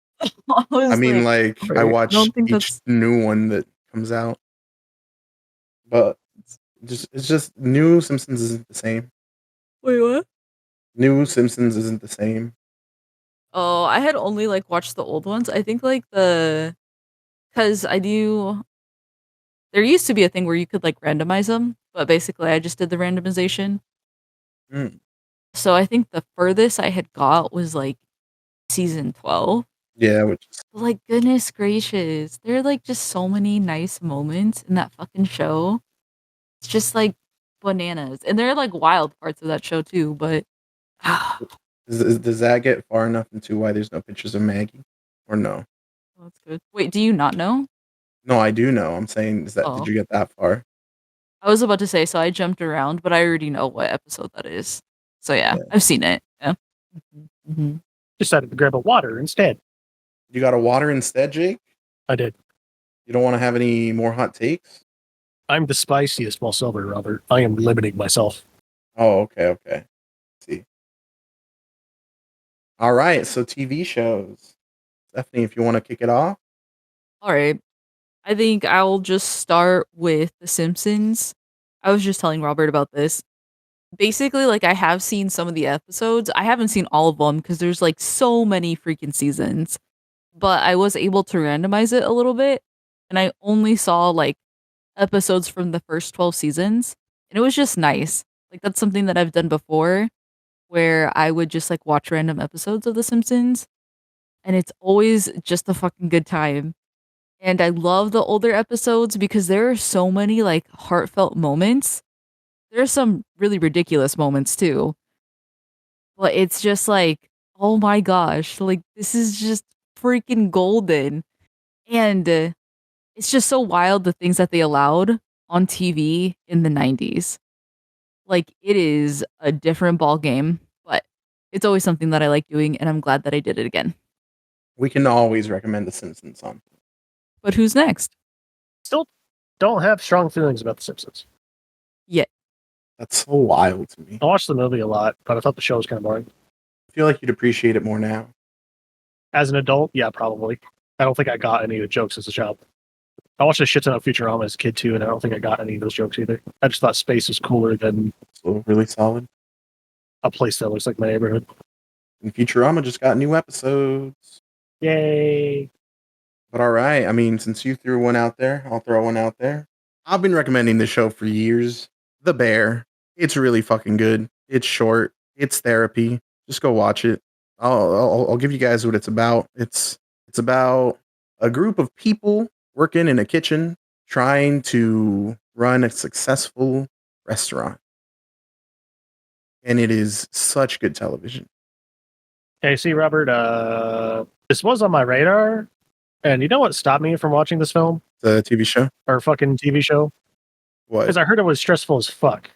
Speaker 1: I mean like I watch each new one that comes out. But it's just new Simpsons isn't the same.
Speaker 2: Wait, what?
Speaker 1: New Simpsons isn't the same.
Speaker 2: Oh, I had only like watched the old ones. I think like because there used to be a thing where you could like randomize them, but basically I just did the randomization.
Speaker 1: Mm.
Speaker 2: So I think the furthest I had got was like season 12.
Speaker 1: Yeah, which is
Speaker 2: Like, goodness gracious, there are like just so many nice moments in that fucking show. It's just like bananas, and there are like wild parts of that show too. But
Speaker 1: Does that get far enough into why there's no pictures of Maggie? Or no?
Speaker 2: Oh, that's good. Wait, do you not know?
Speaker 1: No, I do know. I'm saying, did
Speaker 2: Oh,
Speaker 1: you get that far?
Speaker 2: I was about to say, so I jumped around, but I already know what episode that is. So yeah,
Speaker 1: Yeah.
Speaker 2: I've seen it. Yeah. Mm-hmm.
Speaker 3: Decided to grab a water instead.
Speaker 1: You got a water instead, Jake?
Speaker 3: I did.
Speaker 1: You don't want to have any more hot takes?
Speaker 3: I'm the spiciest while sober, Robert. I am limiting myself.
Speaker 1: Oh, okay. Let's see. All right, so TV shows. Stephanie, if you want to kick it off.
Speaker 2: All right. I think I'll just start with The Simpsons. I was just telling Robert about this. Basically, like I have seen some of the episodes. I haven't seen all of them because there's like so many freaking seasons. But I was able to randomize it a little bit, and I only saw like episodes from the first 12 seasons, and it was just nice. Like that's something that I've done before where I would just like watch random episodes of The Simpsons, and it's always just a fucking good time. And I love the older episodes because there are so many like heartfelt moments. There's some really ridiculous moments too. But it's just like, oh my gosh, like this is just freaking golden. And it's just so wild the things that they allowed on TV in the 90s. Like it is a different ball game, but it's always something that I like doing and I'm glad that I did it again.
Speaker 1: We can always recommend The Simpsons on.
Speaker 2: But who's next?
Speaker 3: Still don't have strong feelings about The Simpsons.
Speaker 2: Yeah.
Speaker 1: That's so wild to me.
Speaker 3: I watched the movie a lot, but I thought the show was kind of boring.
Speaker 1: I feel like you'd appreciate it more now.
Speaker 3: As an adult, yeah, probably. I don't think I got any of the jokes as a child. I watched a shit ton of Futurama as a kid too, and I don't think I got any of those jokes either. I just thought space was cooler than
Speaker 1: So really solid.
Speaker 3: a place that looks like my neighborhood.
Speaker 1: And Futurama just got new episodes.
Speaker 3: Yay!
Speaker 1: But all right, I mean, since you threw one out there, I'll throw one out there. I've been recommending this show for years. The Bear. It's really fucking good. It's short. It's therapy. Just go watch it. I'll give you guys what it's about. It's about a group of people working in a kitchen trying to run a successful restaurant. And it is such good television.
Speaker 3: Hey, see, Robert, this was on my radar, and you know what stopped me from watching this film?
Speaker 1: The TV show?
Speaker 3: Or fucking TV show?
Speaker 1: What?
Speaker 3: Because I heard it was stressful as fuck.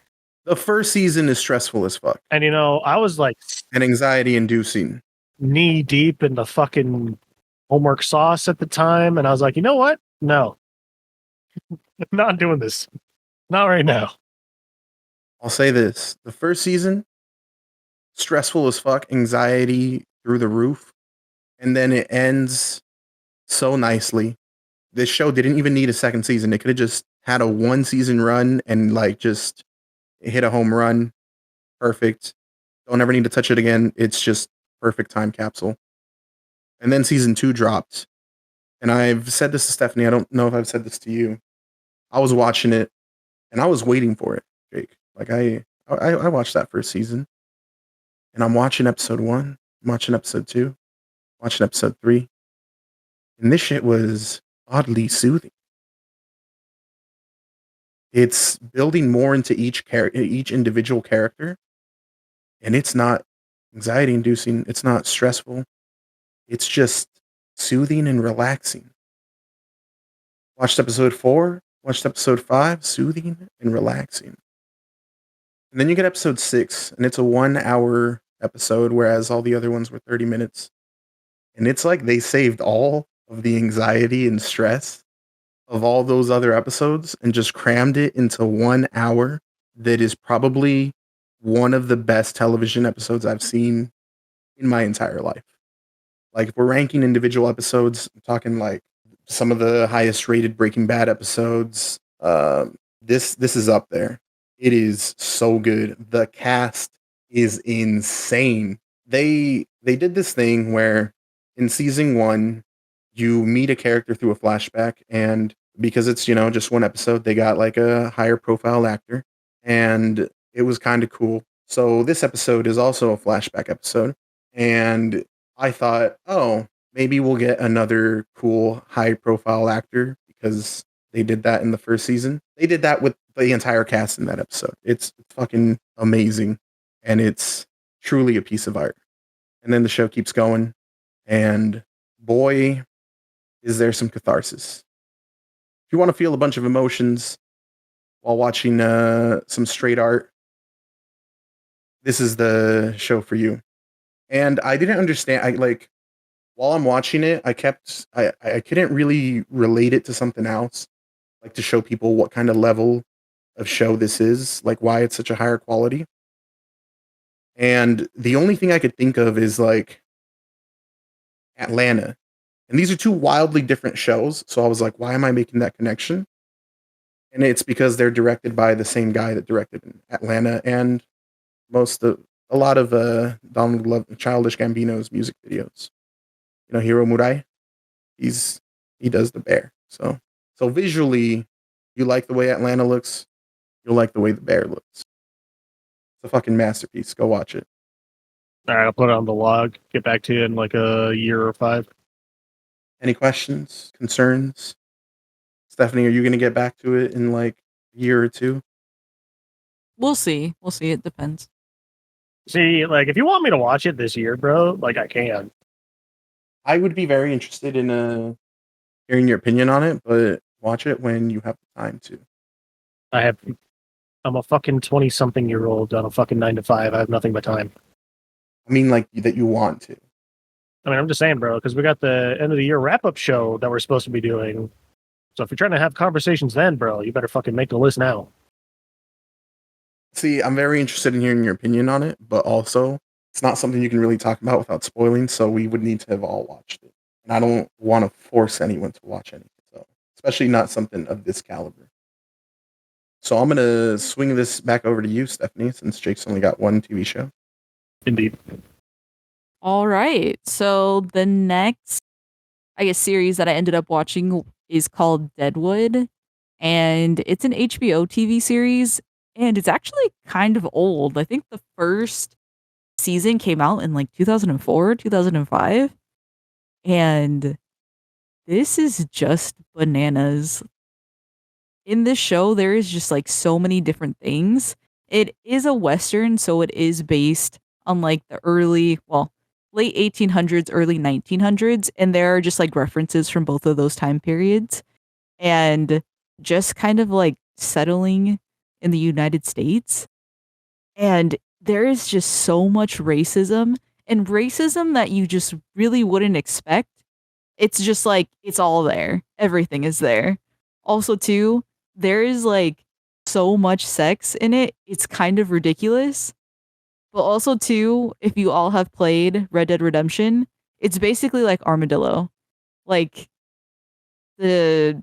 Speaker 1: The first season is stressful as fuck.
Speaker 3: And, you know, I was like
Speaker 1: and anxiety inducing.
Speaker 3: knee deep in the fucking homework sauce at the time, and I was like, you know what? No. I'm not doing this. Not right now.
Speaker 1: I'll say this. The first season, stressful as fuck, anxiety through the roof. And then it ends so nicely. This show didn't even need a second season. It could have just had a one season run and like just hit a home run. Perfect. Don't ever need to touch it again. It's just perfect time capsule. And then season 2 dropped. And I've said this to Stephanie. I don't know if I've said this to you. I was watching it and I was waiting for it, Jake. Like I watched that first season. And I'm watching episode 1, I'm watching episode 2, watching episode 3. And this shit was oddly soothing. It's building more into each individual character. And it's not anxiety inducing. It's not stressful. It's just soothing and relaxing. Watched episode 4, watched episode 5, soothing and relaxing. And then you get episode 6, and it's a 1-hour episode, whereas all the other ones were 30 minutes. And it's like they saved all of the anxiety and stress of all those other episodes and just crammed it into 1 hour that is probably one of the best television episodes I've seen in my entire life. Like, if we're ranking individual episodes, I'm talking like some of the highest rated Breaking Bad episodes. This is up there. It is so good. The cast is insane. They did this thing where in season 1, you meet a character through a flashback, and because it's, just one episode, they got like a higher profile actor, and it was kind of cool. So this episode is also a flashback episode, and I thought, oh, maybe we'll get another cool high profile actor because they did that in the first season. They did that with the entire cast in that episode. It's fucking amazing, and it's truly a piece of art. and then the show keeps going, and boy, is there some catharsis. If you want to feel a bunch of emotions while watching some straight art, this is the show for you. And I didn't understand. I like while I'm watching it, I couldn't really relate it to something else, like to show people what kind of level of show this is, like why it's such a higher quality. And the only thing I could think of is like Atlanta. And these are two wildly different shows. So I was like, why am I making that connection? And it's because they're directed by the same guy that directed Atlanta and a lot of Donald Glover, Childish Gambino's music videos. You know, Hiro Murai. He does the bear. So visually, you like the way Atlanta looks. You'll like the way the bear looks. It's a fucking masterpiece. Go watch it.
Speaker 3: All right, I'll put it on the log. Get back to you in like a year or 5.
Speaker 1: Any questions, concerns? Stephanie, are you going to get back to it in like a year or 2?
Speaker 2: We'll see. We'll see. It depends.
Speaker 3: See, like, if you want me to watch it this year, bro, like, I can.
Speaker 1: I would be very interested in hearing your opinion on it, but watch it when you have the time to.
Speaker 3: I'm a fucking 20-something-year-old on a fucking 9 to 5. I have nothing but time.
Speaker 1: I mean, like, that you want to.
Speaker 3: I mean, I'm just saying, bro, because we got the end of the year wrap-up show that we're supposed to be doing. So if you're trying to have conversations then, bro, you better fucking make the list now.
Speaker 1: See, I'm very interested in hearing your opinion on it, but also it's not something you can really talk about without spoiling, so we would need to have all watched it. And I don't want to force anyone to watch anything, so especially not something of this caliber. So I'm going to swing this back over to you, Stephanie, since Jake's only got one TV show.
Speaker 3: Indeed.
Speaker 2: All right. So the next, I guess, series that I ended up watching is called Deadwood. And it's an HBO TV series. And it's actually kind of old. I think the first season came out in like 2004, 2005. And this is just bananas. In this show, there is just like so many different things. It is a Western, so it is based on like the late 1800s, early 1900s. And there are just like references from both of those time periods. And just kind of like settling in the United States. And there is just so much racism and racism that you just really wouldn't expect. It's just like, it's all there. Everything is there. Also, too, there is like so much sex in it. It's kind of ridiculous. But also, too, if you all have played Red Dead Redemption, it's basically like Armadillo. Like the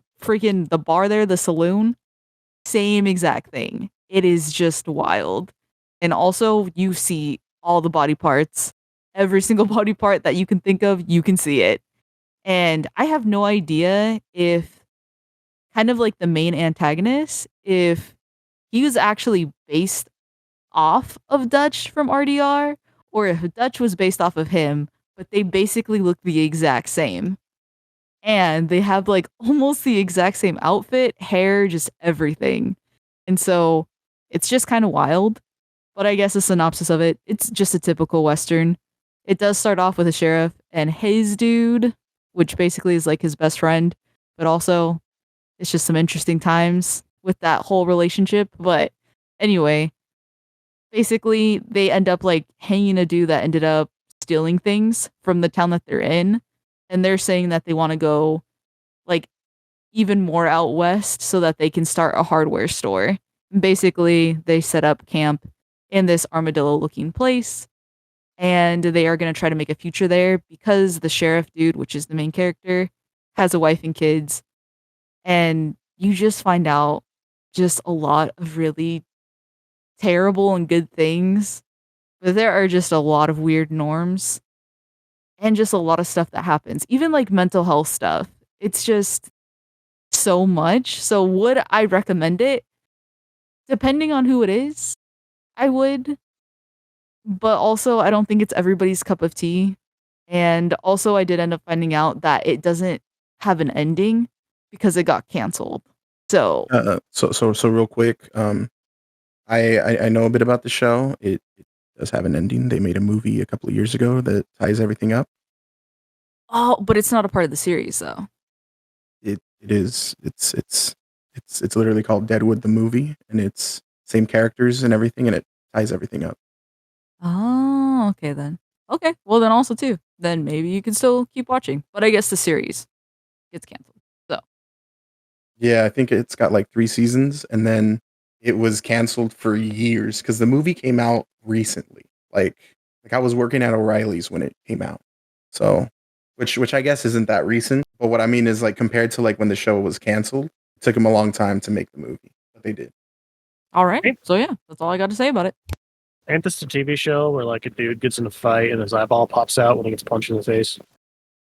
Speaker 2: bar there, the saloon, same exact thing. It is just wild. And also, you see all the body parts. Every single body part that you can think of, you can see it. And I have no idea if kind of like the main antagonist, if he was actually based off of Dutch from RDR, or if Dutch was based off of him, but they basically look the exact same. And they have like almost the exact same outfit, hair, just everything. And so it's just kind of wild. But I guess a synopsis of it, it's just a typical Western. It does start off with a sheriff and his dude, which basically is like his best friend, but also it's just some interesting times with that whole relationship. But anyway, basically they end up like hanging a dude that ended up stealing things from the town that they're in. And they're saying that they want to go like even more out west so that they can start a hardware store. Basically, they set up camp in this armadillo looking place, and they are going to try to make a future there because the sheriff dude, which is the main character, has a wife and kids. And you just find out just a lot of really terrible and good things, but there are just a lot of weird norms and just a lot of stuff that happens, even like mental health stuff. It's just so much. So would I recommend it? Depending on who it is, I would. But also, I don't think it's everybody's cup of tea. And also, I did end up finding out that it doesn't have an ending because it got canceled. So,
Speaker 1: So real quick, I know a bit about the show. It does have an ending. They made a movie a couple of years ago that ties everything up.
Speaker 2: Oh, but it's not a part of the series though.
Speaker 1: It is. It's literally called Deadwood the movie, and it's same characters and everything, and it ties everything up.
Speaker 2: Oh, okay then. Okay, well then also too. Then maybe you can still keep watching. But I guess the series gets canceled. So
Speaker 1: Yeah, I think it's got like 3 seasons, and then it was canceled for years because the movie came out recently. Like I was working at O'Reilly's when it came out, so which I guess isn't that recent. But what I mean is like compared to like when the show was canceled, it took them a long time to make the movie, but they did.
Speaker 2: all right. So yeah, that's all I got to say about it.
Speaker 3: Ain't this a TV show where like a dude gets in a fight and his eyeball pops out when he gets punched in the face?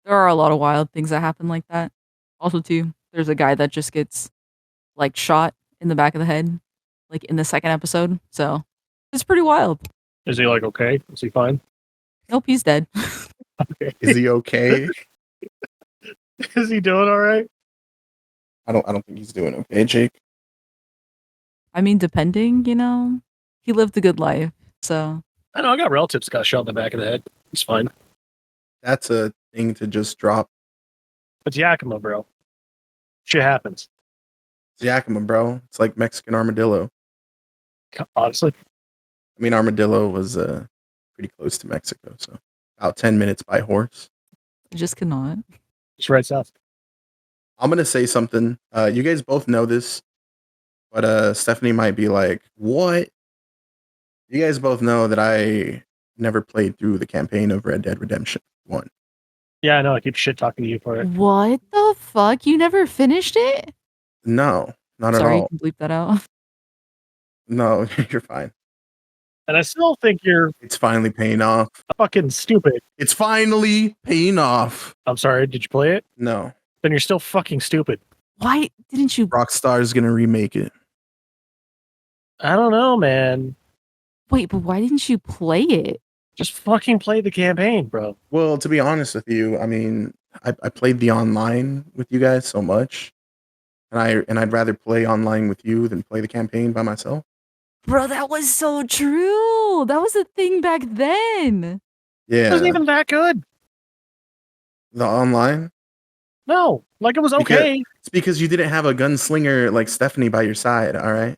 Speaker 2: There are a lot of wild things that happen like that. Also too, there's a guy that just gets like shot in the back of the head, like in the second episode. So it's pretty wild.
Speaker 3: Is he like okay? Is he fine?
Speaker 2: Nope, he's dead.
Speaker 3: Okay.
Speaker 1: Is he okay?
Speaker 3: Is he doing all right?
Speaker 1: I don't think he's doing okay, Jake.
Speaker 2: I mean, depending, he lived a good life. So
Speaker 3: I know I got relatives that got shot in the back of the head. It's fine.
Speaker 1: That's a thing to just drop.
Speaker 3: It's Yakima, bro. Shit happens.
Speaker 1: It's Yakima, bro. It's like Mexican armadillo.
Speaker 3: Honestly.
Speaker 1: I mean, armadillo was pretty close to Mexico, so about 10 minutes by horse.
Speaker 2: I just cannot.
Speaker 3: It's right south.
Speaker 1: I'm gonna say something. You guys both know this, but Stephanie might be like, "What?" You guys both know that I never played through the campaign of Red Dead Redemption 1.
Speaker 3: Yeah, I know. I keep shit talking to you for it.
Speaker 2: What the fuck? You never finished it?
Speaker 1: No, not
Speaker 2: Sorry,
Speaker 1: at
Speaker 2: you
Speaker 1: all.
Speaker 2: can bleep that out.
Speaker 1: No, you're fine.
Speaker 3: And I still think you're
Speaker 1: It's finally paying off.
Speaker 3: fucking stupid.
Speaker 1: It's finally paying off.
Speaker 3: I'm sorry, did you play it?
Speaker 1: No,
Speaker 3: Then you're still fucking stupid.
Speaker 2: Why didn't you?
Speaker 1: Rockstar's gonna remake it.
Speaker 3: I don't know, man.
Speaker 2: Wait, but why didn't you play it?
Speaker 3: Just fucking play the campaign, bro.
Speaker 1: Well, to be honest with you, I mean, I played the online with you guys so much, and I'd rather play online with you than play the campaign by myself.
Speaker 2: Bro, that was so true. That was the thing back then.
Speaker 3: It wasn't
Speaker 1: Yeah,
Speaker 3: even that good.
Speaker 1: the online.
Speaker 3: No, like it was okay.
Speaker 1: It's because you didn't have a gunslinger like Stephanie by your side. All right,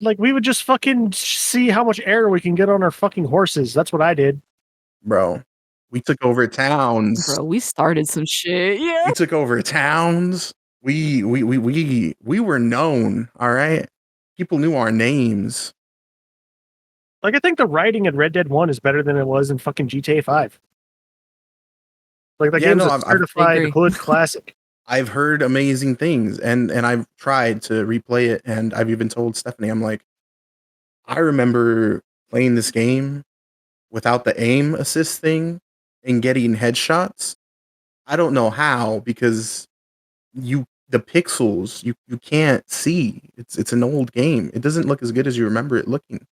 Speaker 3: Like we would just fucking see how much air we can get on our fucking horses. That's what I did.
Speaker 1: bro. We took over towns.
Speaker 2: Bro, we started some shit. Yeah.
Speaker 1: We took over towns. We were known. All right, people knew our names.
Speaker 3: Like I think the writing in Red Dead 1 is better than it was in fucking GTA 5. Like that
Speaker 1: Yeah,
Speaker 3: game's
Speaker 1: no,
Speaker 3: a
Speaker 1: I
Speaker 3: certified
Speaker 2: agree.
Speaker 3: hood classic.
Speaker 1: I've heard amazing things, and I've tried to replay it, and I've even told Stephanie, I'm like, I remember playing this game without the aim assist thing and getting headshots. I don't know how, because the pixels you can't see. It's an old game. It doesn't look as good as you remember it looking.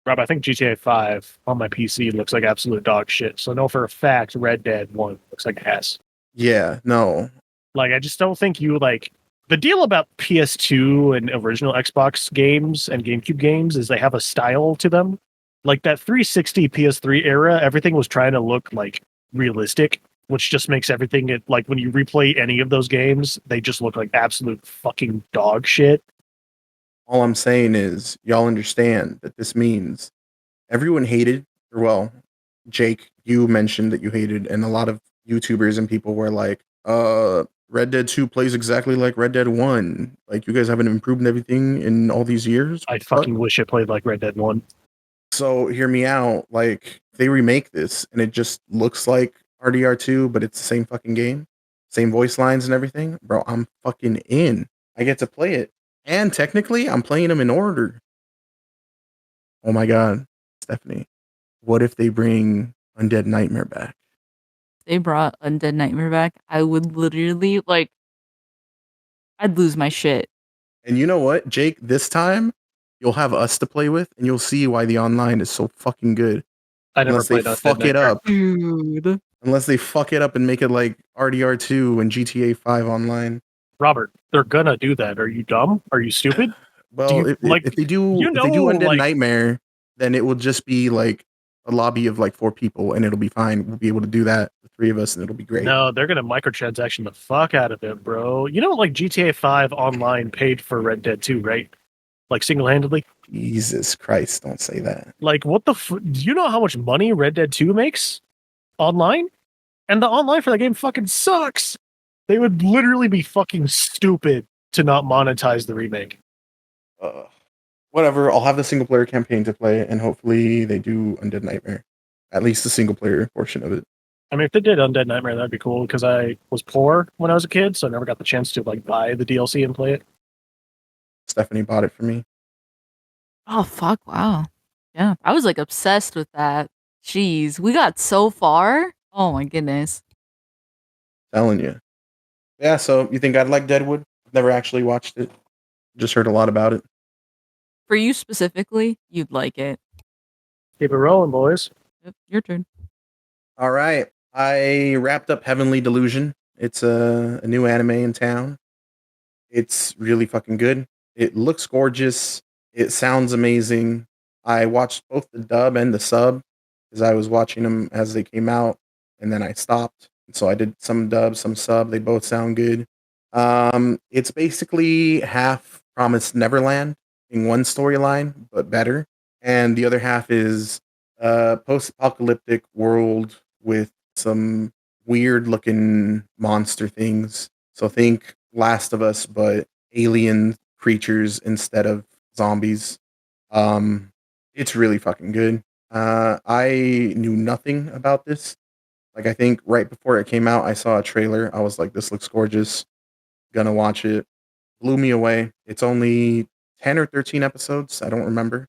Speaker 3: Rob, I think GTA 5 on my PC looks like absolute dog shit. So I know for a fact Red Dead 1 looks like ass.
Speaker 1: Yeah, no.
Speaker 3: Like I just don't think you like the deal about PS2 and original Xbox games and GameCube games is they have a style to them. Like that 360 PS3 era, everything was trying to look like realistic, which just makes everything like when you replay any of those games, they just look like absolute fucking dog shit.
Speaker 1: All I'm saying is, y'all understand that this means everyone hated, or well, Jake, you mentioned that you hated, and a lot of YouTubers and people were like, Red Dead 2 plays exactly like Red Dead 1. Like, you guys haven't improved everything in all these years?
Speaker 3: I
Speaker 1: What the fuck?
Speaker 3: fucking wish it played like Red Dead 1.
Speaker 1: So, hear me out. Like, they remake this, and it just looks like RDR2, but it's the same fucking game. Same voice lines and everything. Bro, I'm fucking in. I get to play it. And technically, I'm playing them in order. Oh my god, Stephanie. What if they bring Undead Nightmare back?
Speaker 2: They brought Undead Nightmare back. I would literally I'd lose my shit.
Speaker 1: And you know what, Jake? This time, you'll have us to play with, and you'll see why the online is so fucking good.
Speaker 3: I never
Speaker 1: Unless they
Speaker 3: played Undead
Speaker 1: fuck it
Speaker 3: Nightmare.
Speaker 1: up.
Speaker 2: Dude.
Speaker 1: Unless they fuck it up and make it like RDR2 and GTA 5 online.
Speaker 3: Robert, they're gonna do that. Are you dumb? Are you stupid?
Speaker 1: Well,
Speaker 3: you-
Speaker 1: if they do
Speaker 3: you
Speaker 1: if they do
Speaker 3: know,
Speaker 1: Undead
Speaker 3: like-
Speaker 1: Nightmare, then it will just be like a lobby of like 4 people, and it'll be fine. We'll be able to do that, the 3 of us, and it'll be great.
Speaker 3: No, they're gonna microtransaction the fuck out of it, bro. You know, like GTA 5 online paid for Red Dead 2, right? Like single-handedly.
Speaker 1: Jesus Christ, don't say that.
Speaker 3: Like, what the? Do you know how much money Red Dead 2 makes online? And the online for that game fucking sucks. They would literally be fucking stupid to not monetize the remake.
Speaker 1: Whatever, I'll have the single player campaign to play, and hopefully they do Undead Nightmare. At least the single player portion of it.
Speaker 3: I mean, if they did Undead Nightmare, that'd be cool, because I was poor when I was a kid, so I never got the chance to like buy the DLC and play it.
Speaker 1: Stephanie bought it for me.
Speaker 2: Oh fuck! Wow. Yeah, I was like obsessed with that. Jeez, we got so far. Oh my goodness.
Speaker 1: Telling you. Yeah, so you think I'd like Deadwood? Never actually watched it. Just heard a lot about it.
Speaker 2: For you specifically, you'd like it.
Speaker 3: Keep it rolling, boys.
Speaker 2: Yep, your turn.
Speaker 1: All right. I wrapped up Heavenly Delusion. It's a new anime in town. It's really fucking good. It looks gorgeous. It sounds amazing. I watched both the dub and the sub because I was watching them as they came out, and then I stopped. So I did some dub, some sub. They both sound good. It's basically half Promised Neverland in one storyline, but better. And the other half is a post-apocalyptic world with some weird-looking monster things. So think Last of Us, but alien creatures instead of zombies. It's really fucking good. I knew nothing about this. Like, I think right before it came out, I saw a trailer. I was like, this looks gorgeous. Gonna watch it. Blew me away. It's only 10 or 13 episodes. I don't remember.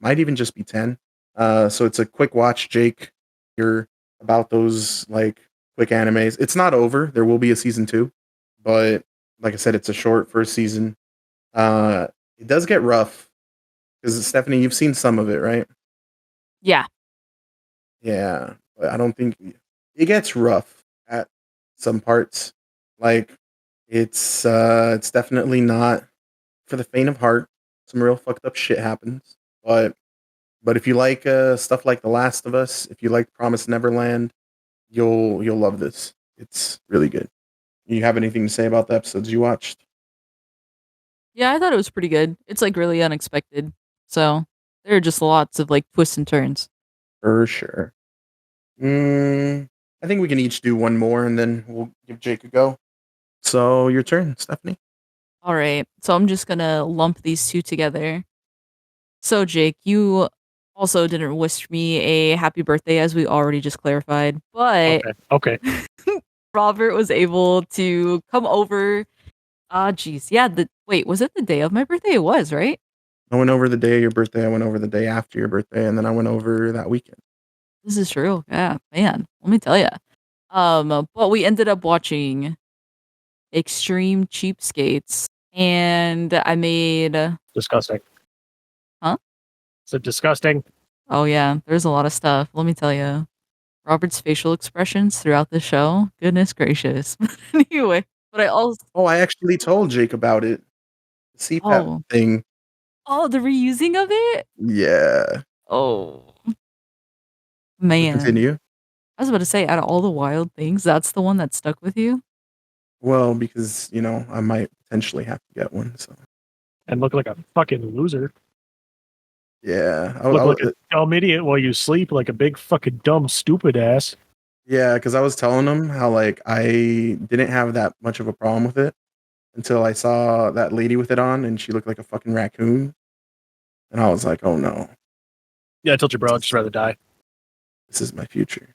Speaker 1: Might even just be 10. So it's a quick watch, Jake. You're about those like quick animes. It's not over. There will be a season 2. But like I said, it's a short first season. It does get rough. Because Stephanie, you've seen some of it, right?
Speaker 2: Yeah.
Speaker 1: Yeah. But I don't think it gets rough at some parts. Like it's definitely not for the faint of heart. Some real fucked up shit happens. But if you like stuff like The Last of Us, if you like Promised Neverland, you'll love this. It's really good. You have anything to say about the episodes you watched?
Speaker 2: Yeah, I thought it was pretty good. It's like really unexpected. So there are just lots of like twists and turns.
Speaker 1: For sure. I think we can each do one more and then we'll give Jake a go. So your turn, Stephanie.
Speaker 2: All right. So I'm just gonna lump these two together. So Jake, you also didn't wish me a happy birthday as we already just clarified, but
Speaker 3: Okay.
Speaker 2: Robert was able to come over. Geez. Yeah, wait, was it the day of my birthday? It was, right?
Speaker 1: I went over the day of your birthday. I went over the day after your birthday, and then I went over that weekend.
Speaker 2: This is true. Yeah, man. Let me tell you. But we ended up watching Extreme Cheapskates, and I made.
Speaker 3: Disgusting.
Speaker 2: Huh?
Speaker 3: Is it disgusting?
Speaker 2: Oh yeah, there's a lot of stuff. Let me tell you. Robert's facial expressions throughout the show. Goodness gracious. Anyway, but I also.
Speaker 1: Oh, I actually told Jake about it. The CPAP thing.
Speaker 2: Oh, the reusing of it?
Speaker 1: Yeah.
Speaker 2: Oh. Man.
Speaker 1: Continue.
Speaker 2: I was about to say, out of all the wild things, that's the one that stuck with you?
Speaker 1: Well, because, I might potentially have to get one, so.
Speaker 3: And look like a fucking loser.
Speaker 1: Yeah.
Speaker 3: Look like a dumb idiot while you sleep, like a big fucking dumb stupid ass.
Speaker 1: Yeah, because I was telling him how, like, I didn't have that much of a problem with it until I saw that lady with it on, and she looked like a fucking raccoon. And I was like, oh no.
Speaker 3: Yeah, I told you, bro, I'd just rather die.
Speaker 1: This is my future.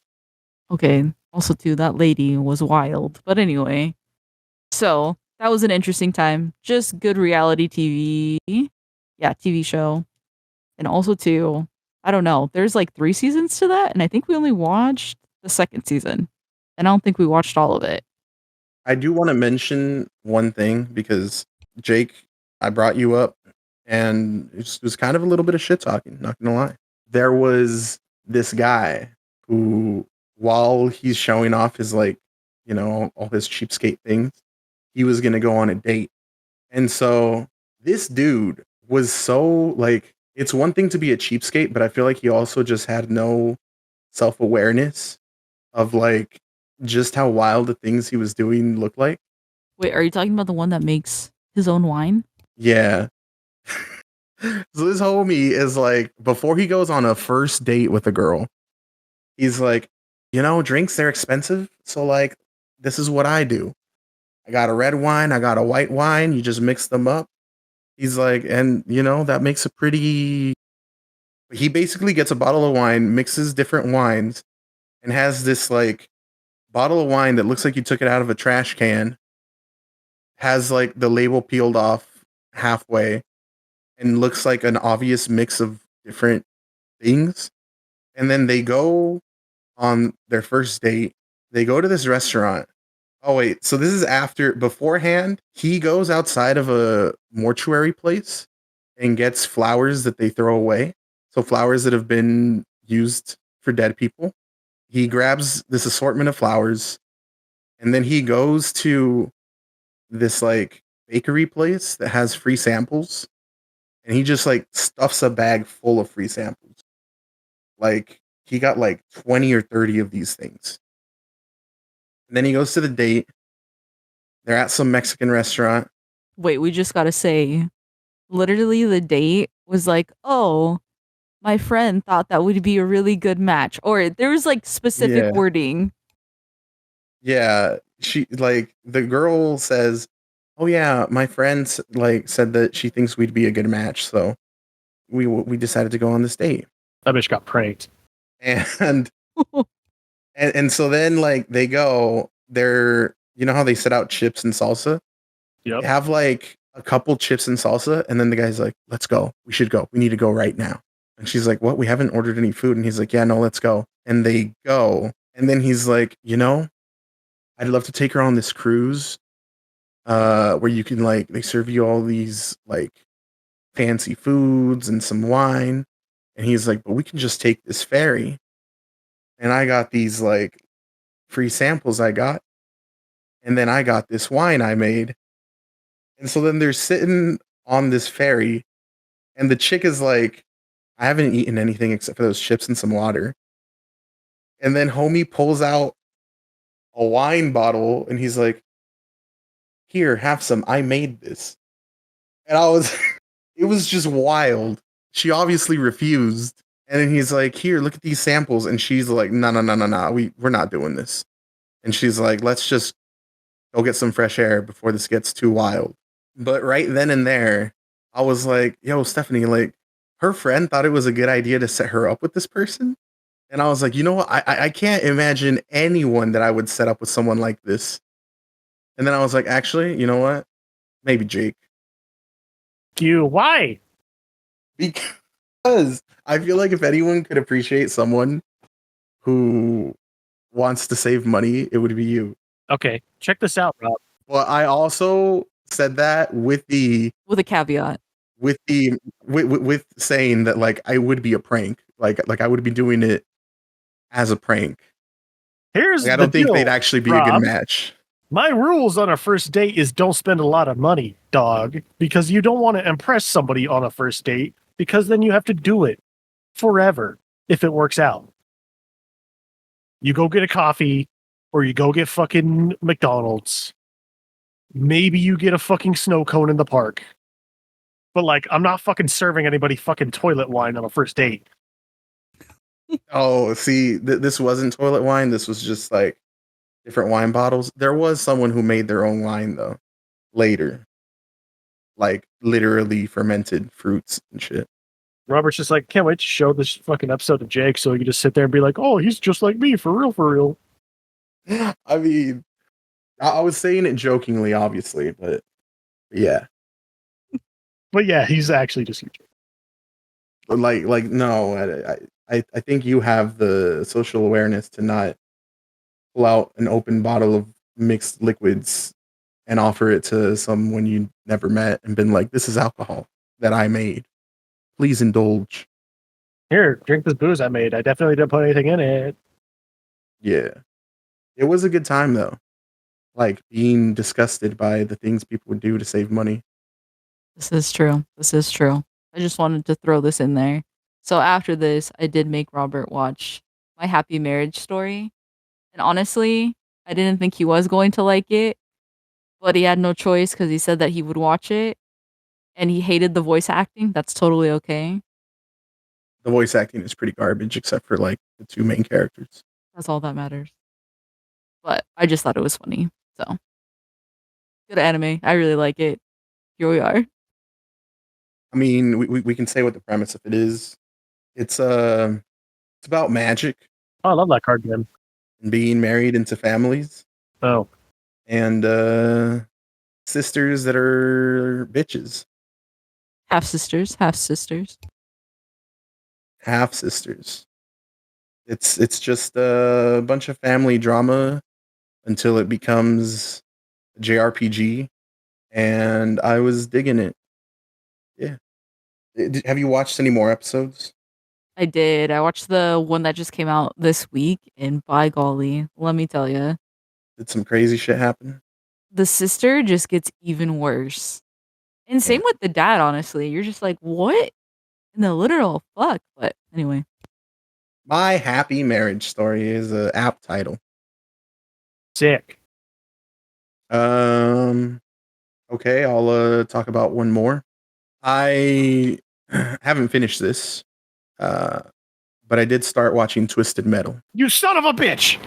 Speaker 2: Okay. Also, too, that lady was wild. But anyway. So, that was an interesting time. Just good reality TV. Yeah, TV show. And also, too, I don't know. There's like 3 seasons to that. And I think we only watched the 2nd season. And I don't think we watched all of it.
Speaker 1: I do want to mention one thing because, Jake, I brought you up and it was kind of a little bit of shit talking, not going to lie. There was this guy who, while he's showing off his, like, all his cheapskate things, he was going to go on a date. And so this dude was so, like, it's one thing to be a cheapskate, but I feel like he also just had no self-awareness of like just how wild the things he was doing looked like.
Speaker 2: Wait, are you talking about the one that makes his own wine?
Speaker 1: Yeah. So this homie is like, before he goes on a first date with a girl, he's like, drinks, they're expensive. So like, this is what I do. I got a red wine, I got a white wine, you just mix them up. He's like, and that makes a pretty. He basically gets a bottle of wine, mixes different wines, and has this like bottle of wine that looks like you took it out of a trash can, has like the label peeled off halfway, and looks like an obvious mix of different things. And then they go on their first date. They go to this restaurant. Oh, wait. So this is beforehand, he goes outside of a mortuary place and gets flowers that they throw away. So flowers that have been used for dead people. He grabs this assortment of flowers and then he goes to this like bakery place that has free samples and he just like stuffs a bag full of free samples. Like he got like 20 or 30 of these things. And then he goes to the date. They're at some Mexican restaurant.
Speaker 2: Wait, we just gotta say, literally the date was like, oh, my friend thought that would be a really good match. Or there was like specific
Speaker 1: Yeah.
Speaker 2: wording.
Speaker 1: Yeah. She like the girl says, "Oh yeah, my friend like said that she thinks we'd be a good match, so we decided to go on this date."
Speaker 3: That bitch got pranked.
Speaker 1: And and so then like they go, they're how they set out chips and salsa?
Speaker 3: Yep.
Speaker 1: They have like a couple chips and salsa, and then the guy's like, "Let's go. We should go. We need to go right now." And she's like, "What? We haven't ordered any food." And he's like, "Yeah, no, let's go." And they go. And then he's like, I'd love to take her on this cruise where you can like they serve you all these like fancy foods and some wine. And he's like, "But we can just take this ferry." And I got these like free samples I got. And then I got this wine I made. And so then they're sitting on this ferry and the chick is like, "I haven't eaten anything except for those chips and some water." And then homie pulls out a wine bottle and he's like, "Here, have some. I made this." And it was just wild. She obviously refused. And then he's like, "Here, look at these samples." And she's like, "No, no, no, no, no. We're not doing this." And she's like, "Let's just go get some fresh air before this gets too wild." But right then and there, I was like, "Yo, Stephanie, like, her friend thought it was a good idea to set her up with this person." And I was like, "You know what? I can't imagine anyone that I would set up with someone like this." And then I was like, "Actually, you know what? Maybe Jake."
Speaker 3: Why?
Speaker 1: Because I feel like if anyone could appreciate someone who wants to save money, it would be you.
Speaker 3: Okay, check this out, Rob.
Speaker 1: Well, I also said that with a
Speaker 2: caveat.
Speaker 1: with saying that like I would be a prank, like I would be doing it as a prank.
Speaker 3: Here's
Speaker 1: like, I don't think
Speaker 3: deal,
Speaker 1: they'd actually be
Speaker 3: Rob.
Speaker 1: a good match.
Speaker 3: My rules on a first date is don't spend a lot of money, dog, because you don't want to impress somebody on a first date because then you have to do it forever if it works out. You go get a coffee or you go get fucking McDonald's. Maybe you get a fucking snow cone in the park. But like, I'm not fucking serving anybody fucking toilet wine on a first date.
Speaker 1: Oh, see, this wasn't toilet wine. This was just like different wine bottles. There was someone who made their own wine though later, like literally fermented fruits and shit.
Speaker 3: Robert's just like, can't wait to show this fucking episode to Jake so he can just sit there and be like, oh, he's just like me, for real, for real.
Speaker 1: I mean, I was saying it jokingly, obviously, but yeah.
Speaker 3: But yeah, he's actually just
Speaker 1: like no, I think you have the social awareness to not pull out an open bottle of mixed liquids and offer it to someone you never met and been like, "This is alcohol that I made. Please indulge."
Speaker 3: Here, drink this booze I made. I definitely didn't put anything in it.
Speaker 1: Yeah. It was a good time though. Like being disgusted by the things people would do to save money.
Speaker 2: This is true. This is true. I just wanted to throw this in there. So after this, I did make Robert watch My Happy Marriage Story. And honestly, I didn't think he was going to like it, but he had no choice because he said that he would watch it and he hated the voice acting. That's totally okay.
Speaker 1: The voice acting is pretty garbage, except for like the two main characters.
Speaker 2: That's all that matters. But I just thought it was funny. So good anime. I really like it. Here we are.
Speaker 1: I mean, we can say what the premise of it is. It's about magic
Speaker 3: Oh, I love that card game.
Speaker 1: and being married into families
Speaker 3: Oh,
Speaker 1: and sisters that are bitches,
Speaker 2: Half sisters, half sisters.
Speaker 1: half sisters. It's just a bunch of family drama until it becomes a JRPG, and I was digging it. Yeah. Have you watched any more episodes?
Speaker 2: I did. I watched the one that just came out this week, and by golly, let me tell you,
Speaker 1: Did some crazy shit happen?
Speaker 2: the sister just gets even worse. And same
Speaker 1: Yeah.
Speaker 2: with the dad, honestly. You're just like, what in the literal fuck? But anyway,
Speaker 1: My Happy Marriage Story is an app title.
Speaker 3: sick.
Speaker 1: Okay, I'll talk about one more. I haven't finished this, but I did start watching Twisted Metal.
Speaker 3: You son of a bitch!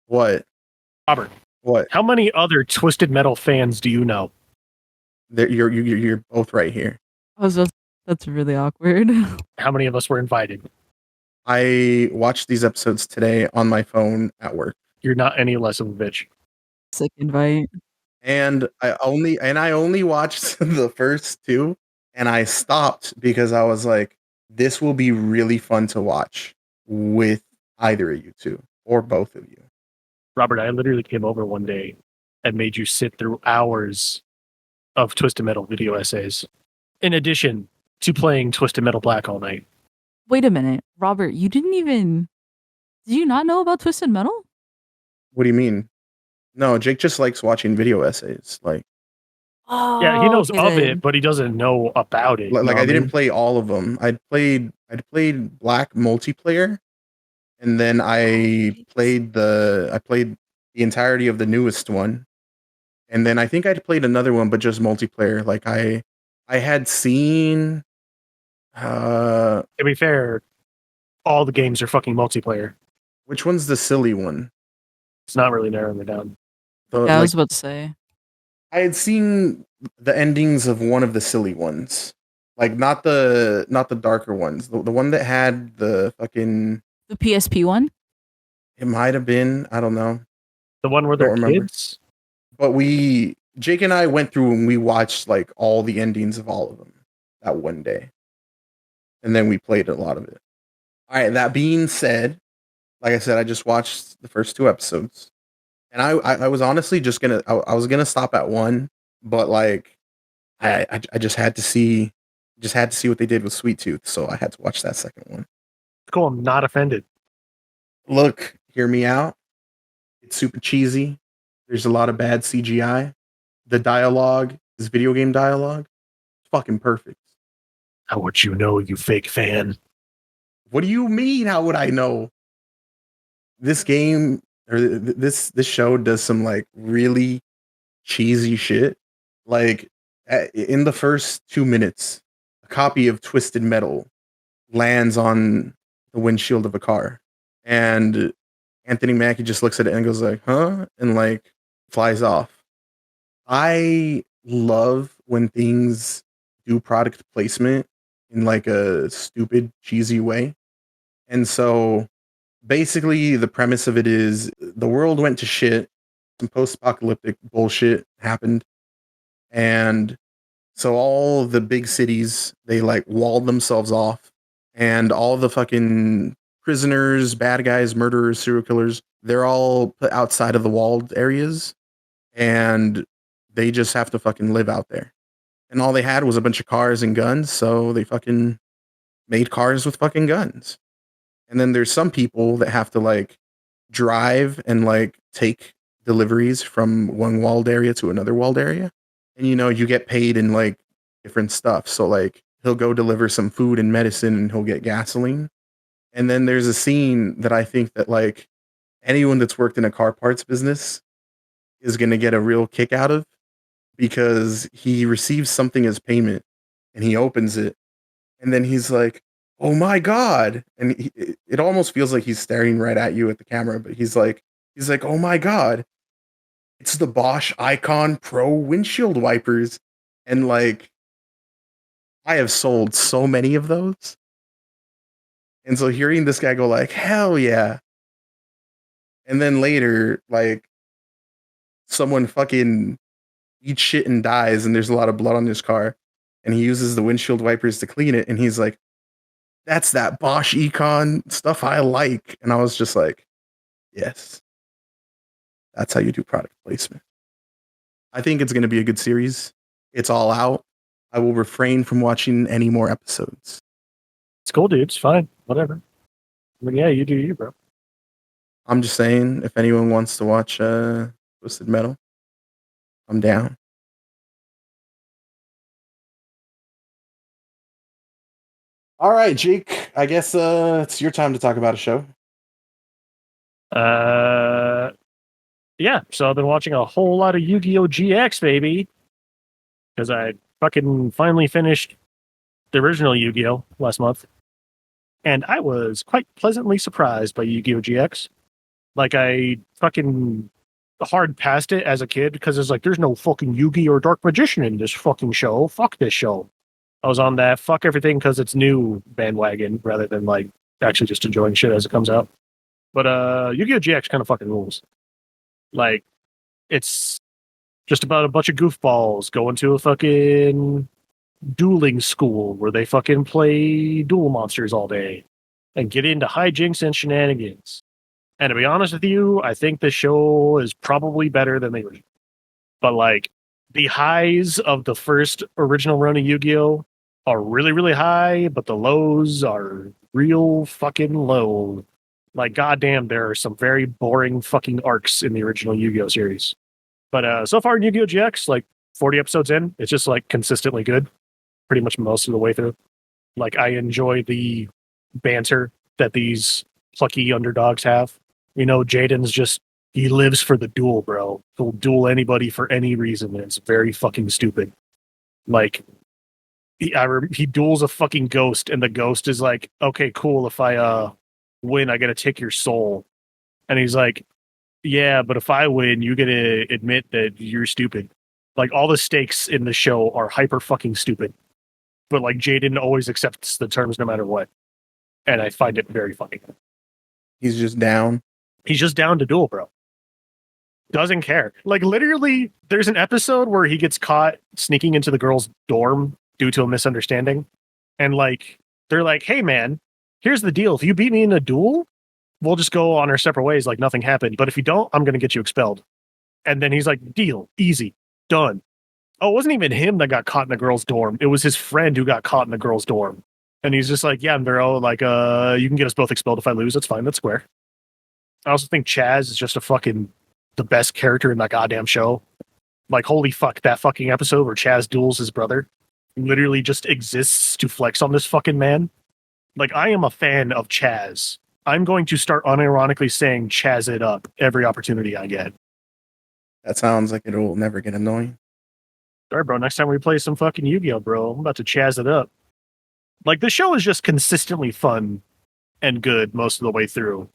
Speaker 1: What?
Speaker 3: Robert,
Speaker 1: What?
Speaker 3: how many other Twisted Metal fans do you know?
Speaker 1: You're both right here.
Speaker 2: I was just, that's really awkward.
Speaker 3: How many of us were invited?
Speaker 1: I watched these episodes today on my phone at work,
Speaker 3: You're not any less of a bitch.
Speaker 2: Sick invite.
Speaker 1: and I only watched the first two, and I stopped because I was like, this will be really fun to watch with either of you two or both of you.
Speaker 3: Robert, I literally came over one day and made you sit through hours of Twisted Metal video essays, in addition to playing Twisted Metal Black all night.
Speaker 2: Wait a minute, Robert, you didn't even. Did you not know about Twisted Metal?
Speaker 1: What do you mean? No, Jake just likes watching video essays. Like
Speaker 2: Oh,
Speaker 3: Yeah, he knows
Speaker 2: okay
Speaker 3: of
Speaker 2: then.
Speaker 3: it, but he doesn't know about it.
Speaker 1: I didn't play all of them. I'd played Black multiplayer, and then I
Speaker 2: Right.
Speaker 1: played the entirety of the newest one, and then I think I'd played another one, but just multiplayer. Like I had seen
Speaker 3: To be fair, all the games are fucking multiplayer.
Speaker 1: which one's the silly one?
Speaker 3: It's not really narrowing it down.
Speaker 1: The,
Speaker 2: Yeah, I
Speaker 1: like,
Speaker 2: was about to say.
Speaker 1: I had seen the endings of one of the silly ones. Like not the darker ones. The one that had the fucking
Speaker 2: The PSP one?
Speaker 1: it might have been, I don't know.
Speaker 3: The one where
Speaker 1: Don't
Speaker 3: they're
Speaker 1: remember.
Speaker 3: kids?
Speaker 1: But Jake and I went through and we watched like all the endings of all of them that one day. And then we played a lot of it. All right, that being said, like I said, I just watched the first two episodes. And I was honestly just gonna I was gonna stop at one, but like I just had to see what they did with Sweet Tooth, so I had to watch that second one.
Speaker 3: Cool, I'm not offended.
Speaker 1: Look, hear me out. It's super cheesy. There's a lot of bad CGI. The dialogue is video game dialogue. It's fucking perfect.
Speaker 3: How would you know, you fake fan?
Speaker 1: What do you mean? How would I know? This game or this show does some like really cheesy shit. Like in the first 2 minutes, a copy of Twisted Metal lands on the windshield of a car, and Anthony Mackie just looks at it and goes like, "Huh?" and like flies off. I love when things do product placement in like a stupid, cheesy way. And so basically the premise of it is the world went to shit. Some post-apocalyptic bullshit happened. And so all the big cities, they like walled themselves off. And all the fucking prisoners, bad guys, murderers, serial killers, they're all put outside of the walled areas. And they just have to fucking live out there. And all they had was a bunch of cars and guns, so they fucking made cars with fucking guns. And then there's some people that have to like drive and like take deliveries from one walled area to another walled area. And you know, you get paid in like different stuff. So like he'll go deliver some food and medicine and he'll get gasoline. And then there's a scene that I think that like anyone that's worked in a car parts business is going to get a real kick out of, because he receives something as payment and he opens it and then he's like, "Oh my god!" And it almost feels like he's staring right at you at the camera, but he's like, "Oh my god, it's the Bosch Icon Pro windshield wipers," and like I have sold so many of those, and so hearing this guy go like, "Hell yeah," and then later like someone fucking eats shit and dies, and there's a lot of blood on his car, and he uses the windshield wipers to clean it, and he's like, "That's that Bosch Econ stuff I like." And I was just like, yes, that's how you do product placement. I think it's going to be a good series. It's all out. I will refrain from watching any more episodes.
Speaker 3: It's cool, dude. It's fine. Whatever. I mean, yeah, you do you, bro.
Speaker 1: I'm just saying, if anyone wants to watch Twisted Metal, I'm down. All right, Jake, I guess it's your time to talk about a show.
Speaker 3: Yeah, so I've been watching a whole lot of Yu-Gi-Oh! GX, baby. Because I fucking finally finished the original Yu-Gi-Oh! Last month. And I was quite pleasantly surprised by Yu-Gi-Oh! GX. Like, I fucking hard passed it as a kid because it's like, there's no fucking Yu-Gi or Dark Magician in this fucking show. Fuck this show. I was on that fuck everything because it's new bandwagon rather than like actually just enjoying shit as it comes out. But Yu-Gi-Oh! GX kind of fucking rules. Like, it's just about a bunch of goofballs going to a fucking dueling school where they fucking play duel monsters all day and get into hijinks and shenanigans. And to be honest with you, I think the show is probably better than the original. But like, the highs of the first original run of Yu-Gi-Oh! Are really, really high, but the lows are real fucking low. Like, goddamn, there are some very boring fucking arcs in the original Yu-Gi-Oh! Series. But so far in Yu-Gi-Oh! GX, like 40 episodes in, it's just like consistently good. Pretty much most of the way through. Like, I enjoy the banter that these plucky underdogs have. You know, Jaden's just, he lives for the duel, bro. He'll duel anybody for any reason, and it's very fucking stupid. Like, he duels a fucking ghost, and the ghost is like, "Okay, cool, if I win, I gotta take your soul." And he's like, "Yeah, but if I win, you gotta admit that you're stupid." Like, all the stakes in the show are hyper fucking stupid. But like, Jaden always accepts the terms no matter what. And I find it very funny.
Speaker 1: He's just down.
Speaker 3: He's just down to duel, bro. Doesn't care. Like, literally, there's an episode where he gets caught sneaking into the girl's dorm due to a misunderstanding. And like, they're like, "Hey man, here's the deal. If you beat me in a duel, we'll just go on our separate ways like nothing happened. But if you don't, I'm going to get you expelled." And then he's like, "Deal, easy, done." Oh, it wasn't even him that got caught in the girl's dorm. It was his friend who got caught in the girl's dorm. And he's just like, "Yeah, Vero, like, you can get us both expelled if I lose. That's fine. That's square." I also think Chaz is just the best character in that goddamn show. Like, holy fuck, that fucking episode where Chaz duels his brother literally just exists to flex on this fucking man. Like, I am a fan of Chaz. I'm going to start unironically saying Chaz it up every opportunity I get.
Speaker 1: That sounds like it will never get annoying.
Speaker 3: All right, bro, next time we play some fucking Yu-Gi-Oh, bro, I'm about to Chaz it up. Like, the show is just consistently fun and good most of the way through.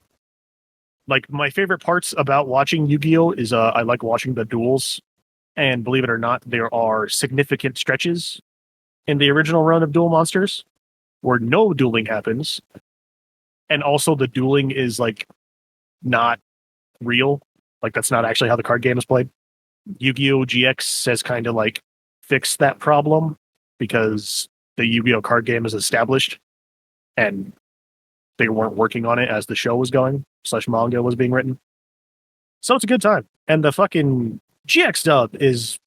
Speaker 3: Like, my favorite parts about watching Yu-Gi-Oh is I like watching the duels. And believe it or not, there are significant stretches in the original run of Duel Monsters where no dueling happens. And also the dueling is like not real. Like, that's not actually how the card game is played. Yu-Gi-Oh! GX has kind of like fixed that problem because the Yu-Gi-Oh! Card game is established and they weren't working on it as the show was going / manga was being written. So it's a good time. And the fucking GX dub is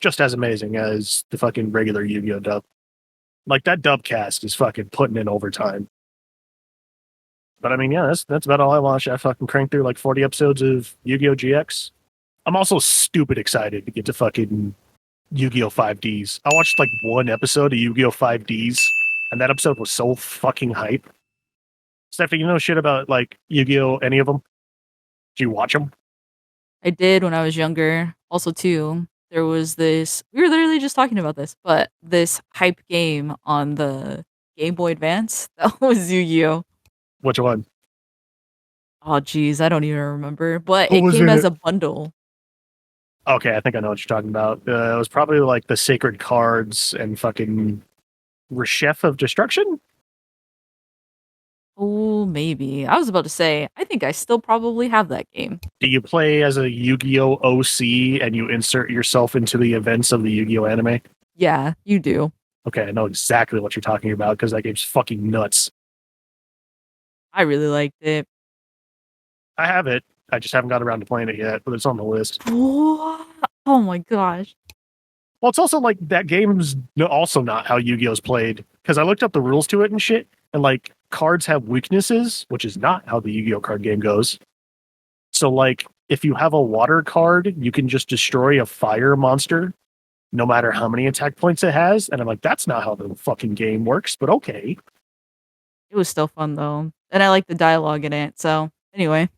Speaker 3: just as amazing as the fucking regular Yu-Gi-Oh! Dub. Like, that dub cast is fucking putting in overtime. But I mean, yeah, that's about all I watched. I fucking cranked through like 40 episodes of Yu-Gi-Oh! GX. I'm also stupid excited to get to fucking Yu-Gi-Oh! 5Ds. I watched like one episode of Yu-Gi-Oh! 5Ds, and that episode was so fucking hype. Stephanie, you know shit about like Yu-Gi-Oh! Any of them? Did you watch them?
Speaker 2: I did when I was younger. Also, too, there was this. We were literally just talking about this, but this hype game on the Game Boy Advance that was Yu-Gi-Oh.
Speaker 3: Which one?
Speaker 2: Oh, geez, I don't even remember. But
Speaker 3: What
Speaker 2: it
Speaker 3: was
Speaker 2: came
Speaker 3: in
Speaker 2: as
Speaker 3: it?
Speaker 2: a bundle.
Speaker 3: Okay, I think I know what you're talking about. It was probably like the Sacred Cards and fucking Reshef of Destruction?
Speaker 2: Oh, maybe. I was about to say, I think I still probably have that game.
Speaker 3: Do you play as a Yu-Gi-Oh! OC and you insert yourself into the events of the Yu-Gi-Oh! Anime?
Speaker 2: Yeah, you do.
Speaker 3: Okay, I know exactly what you're talking about because that game's fucking nuts.
Speaker 2: I really liked it.
Speaker 3: I have it. I just haven't got around to playing it yet, but it's on the list.
Speaker 2: What? Oh my gosh.
Speaker 3: Well, it's also like that game's also not how Yu-Gi-Oh's played because I looked up the rules to it and shit, and like cards have weaknesses, which is not how the Yu-Gi-Oh card game goes. So like if you have a water card, you can just destroy a fire monster no matter how many attack points it has, and I'm like, that's not how the fucking game works, but okay.
Speaker 2: It was still fun though. And I like the dialogue in it. So anyway.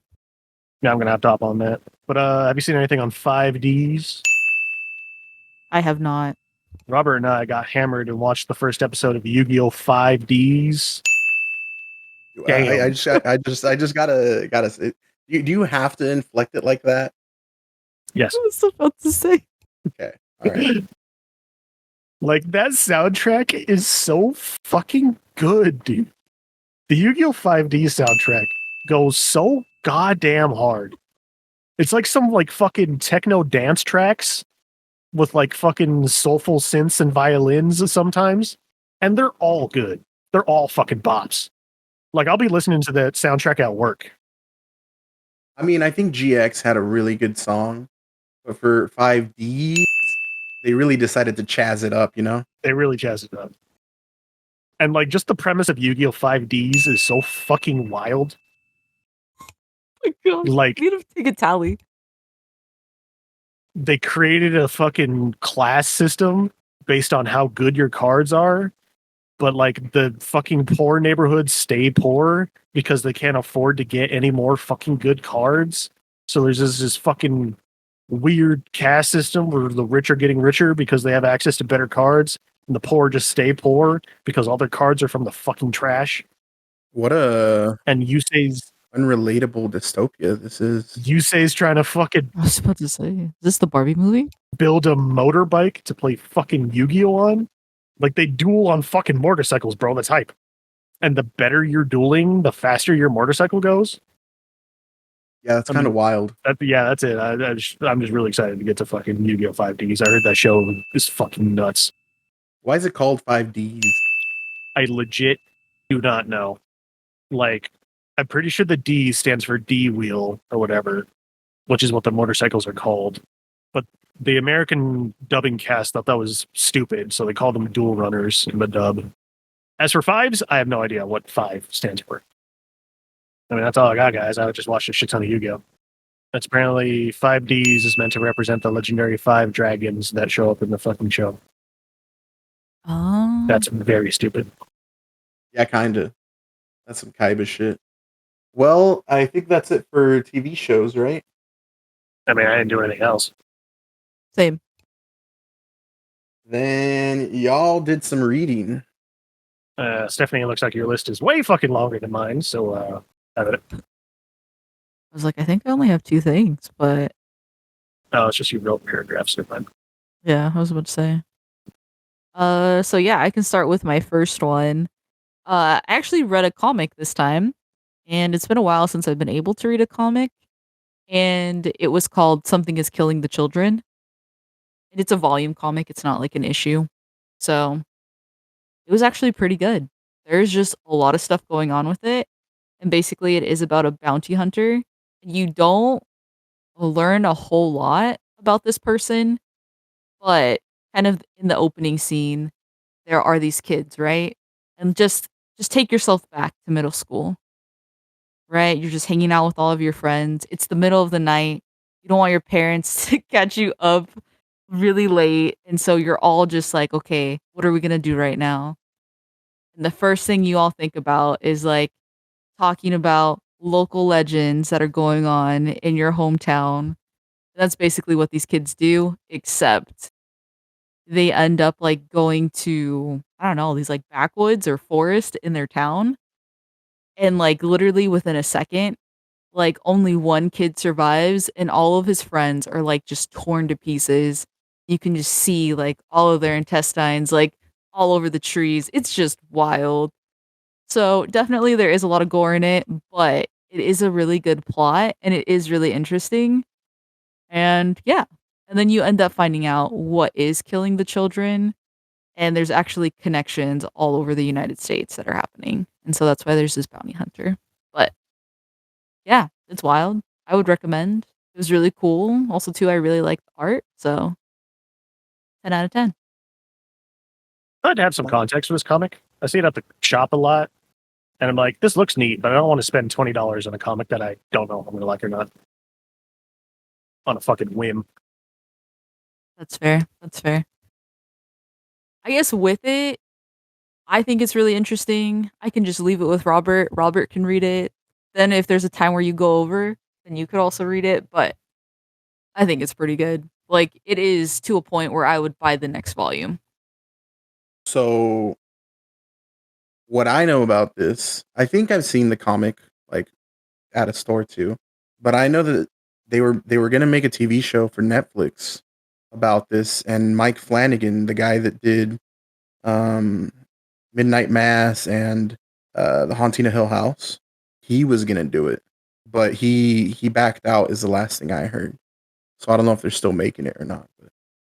Speaker 3: Now I'm gonna have to hop on that. But have you seen anything on 5Ds?
Speaker 2: I have not.
Speaker 3: Robert and I got hammered and watched the first episode of Yu-Gi-Oh! 5Ds.
Speaker 1: I
Speaker 3: Damn.
Speaker 1: just gotta say, do you have to inflect it like that?
Speaker 3: Yes.
Speaker 2: I was about to say.
Speaker 1: Okay, all right.
Speaker 3: Like that soundtrack is so fucking good, dude. The Yu-Gi-Oh! 5D soundtrack goes so goddamn hard. It's like some like fucking techno dance tracks with like fucking soulful synths and violins sometimes, and they're all good. They're all fucking bops. Like I'll be listening to that soundtrack at work.
Speaker 1: I mean, I think GX had a really good song, but for 5D, they really decided to chazz it up, you know?
Speaker 3: They really jazz it up. And like just the premise of Yu-Gi-Oh! 5Ds is so fucking wild.
Speaker 2: Oh my god.
Speaker 3: Like
Speaker 2: We need to take a tally.
Speaker 3: they created a fucking class system based on how good your cards are, but like the fucking poor neighborhoods stay poor because they can't afford to get any more fucking good cards. So there's this fucking weird caste system where the rich are getting richer because they have access to better cards, and the poor just stay poor because all their cards are from the fucking trash.
Speaker 1: What a
Speaker 3: And Yusei's
Speaker 1: unrelatable dystopia this is.
Speaker 3: Yusei's trying to fucking
Speaker 2: I was about to say, is this the Barbie movie?
Speaker 3: build a motorbike to play fucking Yu-Gi-Oh on. Like they duel on fucking motorcycles, bro. That's hype. And the better you're dueling, the faster your motorcycle goes.
Speaker 1: Yeah, that's kind of wild.
Speaker 3: Yeah, that's it. I'm just really excited to get to fucking Yu-Gi-Oh! 5Ds. I heard that show is fucking nuts.
Speaker 1: Why is it called 5Ds?
Speaker 3: I legit do not know. Like, I'm pretty sure the D stands for D wheel or whatever, which is what the motorcycles are called. But the American dubbing cast thought that was stupid, so they called them dual runners in the dub. As for fives, I have no idea what 5 stands for. I mean, that's all I got, guys. I just watched a shit ton of Yu-Gi-Oh! That's apparently 5Ds is meant to represent the legendary 5 dragons that show up in the fucking show.
Speaker 2: Oh.
Speaker 3: That's very stupid.
Speaker 1: Yeah, kind of. That's some Kaiba shit. Well, I think that's it for TV shows, right?
Speaker 3: I mean, I didn't do anything else.
Speaker 2: Same.
Speaker 1: Then y'all did some reading.
Speaker 3: Stephanie, it looks like your list is way fucking longer than mine, so have it.
Speaker 2: I was like, I think I only have 2 things, but
Speaker 3: Oh, it's just you wrote paragraphs. Never mind.
Speaker 2: yeah, I was about to say. So yeah, I can start with my first one. I actually read a comic this time, and it's been a while since I've been able to read a comic, and it was called Something is Killing the Children. And it's a volume comic, it's not like an issue. So it was actually pretty good. There's just a lot of stuff going on with it. And basically it is about a bounty hunter. You don't learn a whole lot about this person, but kind of in the opening scene, there are these kids, right? And just take yourself back to middle school. Right? You're just hanging out with all of your friends. It's the middle of the night. You don't want your parents to catch you up really late. And so you're all just like, okay, what are we going to do right now? And the first thing you all think about is like talking about local legends that are going on in your hometown. That's basically what these kids do, except they end up like going to, I don't know, these like backwoods or forest in their town. And like literally within a second, like only one kid survives and all of his friends are like just torn to pieces. You can just see like all of their intestines like all over the trees. It's just wild. So definitely there is a lot of gore in it, but it is a really good plot and it is really interesting. And yeah. And then you end up finding out what is killing the children. And there's actually connections all over the United States that are happening. And so that's why there's this bounty hunter. But yeah, it's wild. I would recommend. It was really cool. Also, too, I really like the art. So 10 out of 10.
Speaker 3: I'd like to have some context for this comic. I see it at the shop a lot, and I'm like, this looks neat, but I don't want to spend $20 on a comic that I don't know if I'm going to like or not. On a fucking whim.
Speaker 2: That's fair. That's fair. I guess with it, I think it's really interesting. I can just leave it with Robert. Robert can read it. Then if there's a time where you go over, then you could also read it. But I think it's pretty good. Like it is to a point where I would buy the next volume.
Speaker 1: So what I know about this, I think I've seen the comic like at a store too, but I know that they were gonna make a TV show for Netflix about this, and Mike Flanagan, the guy that did um, Midnight Mass and The Haunting of Hill House, he was gonna do it, but he backed out. Is the last thing I heard. So I don't know if they're still making it or not. But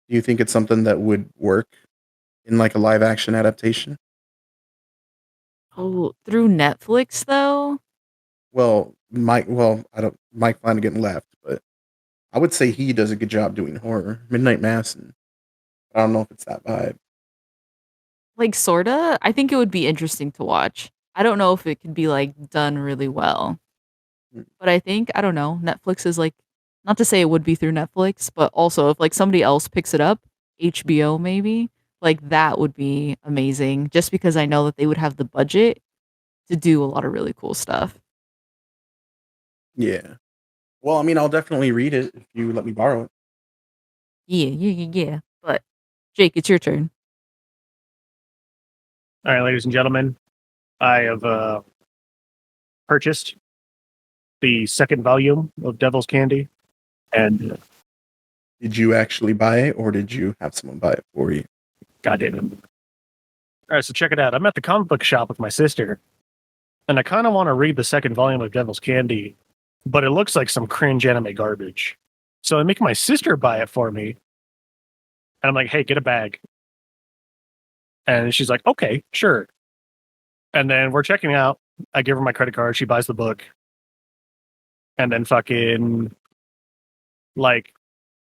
Speaker 1: do you think it's something that would work in like a live action adaptation?
Speaker 2: Oh, through Netflix though?
Speaker 1: Well, I don't. Mike Flanagan left, but I would say he does a good job doing horror. Midnight Mass, and I don't know if it's that vibe.
Speaker 2: Like sorta. I think it would be interesting to watch. I don't know if it could be like done really well.
Speaker 1: Mm.
Speaker 2: But I think, I don't know, Netflix is like, not to say it would be through Netflix, but also if like somebody else picks it up, HBO maybe, like that would be amazing just because I know that they would have the budget to do a lot of really cool stuff.
Speaker 1: Yeah. Well, I mean, I'll definitely read it if you let me borrow it.
Speaker 2: Yeah, yeah, yeah, yeah. But Jake, it's your turn.
Speaker 3: All right, ladies and gentlemen, I have purchased the second volume of Devil's Candy, and
Speaker 1: Did you actually buy it, or did you have someone buy it for you?
Speaker 3: goddamn it. All right, so check it out. I'm at the comic book shop with my sister, and I kind of want to read the second volume of Devil's Candy, but it looks like some cringe anime garbage. So I make my sister buy it for me, and I'm like, hey, get a bag. And she's like, okay, sure. And then we're checking out. I give her my credit card. She buys the book. And then fucking, like,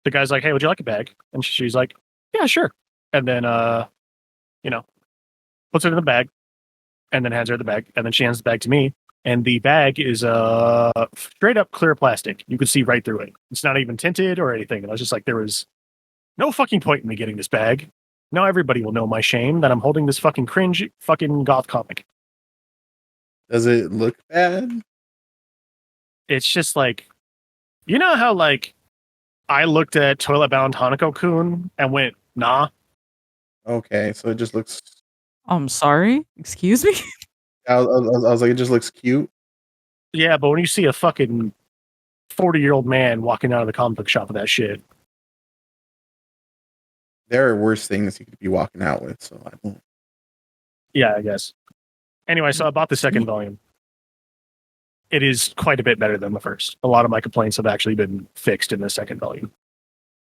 Speaker 3: the guy's like, hey, would you like a bag? And she's like, yeah, sure. And then, you know, puts it in the bag and then hands her the bag. And then she hands the bag to me. And the bag is straight up clear plastic. You could see right through it. It's not even tinted or anything. And I was just like, there was no fucking point in me getting this bag. Now everybody will know my shame that I'm holding this fucking cringe fucking goth comic.
Speaker 1: Does it look bad?
Speaker 3: It's just like, you know how like I looked at Toilet Bound Hanako-kun and went, nah.
Speaker 1: Okay, so it just looks.
Speaker 2: I'm sorry. Excuse me.
Speaker 1: I was like, it just looks cute.
Speaker 3: Yeah, but when you see a fucking 40-year-old man walking out of the comic book shop with that shit.
Speaker 1: There are worse things you could be walking out with, so I don't.
Speaker 3: Yeah, I guess. Anyway, so I bought the second volume. It is quite a bit better than the first. A lot of my complaints have actually been fixed in the second volume.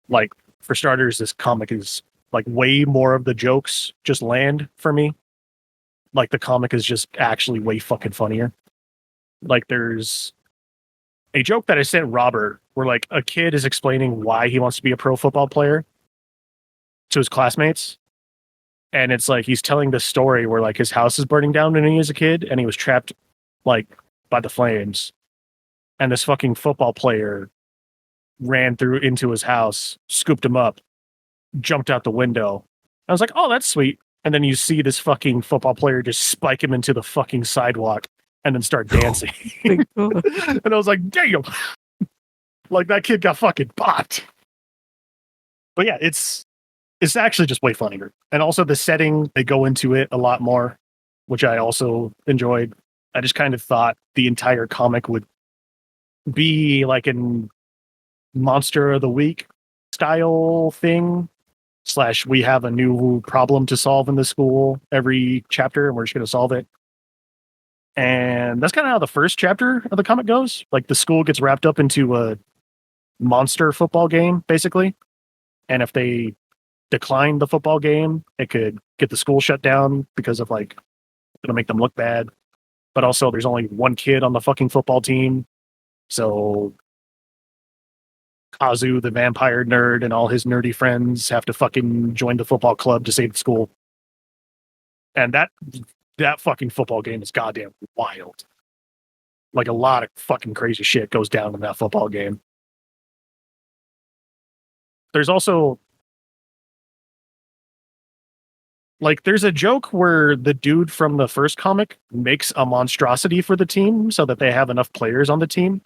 Speaker 3: Like, for starters, this comic is like way more of the jokes just land for me. Like, the comic is just actually way fucking funnier. Like, there's a joke that I sent Robert where like a kid is explaining why he wants to be a pro football player to his classmates. And it's like he's telling this story where like his house is burning down when he was a kid and he was trapped like by the flames. And this fucking football player ran through into his house, scooped him up, jumped out the window. I was like, oh, that's sweet. And then you see this fucking football player just spike him into the fucking sidewalk and then start dancing.
Speaker 2: My God.
Speaker 3: And I was like, damn. Like that kid got fucking popped. But yeah, it's actually just way funnier. And also the setting, they go into it a lot more, which I also enjoyed. I just kind of thought the entire comic would be like an Monster of the Week style thing. / we have a new problem to solve in the school every chapter and we're just going to solve it. And that's kind of how the first chapter of the comic goes. Like the school gets wrapped up into a monster football game, basically. And if they decline the football game, it could get the school shut down because of like, it'll make them look bad. But also there's only one kid on the fucking football team. So Kazu, the vampire nerd, and all his nerdy friends have to fucking join the football club to save the school. And that fucking football game is goddamn wild. Like a lot of fucking crazy shit goes down in that football game. There's also like there's a joke where the dude from the first comic makes a monstrosity for the team so that they have enough players on the team.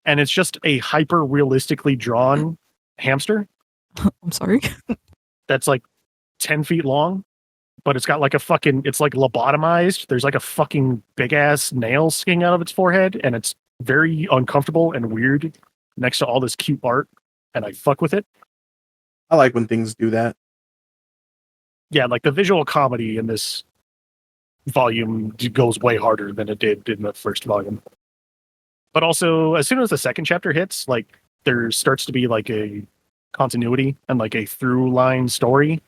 Speaker 3: And it's just a hyper realistically drawn hamster.
Speaker 2: I'm sorry.
Speaker 3: That's like 10 feet long, but it's got like it's like lobotomized. There's like a fucking big ass nail sticking out of its forehead, and it's very uncomfortable and weird next to all this cute art, and I fuck with it.
Speaker 1: I like when things do that.
Speaker 3: Yeah, like the visual comedy in this volume goes way harder than it did in the first volume. But also, as soon as the second chapter hits, like there starts to be like a continuity and like a through line story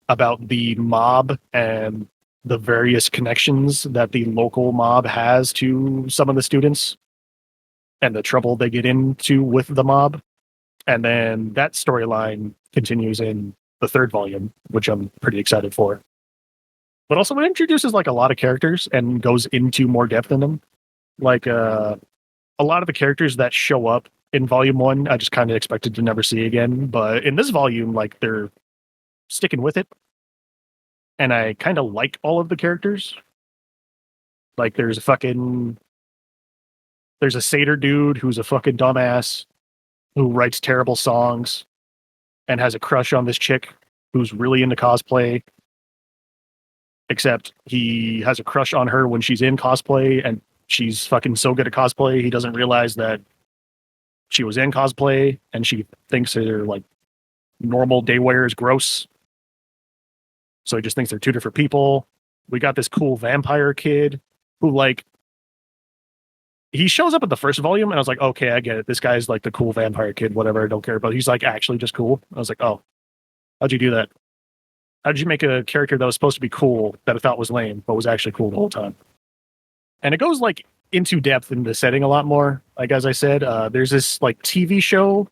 Speaker 3: about the mob and the various connections that the local mob has to some of the students and the trouble they get into with the mob. And then that storyline continues in the third volume, which I'm pretty excited for. But also it introduces like a lot of characters and goes into more depth in them. Like a lot of the characters that show up in volume 1, I just kind of expected to never see again. But in this volume, like they're sticking with it. And I kind of like all of the characters. Like there's a satyr dude who's a fucking dumbass who writes terrible songs and has a crush on this chick who's really into cosplay. Except he has a crush on her when she's in cosplay, and she's fucking so good at cosplay, he doesn't realize that she was in cosplay, and she thinks her like normal day wear is gross. So he just thinks they're two different people. We got this cool vampire kid who like he shows up at the first volume, and I was like, okay, I get it. This guy's like the cool vampire kid, whatever, I don't care. But he's like actually just cool. I was like, oh, how'd you do that? How'd you make a character that was supposed to be cool that I thought was lame, but was actually cool the whole time? And it goes like into depth in the setting a lot more. Like, as I said, there's this like TV show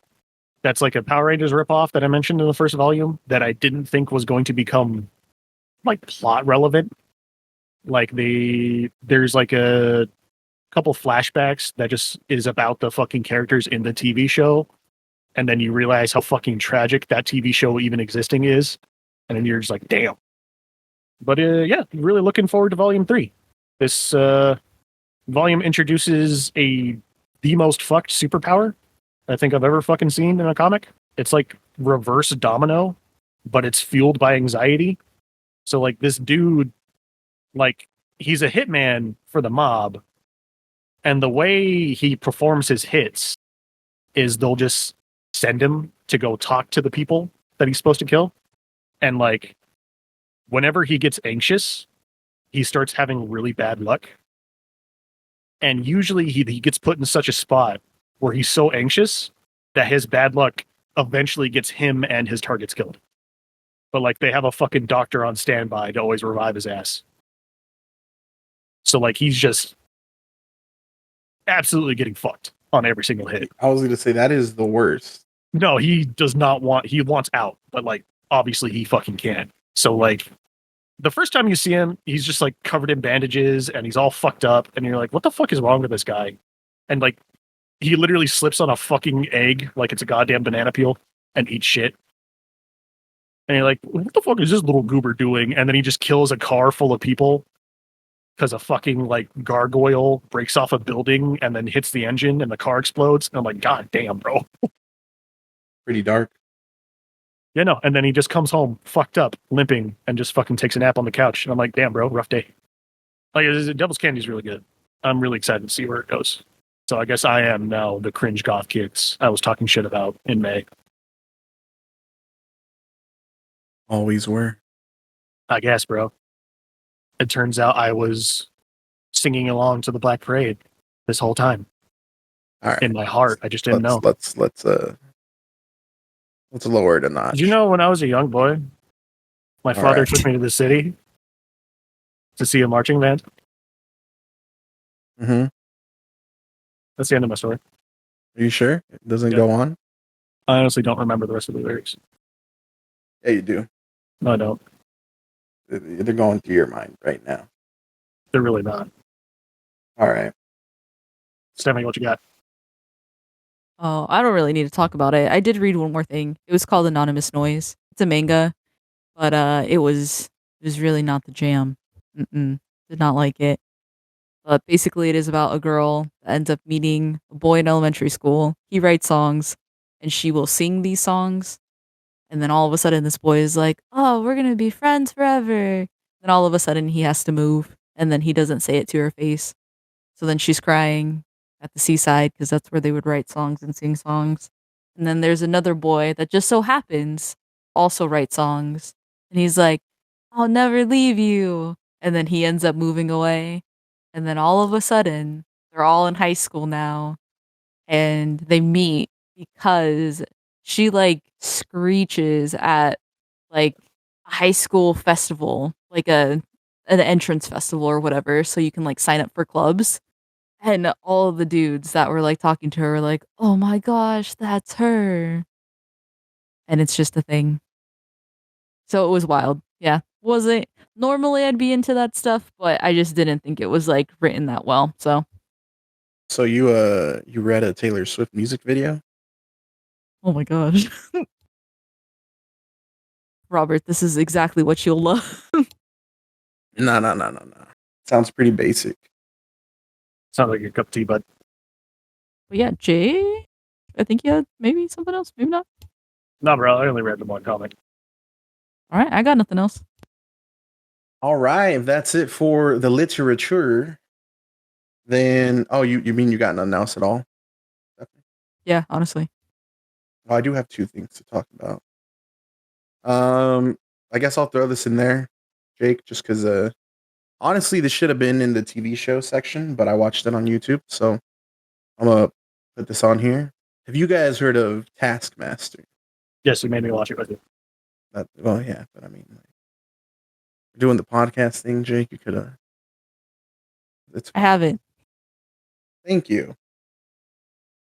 Speaker 3: that's like a Power Rangers ripoff that I mentioned in the first volume that I didn't think was going to become like plot relevant. Like there's like a couple flashbacks that just is about the fucking characters in the TV show. And then you realize how fucking tragic that TV show even existing is. And then you're just like, damn. But yeah, really looking forward to volume 3. This volume introduces the most fucked superpower I think I've ever fucking seen in a comic. It's like reverse domino, but it's fueled by anxiety. So like this dude, like he's a hitman for the mob. And the way he performs his hits is they'll just send him to go talk to the people that he's supposed to kill. And like, whenever he gets anxious, he starts having really bad luck. And usually he gets put in such a spot where he's so anxious that his bad luck eventually gets him and his targets killed. But like, they have a fucking doctor on standby to always revive his ass. So like, he's just absolutely getting fucked on every single hit.
Speaker 1: I was going to say that is the worst.
Speaker 3: No, he does not want, he wants out, but like, obviously he fucking can't. So like, the first time you see him, he's just like covered in bandages and he's all fucked up. And you're like, what the fuck is wrong with this guy? And like, he literally slips on a fucking egg like it's a goddamn banana peel and eats shit. And you're like, what the fuck is this little goober doing? And then he just kills a car full of people because a fucking like gargoyle breaks off a building and then hits the engine and the car explodes. And I'm like, God damn, bro.
Speaker 1: Pretty dark.
Speaker 3: Yeah, no. And then he just comes home fucked up, limping, and just fucking takes a nap on the couch. And I'm like, damn, bro, rough day. Like, Devil's Candy is really good. I'm really excited to see where it goes. So I guess I am now the cringe goth kids I was talking shit about in May.
Speaker 1: Always were.
Speaker 3: I guess, bro. It turns out I was singing along to the Black Parade this whole time.
Speaker 1: All right.
Speaker 3: In my heart. I just didn't know.
Speaker 1: Let's lower it a notch.
Speaker 3: Did you know when I was a young boy, my father took me to the city to see a marching band?
Speaker 1: Mm-hmm.
Speaker 3: That's the end of my story.
Speaker 1: Are you sure it doesn't go on?
Speaker 3: I honestly don't remember the rest of the lyrics.
Speaker 1: Yeah, you do.
Speaker 3: No, I don't.
Speaker 1: They're going through your mind right now.
Speaker 3: They're really not.
Speaker 1: All right.
Speaker 3: Stephanie, what you got?
Speaker 2: Oh, I don't really need to talk about it. I did read one more thing. It was called Anonymous Noise. It's a manga, but it was really not the jam. Did not like it. But basically, it is about a girl that ends up meeting a boy in elementary school. He writes songs, and she will sing these songs. And then all of a sudden, this boy is like, "Oh, we're gonna be friends forever." Then all of a sudden, he has to move, and then he doesn't say it to her face. So then she's crying at the seaside because that's where they would write songs and sing songs. And then there's another boy that just so happens also write songs, and he's like, "I'll never leave you." And then he ends up moving away. And then all of a sudden, they're all in high school now, and they meet because she like screeches at like a high school festival, like an entrance festival or whatever, so you can like sign up for clubs. And all of the dudes that were like talking to her were like, "Oh my gosh, that's her." And it's just a thing. So it was wild. Yeah. Wasn't normally I'd be into that stuff, but I just didn't think it was like written that well. So
Speaker 1: You read a Taylor Swift music video?
Speaker 2: oh my gosh. Robert, this is exactly what you'll love.
Speaker 1: No. Sounds pretty basic.
Speaker 3: Sounds like a cup of tea, bud.
Speaker 2: But yeah, Jay, I think you had maybe something else, maybe not.
Speaker 3: No, bro, I only read the one comic.
Speaker 2: All right, I got nothing else.
Speaker 1: All right, if that's it for the literature, then you mean you got nothing else at all?
Speaker 2: Yeah, honestly.
Speaker 1: Well, I do have two things to talk about. I guess I'll throw this in there, Jake, just because honestly, this should have been in the TV show section, but I watched it on YouTube, so I'm gonna put this on here. Have you guys heard of Taskmaster?
Speaker 3: Yes, you made me watch it with you.
Speaker 1: Well, yeah, but I mean, like, we're doing the podcast thing, Jake. You could have.
Speaker 2: I haven't.
Speaker 1: Thank you.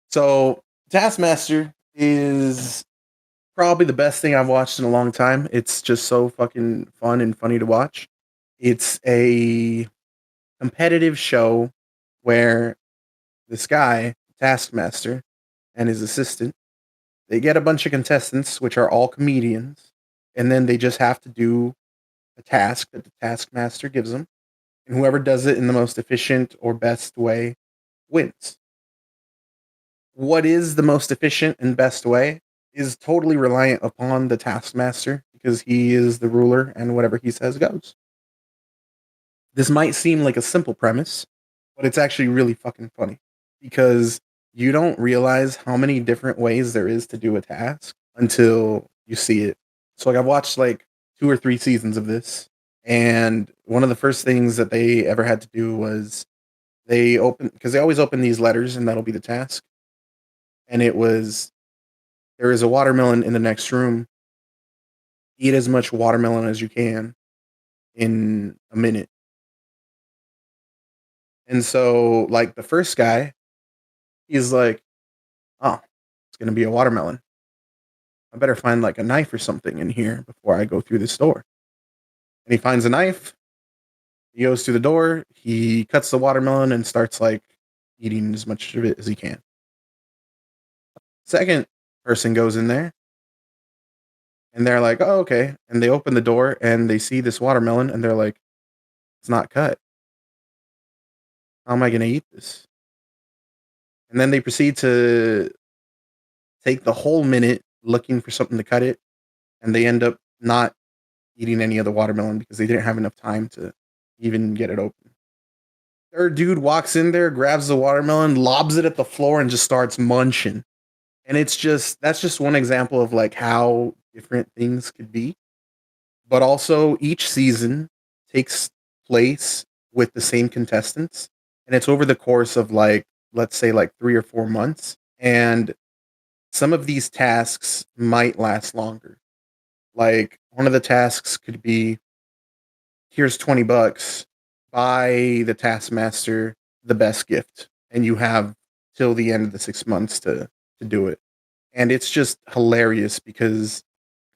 Speaker 1: So, Taskmaster is probably the best thing I've watched in a long time. It's just so fucking fun and funny to watch. It's a competitive show where this guy, Taskmaster, and his assistant, they get a bunch of contestants, which are all comedians, and then they just have to do a task that the Taskmaster gives them, and whoever does it in the most efficient or best way wins. What is the most efficient and best way is totally reliant upon the Taskmaster because he is the ruler and whatever he says goes. This might seem like a simple premise, but it's actually really fucking funny because you don't realize how many different ways there is to do a task until you see it. So like I've watched like 2 or 3 seasons of this, and one of the first things that they ever had to do was they always open these letters and that'll be the task. And it was, there is a watermelon in the next room. Eat as much watermelon as you can in a minute. And so, like, the first guy, he's like, oh, it's going to be a watermelon. I better find, like, a knife or something in here before I go through this door. And he finds a knife. He goes through the door. He cuts the watermelon and starts, like, eating as much of it as he can. Second person goes in there. And they're like, oh, okay. And they open the door and they see this watermelon and they're like, it's not cut. How am I going to eat this? And then they proceed to take the whole minute looking for something to cut it. And they end up not eating any of the watermelon because they didn't have enough time to even get it open. Third dude walks in there, grabs the watermelon, lobs it at the floor, and just starts munching. And that's just one example of like how different things could be. But also each season takes place with the same contestants. And it's over the course of like, let's say like 3 or 4 months. And some of these tasks might last longer. Like one of the tasks could be, here's $20, buy the taskmaster the best gift. And you have till the end of the 6 months to do it. And it's just hilarious because,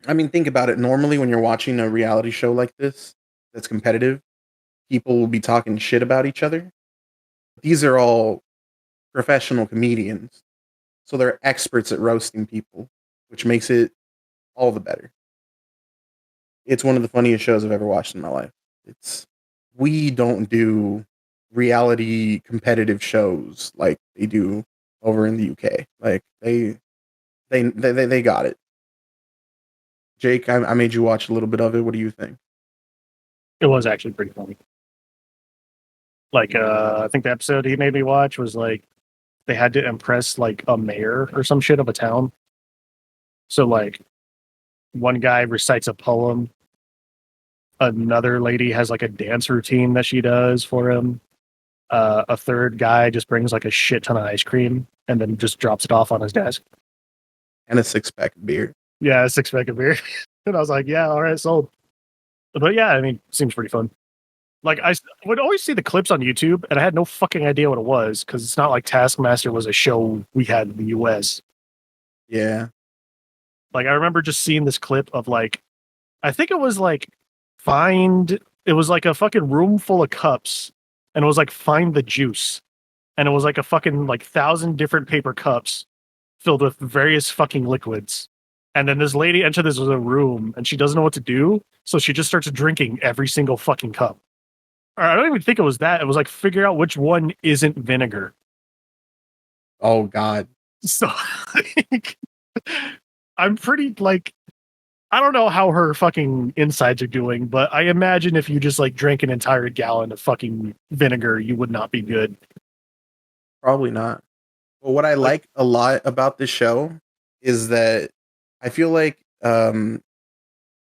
Speaker 1: I mean, think about it. Normally, when you're watching a reality show like this that's competitive, people will be talking shit about each other. These are all professional comedians. So they're experts at roasting people, which makes it all the better. It's one of the funniest shows I've ever watched in my life. We don't do reality competitive shows like they do over in the UK. Like they got it. Jake, I made you watch a little bit of it. What do you think?
Speaker 3: It was actually pretty funny. Like, I think the episode he made me watch was like they had to impress like a mayor or some shit of a town. So like one guy recites a poem, another lady has like a dance routine that she does for him. A third guy just brings like a shit ton of ice cream and then just drops it off on his desk.
Speaker 1: And a 6-pack of beer.
Speaker 3: Yeah, a 6-pack of beer. And I was like, yeah, all right, sold. But yeah, I mean, seems pretty fun. Like, I would always see the clips on YouTube, and I had no fucking idea what it was, because it's not like Taskmaster was a show we had in the US.
Speaker 1: Yeah.
Speaker 3: Like, I remember just seeing this clip of, like, I think it was, like, it was, like, a fucking room full of cups, and it was, like, find the juice. And it was, like, a fucking, like, 1,000 different paper cups filled with various fucking liquids. And then this lady enters this room, and she doesn't know what to do, so she just starts drinking every single fucking cup. Or I don't even think it was that. It was like figure out which one isn't vinegar.
Speaker 1: Oh God.
Speaker 3: So like, I'm pretty like I don't know how her fucking insides are doing, but I imagine if you just like drank an entire gallon of fucking vinegar, you would not be good.
Speaker 1: Probably not. But what I like a lot about this show is that I feel like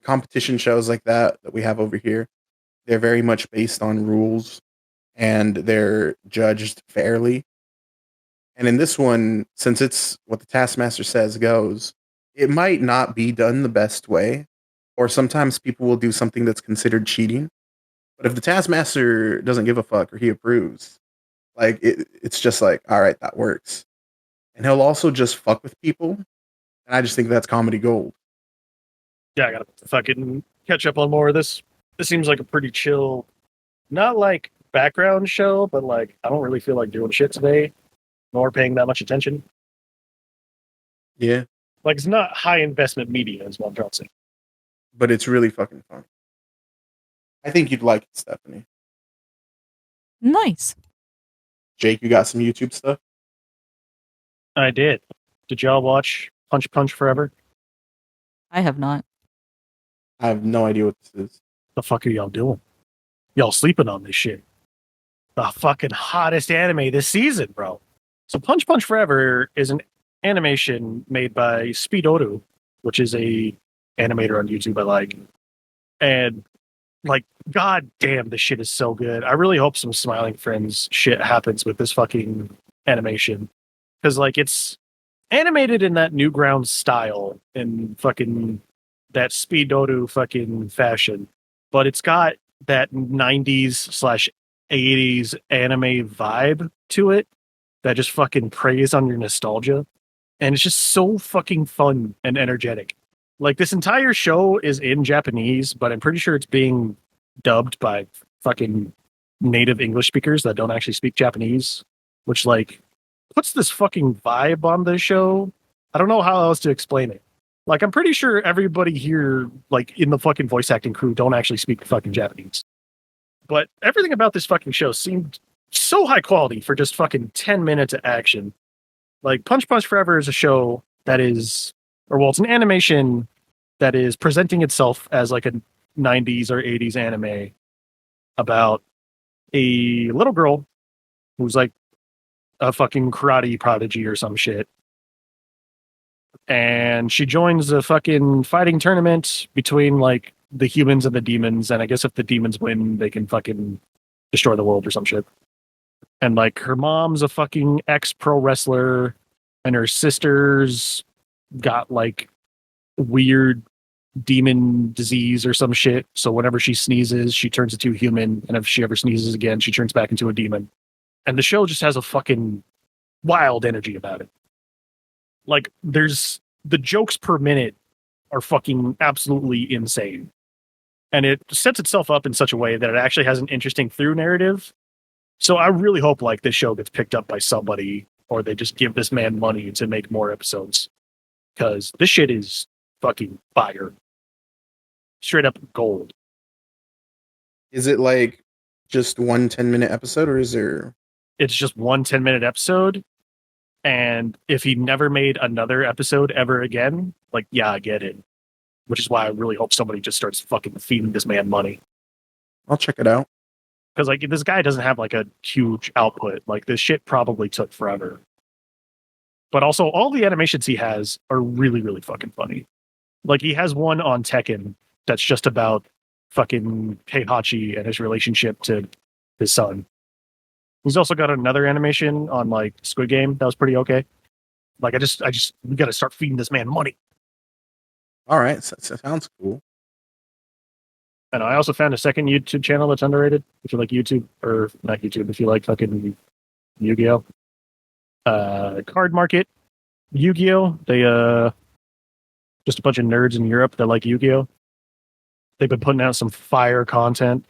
Speaker 1: competition shows like that we have over here, they're very much based on rules and they're judged fairly. And in this one, since it's what the Taskmaster says goes, it might not be done the best way, or sometimes people will do something that's considered cheating. But if the Taskmaster doesn't give a fuck or he approves, like it's just like, all right, that works. And he'll also just fuck with people. And I just think that's comedy gold.
Speaker 3: Yeah, I gotta fucking catch up on more of this. This seems like a pretty chill, not like background show, but like I don't really feel like doing shit today, nor paying that much attention.
Speaker 1: Yeah.
Speaker 3: Like it's not high investment media, is what I'm trying to say.
Speaker 1: But it's really fucking fun. I think you'd like it, Stephanie.
Speaker 2: Nice.
Speaker 1: Jake, you got some YouTube stuff?
Speaker 3: I did. Did y'all watch Punch Punch Forever?
Speaker 2: I have not.
Speaker 1: I have no idea what this is.
Speaker 3: The fuck are y'all doing? Y'all sleeping on this shit. The fucking hottest anime this season, bro. So Punch Punch Forever is an animation made by Speedoru, which is a animator on YouTube I like. And like, god damn, this shit is so good. I really hope some Smiling Friends shit happens with this fucking animation. Because like it's animated in that Newgrounds style and fucking that Speedoru fucking fashion. But it's got that 90s/80s anime vibe to it that just fucking preys on your nostalgia. And it's just so fucking fun and energetic. Like this entire show is in Japanese, but I'm pretty sure it's being dubbed by fucking native English speakers that don't actually speak Japanese, which like puts this fucking vibe on the show. I don't know how else to explain it. Like, I'm pretty sure everybody here, like, in the fucking voice acting crew don't actually speak fucking Japanese. But everything about this fucking show seemed so high quality for just fucking 10 minutes of action. Like, Punch Punch Forever is a show that is, it's an animation that is presenting itself as like a 90s or 80s anime about a little girl who's like a fucking karate prodigy or some shit. And she joins a fucking fighting tournament between like the humans and the demons. And I guess if the demons win, they can fucking destroy the world or some shit. And like her mom's a fucking ex-pro wrestler, and her sister's got like weird demon disease or some shit. So whenever she sneezes, she turns into a human. And if she ever sneezes again, she turns back into a demon. And the show just has a fucking wild energy about it. Like, there's the jokes per minute are fucking absolutely insane. And it sets itself up in such a way that it actually has an interesting through narrative. So I really hope like this show gets picked up by somebody, or they just give this man money to make more episodes. Because this shit is fucking fire. Straight up gold.
Speaker 1: Is it like just one 10-minute episode, or is there...
Speaker 3: It's just one 10-minute episode. And if he never made another episode ever again, like, yeah, I get it. Which is why I really hope somebody just starts fucking feeding this man money.
Speaker 1: I'll check it out.
Speaker 3: Because, like, this guy doesn't have, like, a huge output. Like, this shit probably took forever. But also, all the animations he has are really, really fucking funny. Like, he has one on Tekken that's just about fucking Heihachi and his relationship to his son. He's also got another animation on, like, Squid Game that was pretty okay. Like, we gotta start feeding this man money.
Speaker 1: All right, so sounds cool.
Speaker 3: And I also found a second YouTube channel that's underrated. If you like YouTube, or not YouTube, if you like fucking Yu-Gi-Oh! Card Market Yu-Gi-Oh! They just a bunch of nerds in Europe that like Yu-Gi-Oh! They've been putting out some fire content.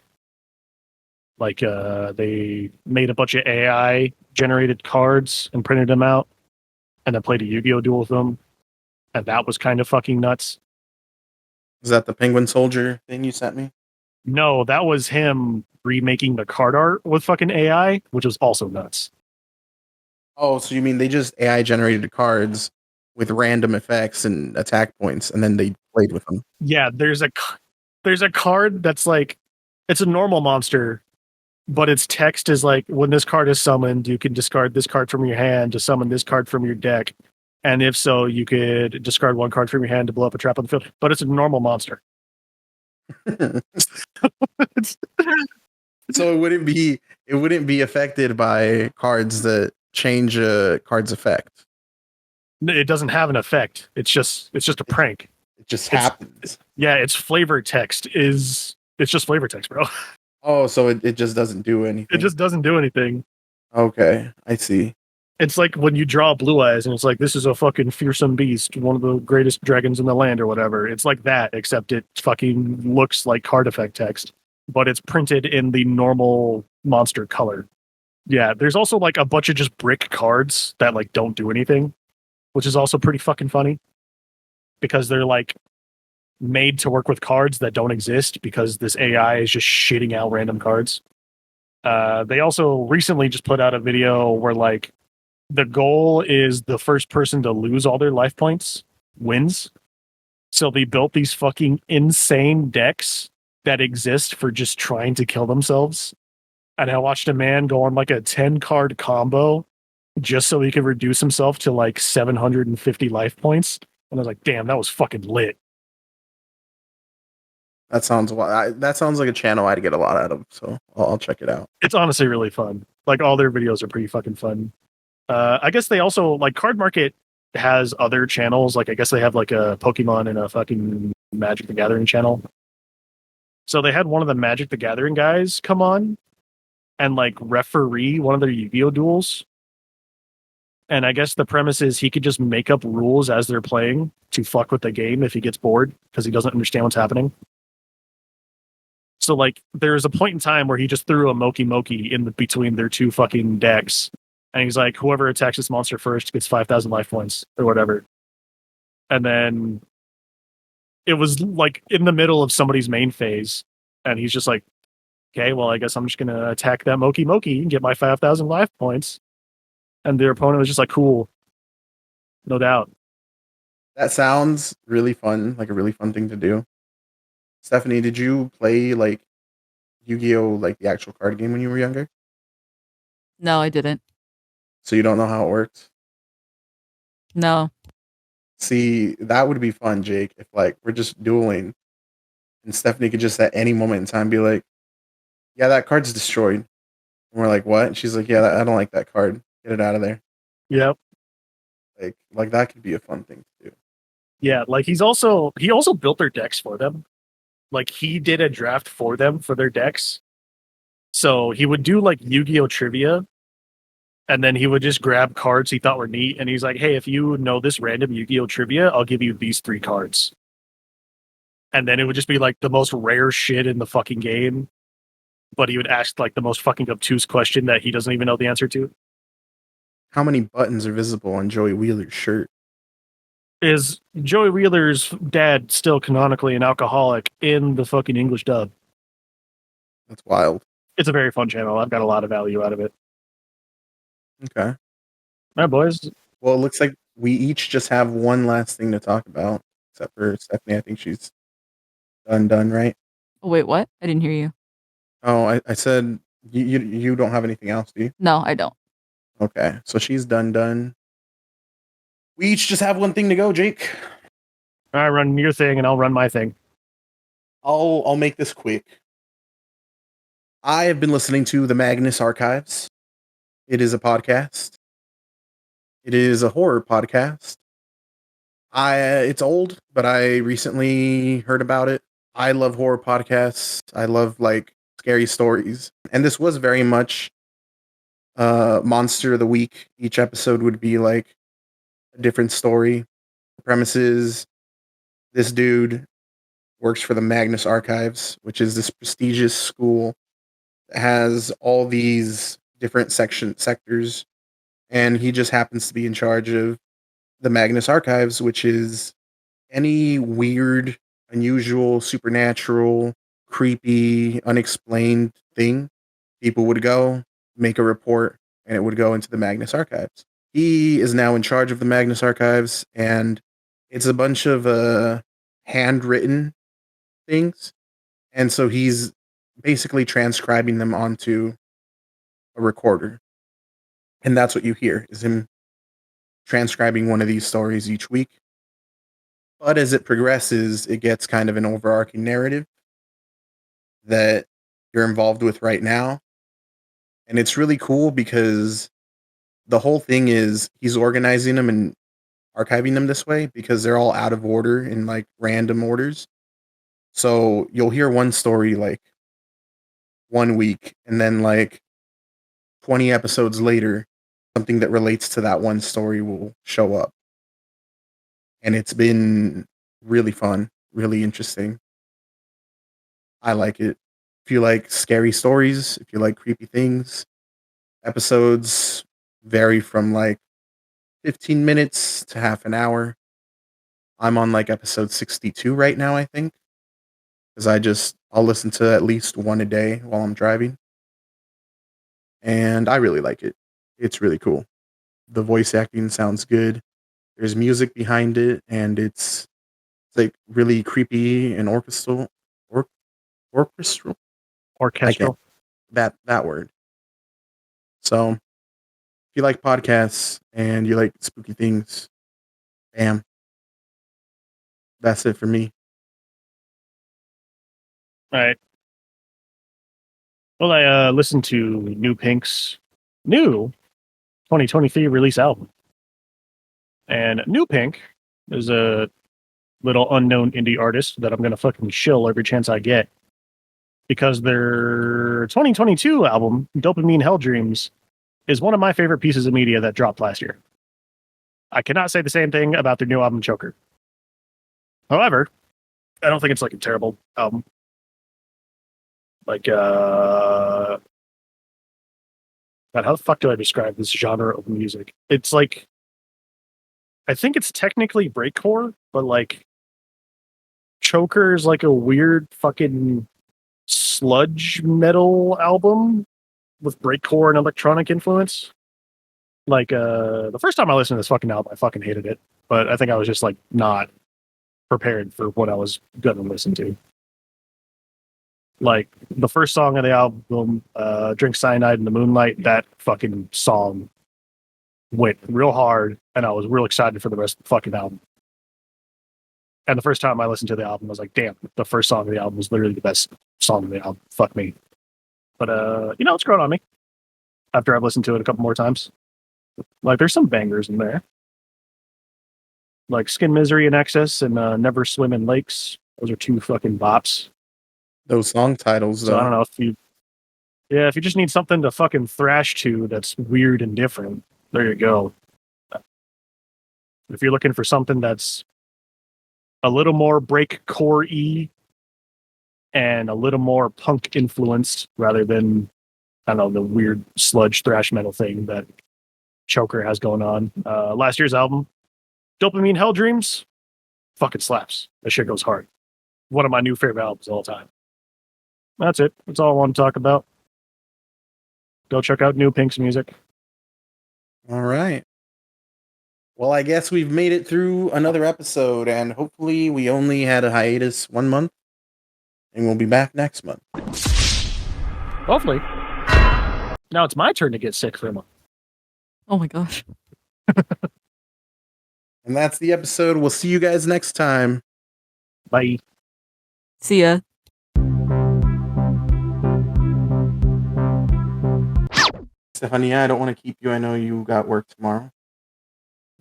Speaker 3: Like they made a bunch of AI generated cards and printed them out, and then played a Yu-Gi-Oh! Duel with them, and that was kind of fucking nuts.
Speaker 1: Is that the Penguin Soldier thing you sent me?
Speaker 3: No, that was him remaking the card art with fucking AI, which was also nuts.
Speaker 1: Oh, so you mean they just AI generated cards with random effects and attack points, and then they played with them?
Speaker 3: Yeah, there's a card that's like, it's a normal monster, but its text is like, when this card is summoned, you can discard this card from your hand to summon this card from your deck. And if so, you could discard one card from your hand to blow up a trap on the field. But it's a normal monster.
Speaker 1: So it wouldn't be affected by cards that change a card's effect.
Speaker 3: It doesn't have an effect. It's just a prank.
Speaker 1: It just happens.
Speaker 3: Yeah, its flavor text it's just flavor text, bro.
Speaker 1: Oh, so it just doesn't do anything.
Speaker 3: It just doesn't do anything.
Speaker 1: Okay, I see.
Speaker 3: It's like when you draw Blue Eyes and it's like, this is a fucking fearsome beast, one of the greatest dragons in the land or whatever. It's like that, except it fucking looks like card effect text, but it's printed in the normal monster color. Yeah, there's also like a bunch of just brick cards that like don't do anything, which is also pretty fucking funny because they're like made to work with cards that don't exist because this AI is just shitting out random cards. They also recently just put out a video where like the goal is the first person to lose all their life points wins. So they built these fucking insane decks that exist for just trying to kill themselves. And I watched a man go on like a 10 card combo just so he could reduce himself to like 750 life points. And I was like, damn, that was fucking lit.
Speaker 1: That sounds like a channel I'd get a lot out of, so I'll check it out.
Speaker 3: It's honestly really fun. Like, all their videos are pretty fucking fun. I guess they also, like, Card Market has other channels. Like, I guess they have like a Pokemon and a fucking Magic the Gathering channel. So they had one of the Magic the Gathering guys come on and like referee one of their Yu-Gi-Oh! Duels. And I guess the premise is he could just make up rules as they're playing to fuck with the game if he gets bored because he doesn't understand what's happening. So like there's a point in time where he just threw a Moki Moki in between their two fucking decks. And he's like, whoever attacks this monster first gets 5,000 life points or whatever. And then it was like in the middle of somebody's main phase, and he's just like, okay, well, I guess I'm just gonna attack that Moki Moki and get my 5,000 life points. And their opponent was just like, cool, no doubt.
Speaker 1: That sounds really fun, like a really fun thing to do. Stephanie, did you play like Yu-Gi-Oh, like the actual card game when you were younger?
Speaker 2: No, I didn't.
Speaker 1: So you don't know how it works?
Speaker 2: No.
Speaker 1: See, that would be fun, Jake, if like we're just dueling and Stephanie could just at any moment in time be like, yeah, that card's destroyed. And we're like, what? And she's like, yeah, I don't like that card. Get it out of there.
Speaker 3: Yep.
Speaker 1: Like that could be a fun thing to do.
Speaker 3: Yeah, like he also built their decks for them. Like he did a draft for them for their decks. So he would do like Yu-Gi-Oh trivia, and then he would just grab cards he thought were neat, and he's like, hey, if you know this random Yu-Gi-Oh trivia, I'll give you these 3 cards. And then it would just be like the most rare shit in the fucking game. But he would ask like the most fucking obtuse question that he doesn't even know the answer to.
Speaker 1: How many buttons are visible on Joey Wheeler's shirt?
Speaker 3: Is Joey Wheeler's dad still canonically an alcoholic in the fucking English dub?
Speaker 1: That's wild.
Speaker 3: It's a very fun channel. I've got a lot of value out of it.
Speaker 1: Okay.
Speaker 3: All right, boys.
Speaker 1: Well, it looks like we each just have one last thing to talk about, except for Stephanie. I think she's done, right?
Speaker 2: Oh, wait, what? I didn't hear you.
Speaker 1: Oh, I said you don't have anything else, do you?
Speaker 2: No, I don't.
Speaker 1: Okay, so she's done. We each just have one thing to go, Jake.
Speaker 3: All right, run your thing and I'll run my thing.
Speaker 1: I'll make this quick. I have been listening to the Magnus Archives. It is a podcast. It is a horror podcast. It's old, but I recently heard about it. I love horror podcasts. I love like scary stories. And this was very much Monster of the Week. Each episode would be like a different story. The premise is this dude works for the Magnus Archives, which is this prestigious school that has all these different sectors, and he just happens to be in charge of the Magnus Archives, which is any weird, unusual, supernatural, creepy, unexplained thing. People would go, make a report, and it would go into the Magnus Archives. He is now in charge of the Magnus Archives, and it's a bunch of handwritten things. And so he's basically transcribing them onto a recorder. And that's what you hear, is him transcribing one of these stories each week. But as it progresses, it gets kind of an overarching narrative that you're involved with right now. And it's really cool because the whole thing is he's organizing them and archiving them this way because they're all out of order in like random orders. So you'll hear one story like 1 week, and then like 20 episodes later, something that relates to that one story will show up. And it's been really fun, really interesting. I like it. If you like scary stories, if you like creepy things, episodes vary from like 15 minutes to half an hour. I'm on like episode 62 right now, I think. Because I'll listen to at least one a day while I'm driving. And I really like it. It's really cool. The voice acting sounds good. There's music behind it, and it's like really creepy and orchestral. Orchestral? I can't.
Speaker 3: Orchestral.
Speaker 1: That word. So, if you like podcasts and you like spooky things, bam. That's it for me.
Speaker 3: All right. Well, I listened to New Pink's new 2023 release album. And New Pink is a little unknown indie artist that I'm going to fucking shill every chance I get. Because their 2022 album, Dopamine Helldreams, is one of my favorite pieces of media that dropped last year. I cannot say the same thing about their new album, Choker. However, I don't think it's like a terrible album. Like, God, how the fuck do I describe this genre of music? It's like, I think it's technically breakcore, but like Choker is like a weird fucking sludge metal album with breakcore and electronic influence. Like the first time I listened to this fucking album, I fucking hated it. But I think I was just like not prepared for what I was gonna listen to. Like the first song of the album, Drink Cyanide in the Moonlight, that fucking song went real hard, and I was real excited for the rest of the fucking album. And the first time I listened to the album, I was like, damn, the first song of the album was literally the best song of the album. Fuck me. But it's grown on me after I've listened to it a couple more times. Like there's some bangers in there. Like Skin Misery in Excess and Never Swim in Lakes. Those are two fucking bops.
Speaker 1: Those song titles,
Speaker 3: So I don't know if you just need something to fucking thrash to that's weird and different, there you go. If you're looking for something that's a little more breakcore-y and a little more punk influenced rather than, I don't know, the weird sludge thrash metal thing that Choker has going on. Last year's album, Dopamine Helldreams, fucking slaps. That shit goes hard. One of my new favorite albums of all time. That's it. That's all I want to talk about. Go check out New Pink's music.
Speaker 1: All right. Well, I guess we've made it through another episode, and hopefully we only had a hiatus 1 month, and we'll be back next month.
Speaker 3: Hopefully. Now it's my turn to get sick for a month.
Speaker 2: Oh my gosh.
Speaker 1: And that's the episode. We'll see you guys next time.
Speaker 3: Bye.
Speaker 2: See ya.
Speaker 1: Stefania, I don't want to keep you. I know you got work tomorrow.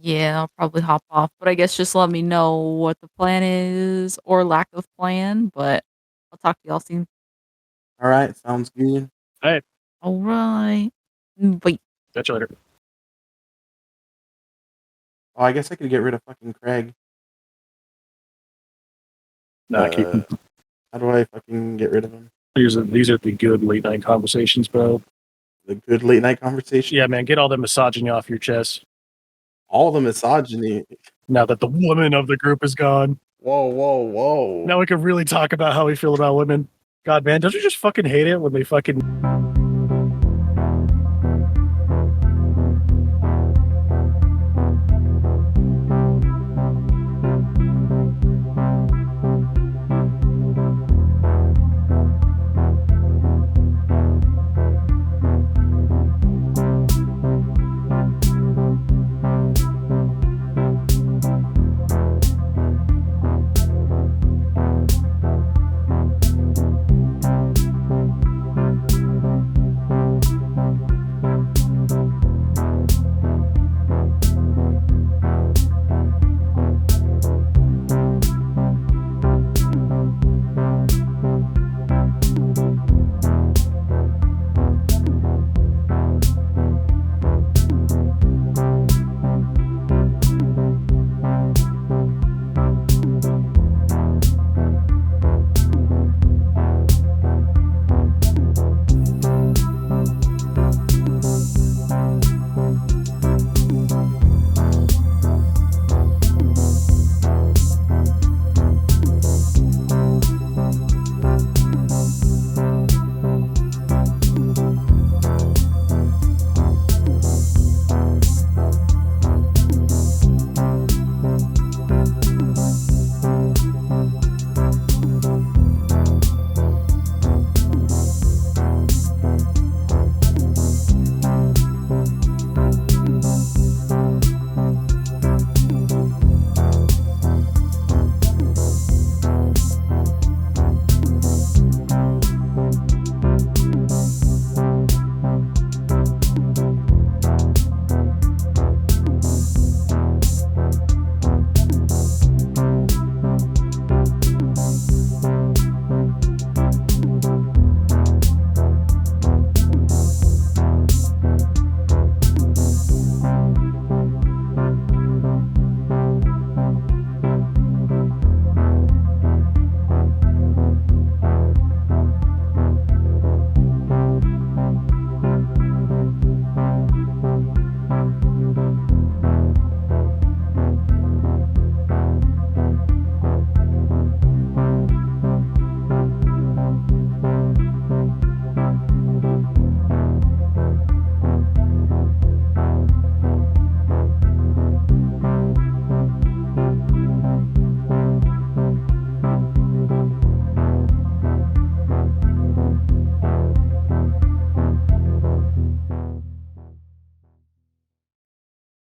Speaker 2: Yeah, I'll probably hop off, but I guess just let me know what the plan is or lack of plan, but I'll talk to y'all soon.
Speaker 1: All right. Sounds good.
Speaker 2: All right. Bye.
Speaker 3: Catch you later.
Speaker 1: Oh, I guess I could get rid of fucking Craig.
Speaker 3: Nah, keep them.
Speaker 1: How do I fucking get rid of him?
Speaker 3: These are the good late night conversations, bro.
Speaker 1: The good late night conversation?
Speaker 3: Yeah, man, get all the misogyny off your chest.
Speaker 1: All the misogyny.
Speaker 3: Now that the woman of the group is gone.
Speaker 1: Whoa.
Speaker 3: Now we can really talk about how we feel about women. God, man, don't you just fucking hate it when they fucking